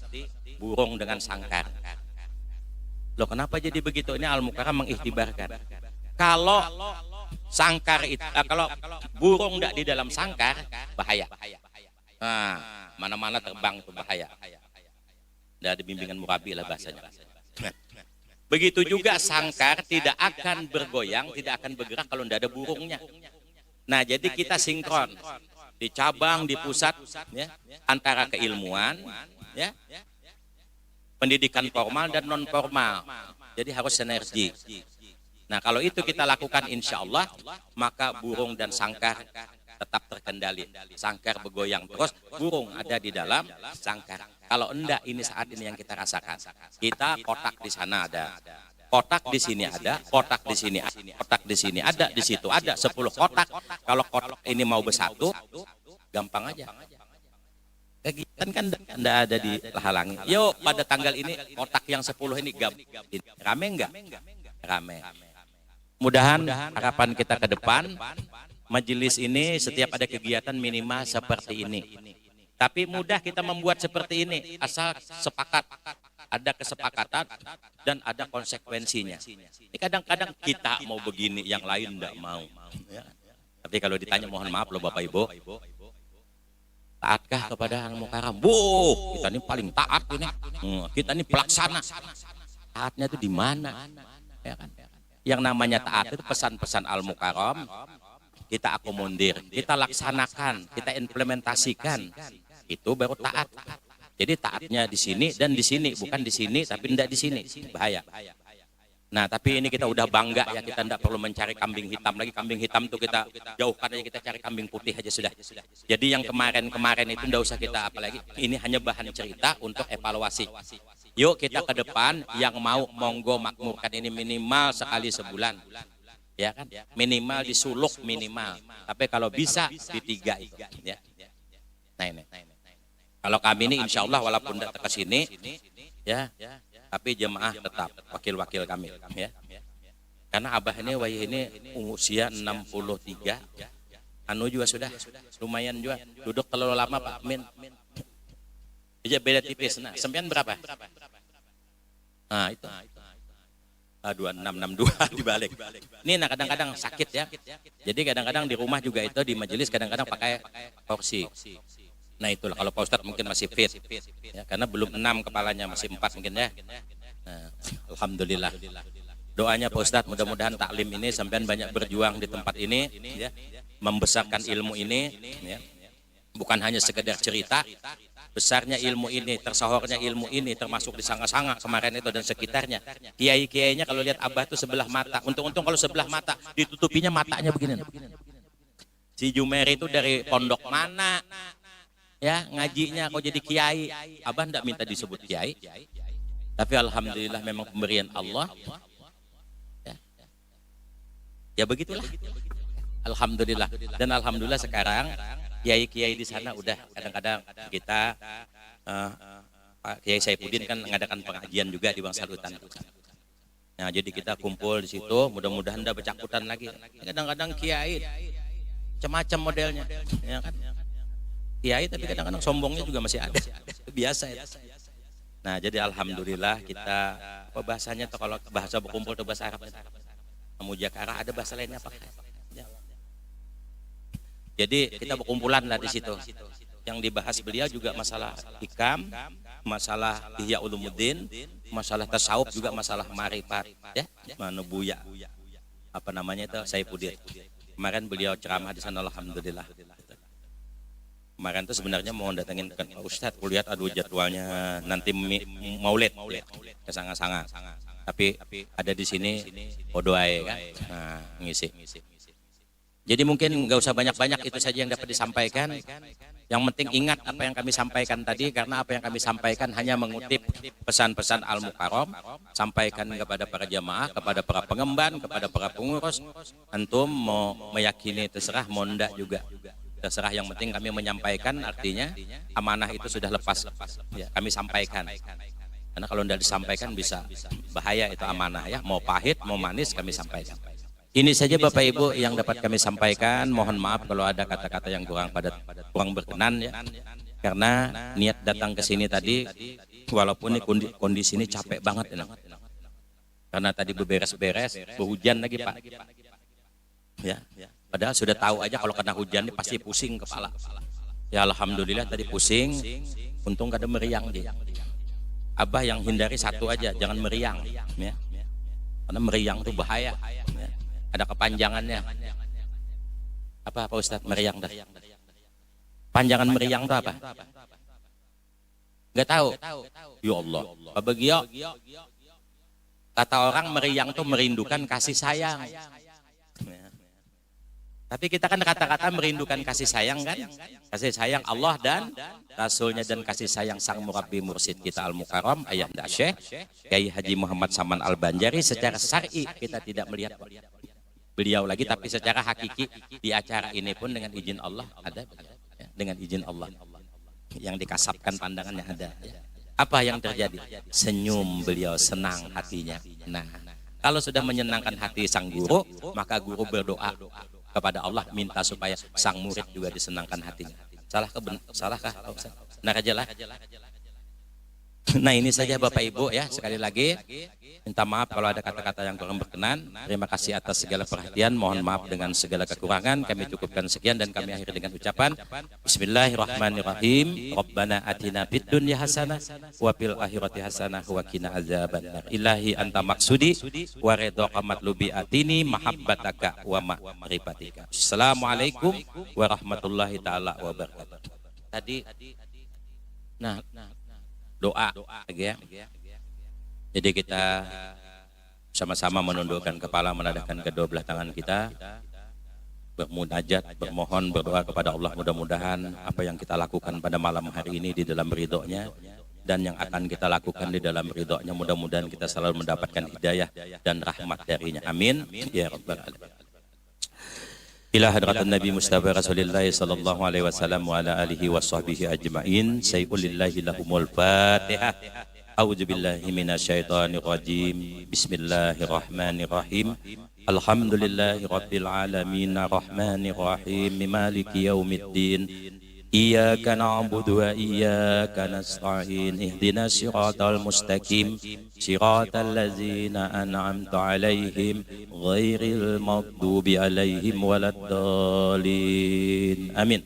burung dengan sangkar. Loh kenapa jadi begitu? Ini Al-Mukarram mengikhtibarkan. Kalau sangkar itu, kalau burung tidak di dalam sangkar bahaya. Nah, mana-mana terbang itu bahaya. Tidak ada bimbingan murabi lah bahasanya. Begitu juga sangkar tidak akan bergoyang, tidak akan bergerak kalau tidak ada burungnya. Nah, jadi kita sinkron di cabang, di pusat, ya, antara keilmuan, ya, pendidikan formal dan non formal. Jadi harus sinergi. Nah kalau itu kita lakukan insya Allah, maka burung dan sangkar tetap terkendali. Sangkar bergoyang terus, burung ada di dalam sangkar. Kalau enggak, ini saat ini yang kita rasakan. Kita kotak di sana ada, kotak di sini ada, kotak di sini ada, kotak di sini ada, di situ ada 10 kotak. Kalau kotak ini mau bersatu, gampang aja. Kegiatan kan enggak ada dihalangi. Yuk pada tanggal ini kotak yang 10 ini rame enggak? Rame. Mudahan harapan kita ke depan, majelis ini setiap ada kegiatan minimal seperti ini. Tapi mudah kita membuat seperti ini, asal sepakat, ada kesepakatan dan ada konsekuensinya. Ini kadang-kadang kita mau begini, yang lain enggak mau. Ya. Tapi kalau ditanya, mohon maaf loh Bapak Ibu, taatkah kepada Al-Mukarram? Kita ini paling taat ini. Kita ini pelaksana. Taatnya itu di mana? Ya kan? Yang namanya taat itu pesan-pesan Al-Mukarram kita akomodir, kita laksanakan, kita implementasikan. Itu baru taat. Jadi taatnya di sini dan di sini, bukan di sini tapi tidak di sini. Bahaya. Nah, tapi ini kita udah bangga ya, kita tidak perlu mencari kambing hitam lagi. Kambing hitam tuh kita jauhkan aja, kita cari kambing putih aja sudah. Jadi yang kemarin-kemarin itu tidak usah kita apalagi. Ini hanya bahan cerita untuk evaluasi. Yuk kita ke depan, yang mau monggo makmurkan ini minimal sekali sebulan. Ya kan? Minimal disuluk minimal. Tapi kalau bisa di 3 itu. Ya. Nah ini. Kalau kami ini insya Allah walaupun datang ke sini, ya. Tapi jemaah tetap wakil-wakil kami ya. Karena abah ini wayah ini usia 63. Anu juga sudah lumayan juga. Duduk terlalu lama Pak Min. Iya beda tipis. Nah, sempian berapa? Nah, itu. 2662 dibalik. Ini nah kadang-kadang sakit ya. Jadi kadang-kadang di rumah juga itu di majelis kadang-kadang pakai kursi. Nah itulah kalau Pak Ustadz mungkin masih fit ya, karena belum 6 kepalanya, masih 4 mungkin ya. Nah, alhamdulillah. Doanya Pak Ustadz mudah-mudahan taklim ini sampean banyak berjuang di tempat ini ya, membesarkan ilmu ini ya. Bukan hanya sekedar cerita, besarnya ilmu ini, tersohornya ilmu ini termasuk di Sanga-Sanga kemarin itu dan sekitarnya. Kiai-kiainya kalau lihat abah itu sebelah mata. Untung-untung kalau sebelah mata ditutupinya matanya begini. Si Jumeri itu dari pondok mana? Ya, ngajinya kok jadi kiai. Abah enggak minta disebut kiai. Tapi alhamdulillah memang pemberian Allah. Ya, ya begitulah. Alhamdulillah. Dan alhamdulillah sekarang kiai-kiai di sana udah kadang-kadang kita Pak Kiai Saifuddin kan mengadakan pengajian juga di Bangsal Hutan. Nah, jadi kita kumpul di situ, mudah-mudahan enggak bercakutan lagi. Kadang-kadang kiai macam-macam modelnya, ya kan? Kiai tapi kadang-kadang sombongnya juga masih ada. Biasa ya. Nah, jadi alhamdulillah kita apa bahasanya tuh kalau bahasa berkumpul tuh bahasa Arab. Mujakarah ada bahasa lainnya apa? Ya. Jadi kita berkumpulan lah di situ. Yang dibahas beliau juga masalah hikam, masalah Ihya Ulumuddin, masalah tasawuf juga masalah marifat, ya. Manubuya. Apa namanya itu? Saifuddin. Kemarin beliau ceramah di sana alhamdulillah. Kemarin tuh sebenarnya mau datengin Pak Ustadz, lihat aduh jadwalnya nanti maulid ke Sanga-Sanga. Tapi ada di sini Odoai kan, nah, ngisi. Jadi mungkin nggak usah banyak-banyak, itu saja yang dapat disampaikan. Yang penting ingat apa yang kami sampaikan tadi, karena apa yang kami sampaikan hanya mengutip pesan-pesan Al-Mukarram, sampaikan kepada para jamaah, kepada para pengemban, kepada para pengurus. Antum mau meyakini terserah, mau enggak juga terserah, yang penting kami menyampaikan, artinya amanah itu sudah lepas ya, kami sampaikan. Karena kalau tidak disampaikan bisa bahaya itu amanah ya, mau pahit mau manis kami sampaikan. Ini saja Bapak Ibu yang dapat kami sampaikan. Mohon maaf kalau ada kata-kata yang kurang berkenan ya. Karena niat datang ke sini tadi walaupun ini kondisi ini capek banget ya. Karena tadi beberes-beres, berhujan lagi Pak. Ya. Padahal sudah tahu aja kalau kena hujan ini pasti pusing kepala. Ya alhamdulillah tadi pusing, untung kada meriang dia. Abah yang hindari satu aja, jangan meriang. Ya. Karena meriang itu bahaya. Ya. Ada kepanjangannya. Apa Ustadz meriang dah? Panjangan meriang itu apa? Enggak tahu. Ya Allah. Bagio. Kata orang meriang itu merindukan kasih sayang. Tapi kita kan kata-kata merindukan kasih sayang kan? Kasih sayang Allah dan Rasulnya dan kasih sayang sang murabbi mursyid kita Al-Mukarram Ayahanda Syekh Kiai Haji Muhammad Saman Al-Banjari. Secara syar'i kita tidak melihat beliau lagi, tapi secara hakiki di acara ini pun dengan izin Allah ada ya, dengan izin Allah yang dikasapkan pandangannya ada ya. Apa yang terjadi? Senyum beliau, senang hatinya. Nah, kalau sudah menyenangkan hati sang guru, maka guru berdoa kepada Allah minta supaya sang murid juga disenangkan hatinya. Salahkah? Nah aja lah. Nah ini saja Bapak Ibu ya, sekali lagi minta maaf kalau ada kata-kata yang kurang berkenan. Terima kasih atas segala perhatian, mohon maaf dengan segala kekurangan. Kami cukupkan sekian dan kami akhiri dengan ucapan Bismillahirrahmanirrahim. Rabbana atina fid dunya hasanah wa fil akhirati hasanah wa qina adzabannar. Ilahi anta maksudi wa ridha matlubi atini mahabbataka wa ma'rifatika. Assalamualaikum warahmatullahi taala wabarakatuh. Tadi doa lagi ya. Jadi kita sama-sama menundukkan kepala, menadahkan kedua belah tangan kita, bermunajat, bermohon, berdoa kepada Allah. Mudah-mudahan apa yang kita lakukan pada malam hari ini di dalam ridhonya dan yang akan kita lakukan di dalam ridhonya, mudah-mudahan kita selalu mendapatkan hidayah dan rahmat darinya. Amin ya rabbal alamin. Ila hadratan Nabi Mustafa Rasulullah sallallahu alaihi wasallam wa ala alihi wa sahbihi ajma'in. Sayyulillahi lahumul Fatihah. A'udzu billahi minasyaitonir rajim. Bismillahirrahmanirrahim. Alhamdulillahi rabbil alamin arrahmanir rahim maliki yaumiddin. Iyyaka na'budu wa iyyaka nasta'in. Ihdinas siratal mustaqim. Siratal ladzina an'amta 'alaihim ghairil maghdubi 'alaihim waladdallin. Amin.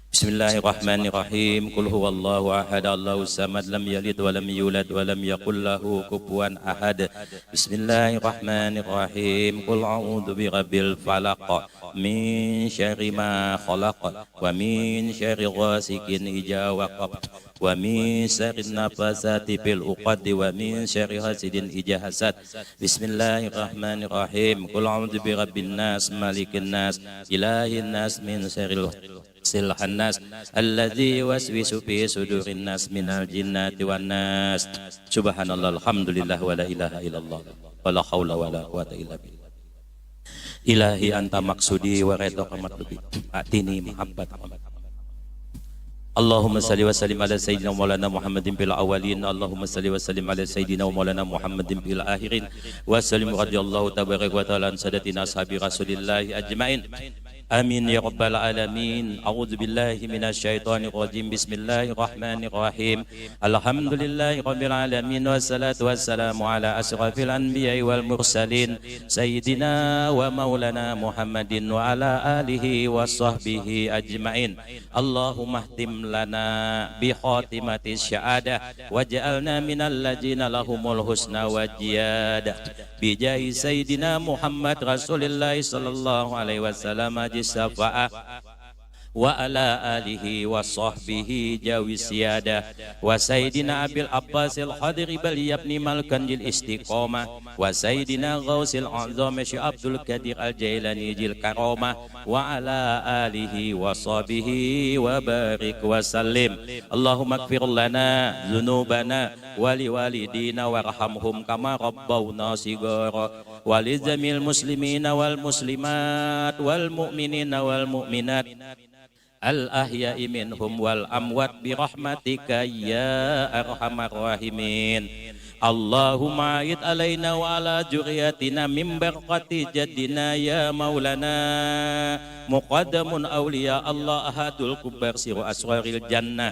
Bismillahirrahmanirrahim. Qul huwallahu ahad, Allahus samad, lam yalid wa lam yulad wa lam yakul lahu kufuwan ahad. Bismillahirrahmanirrahim. Qul a'udzu birabbil falaq min syarri ma khalaq wa min syarri ghasikin idza waqab wa min syarri nafasati fil uqad wa min syarri hasidin idza hasad. Bismillahirrahmanirrahim. Qul a'udzu birabbin nas malikin nas ilahin nas min syarril silhannas alladzi waswisu fi sudurin nas minal jinnati wan nas. Subhanallah, alhamdulillah, wa la ilaha illallah, wa la haula wa la quwata illa billah. Ilahi anta maksudi wa ridha matlubi atini mahabbat. Allahumma salli wa sallim ala sayyidina maulana Muhammadin fil awwalin. Allahumma salli wa sallim ala sayyidina maulana Muhammadin fil akhirin. Wa sallim radhiyallahu tabaraka wa ta'ala an sadatina ashabi Rasulillah ajmain. Amin ya rabbal alamin. A'udzu billahi minasyaitonir rajim. Bismillahirrahmanirrahim. Alhamdulillahi rabbil alamin wassalatu wassalamu ala asrafil anbiya'i wal mursalin sayyidina wa maulana Muhammadin wa ala alihi wa sahbihi ajmain. Allahumma ihtim lana bi khatimati syahadah waj'alna minal ladzina lahumul husna wa jiyadah bi jahi sayyidina Muhammad Rasulillah sallallahu alaihi wasallam safa'ah wa ala alihi wa sahbihi jawi siyadah wa sayyidina abil abbasil hadiri bal yabni malkanjil istiqomah wa sayyidina ghausil azam syekh Abdul Qadir al-Jailani jil karamah wa ala alihi wa sahbihi wa barik wa sallim. Allahumma ighfir lana dzunubana wa liwalidina warhamhum kama rabbawna shighara wa lizamil muslimina wal muslimat wal mu'minina wal mu'minat al-ahya'i minhum wal amwat bi rahmatika ya arhamar rahimin. Allahumma a'id alaina wa ala juriyatina min barakati jaddina ya maulana muqaddamun awliya Allah ahadul kubar siru asraril jannah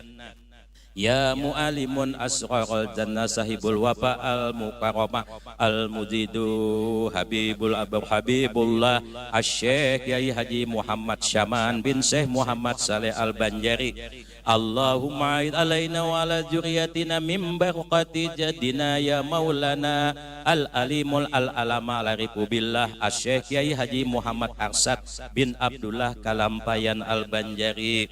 ya mu'alimun asrarul jannah sahibul wafa al-mukarramah al-muzidu habibul abur habibullah asy-syekh Yai Haji Muhammad Syaman bin Syekh Muhammad Saleh Al-Banjari. Allahumma a'id alaina wa ala juriyatina min barakati jaddina ya maulana al-alimul al-alama al-arifu billah asy-syekh Yai Haji Muhammad Arsad bin Abdullah Kalampayan Al-Banjari.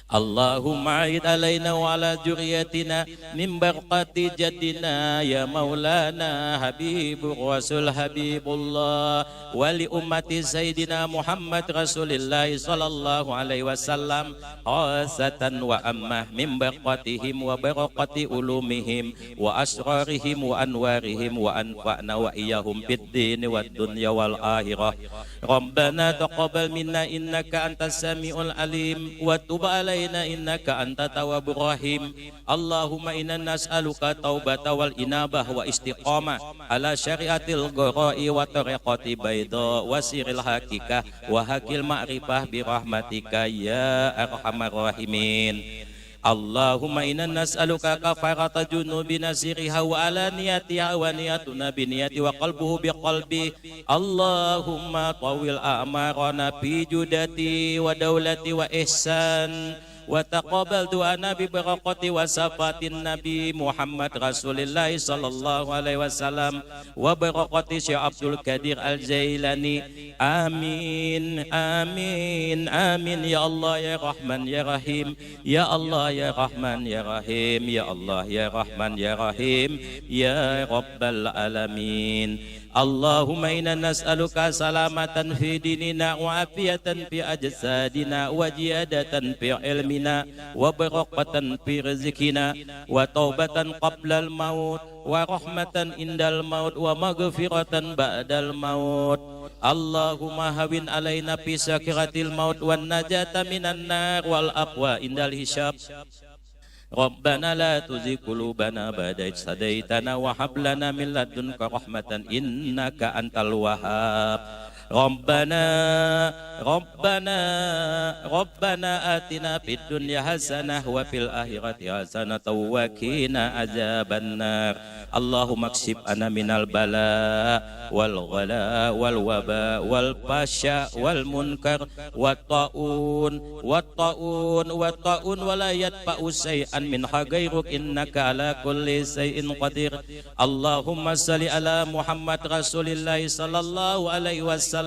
Allahumma a'id alaina wa ala juriyatina min barakati jaddina ya maulana habibur rasul habibullah wa li ummati sayyidina Muhammad Rasulillah sallallahu alaihi wasallam khasatan wa ammah min barakatihim wa barakati ulumihim wa asrarihim wa anwarihim wa anfa'na wa iyahum fid din wad dunya wal akhirah. Rabbana taqabbal minna innaka antas samiul alim wa tub alaina innaka antat tawwabur rahim. Allahumma inna nas'aluka taubata wal inabah wa istiqamah ala syariatil ghara'i wa tariqati baida wa siril hakikah wa hakil ma'rifah bi rahmatika ya arhamar rahimin. Allahumma inna nas'aluka kafarata junubina sirriha wa alaniyatiha wa niyatuna biniyati wa qalbuhu biqalbi. Allahumma tawil a'marana bi judati wa daulati wa ihsan wa taqabbal du'ana bi barakati wa safatin Nabi Muhammad Rasulillah sallallahu alaihi wasallam wa barakati Syekh Abdul Qadir Al-Jailani. Amin amin amin ya Allah ya Rahman ya Rahim, ya Allah ya Rahman ya Rahim, ya Allah ya Rahman ya Rahim, ya Rabbal alamin. Allahumma inna nas'aluka salamatan fi dinina wa afiyatan fi ajsadina wa jiyadatan fi ilmina wa barakatan fi rizqina wa taubatan qabla al-maut wa rahmatan indal maut wa maghfiratan ba'dal maut. Allahumma hawin alaina fi sakiratil maut wan najata minan nar wal aqwa indal hisab. Rabbana la tuzigh qulubana ba'da idh hadaitana wa hab lana min ladunka rahmatan innaka antal wahhab. Rabbana atina fid dunya hasanah wa fil akhirati hasanah wa qina adzabannar. Allahumma kshif anna minal bala wal ghala wal waba wal fasya wal munkar wat taun wa la yatfa'u shay'an min hagairuk innaka ala kulli shay'in qadir. Allahumma salli ala Muhammad Rasulillah sallallahu alaihi wasallam.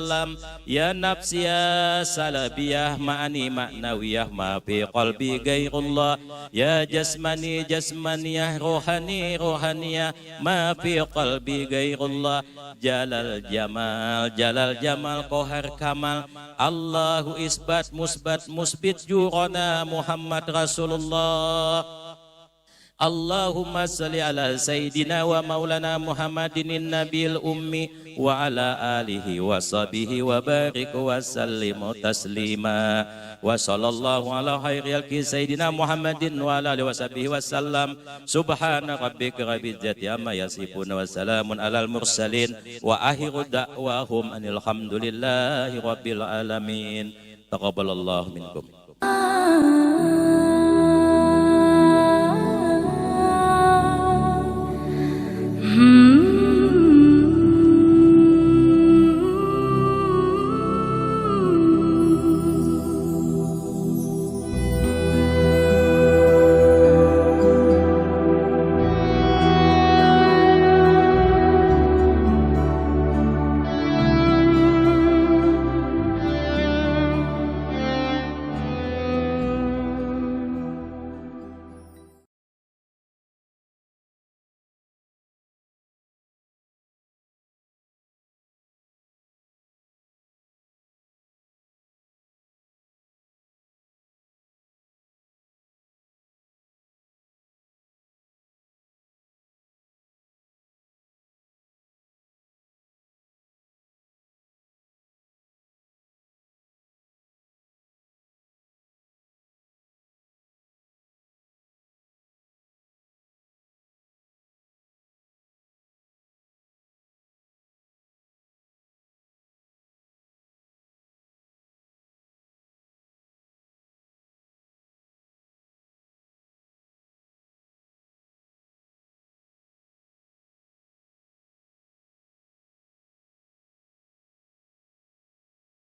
Ya nafsi ya salabiyah ma'ani ma'nawiyah ma fi qalbi ghairullah. Ya jasmani jasmaniyah rohani rohaniyah ma fi qalbi ghairullah. Jalal jamal kohar kamal. Allahu isbat musbat musbit jurana Muhammad Rasulullah. Allahumma salli ala Sayyidina wa maulana Muhammadin nabil ummi wa ala alihi wa sahbihi wa barik wa sallimu taslima. Wa sallallahu ala khairil Sayyidina Muhammadin wa ala alihi wa sahbihi wa sallam. Subhana rabbika rabbil izzati amma yasifun wa salamun alal mursalin wa akhiru da'wahum anil hamdulillahi rabbil alamin. Taqabbalallahu minkum.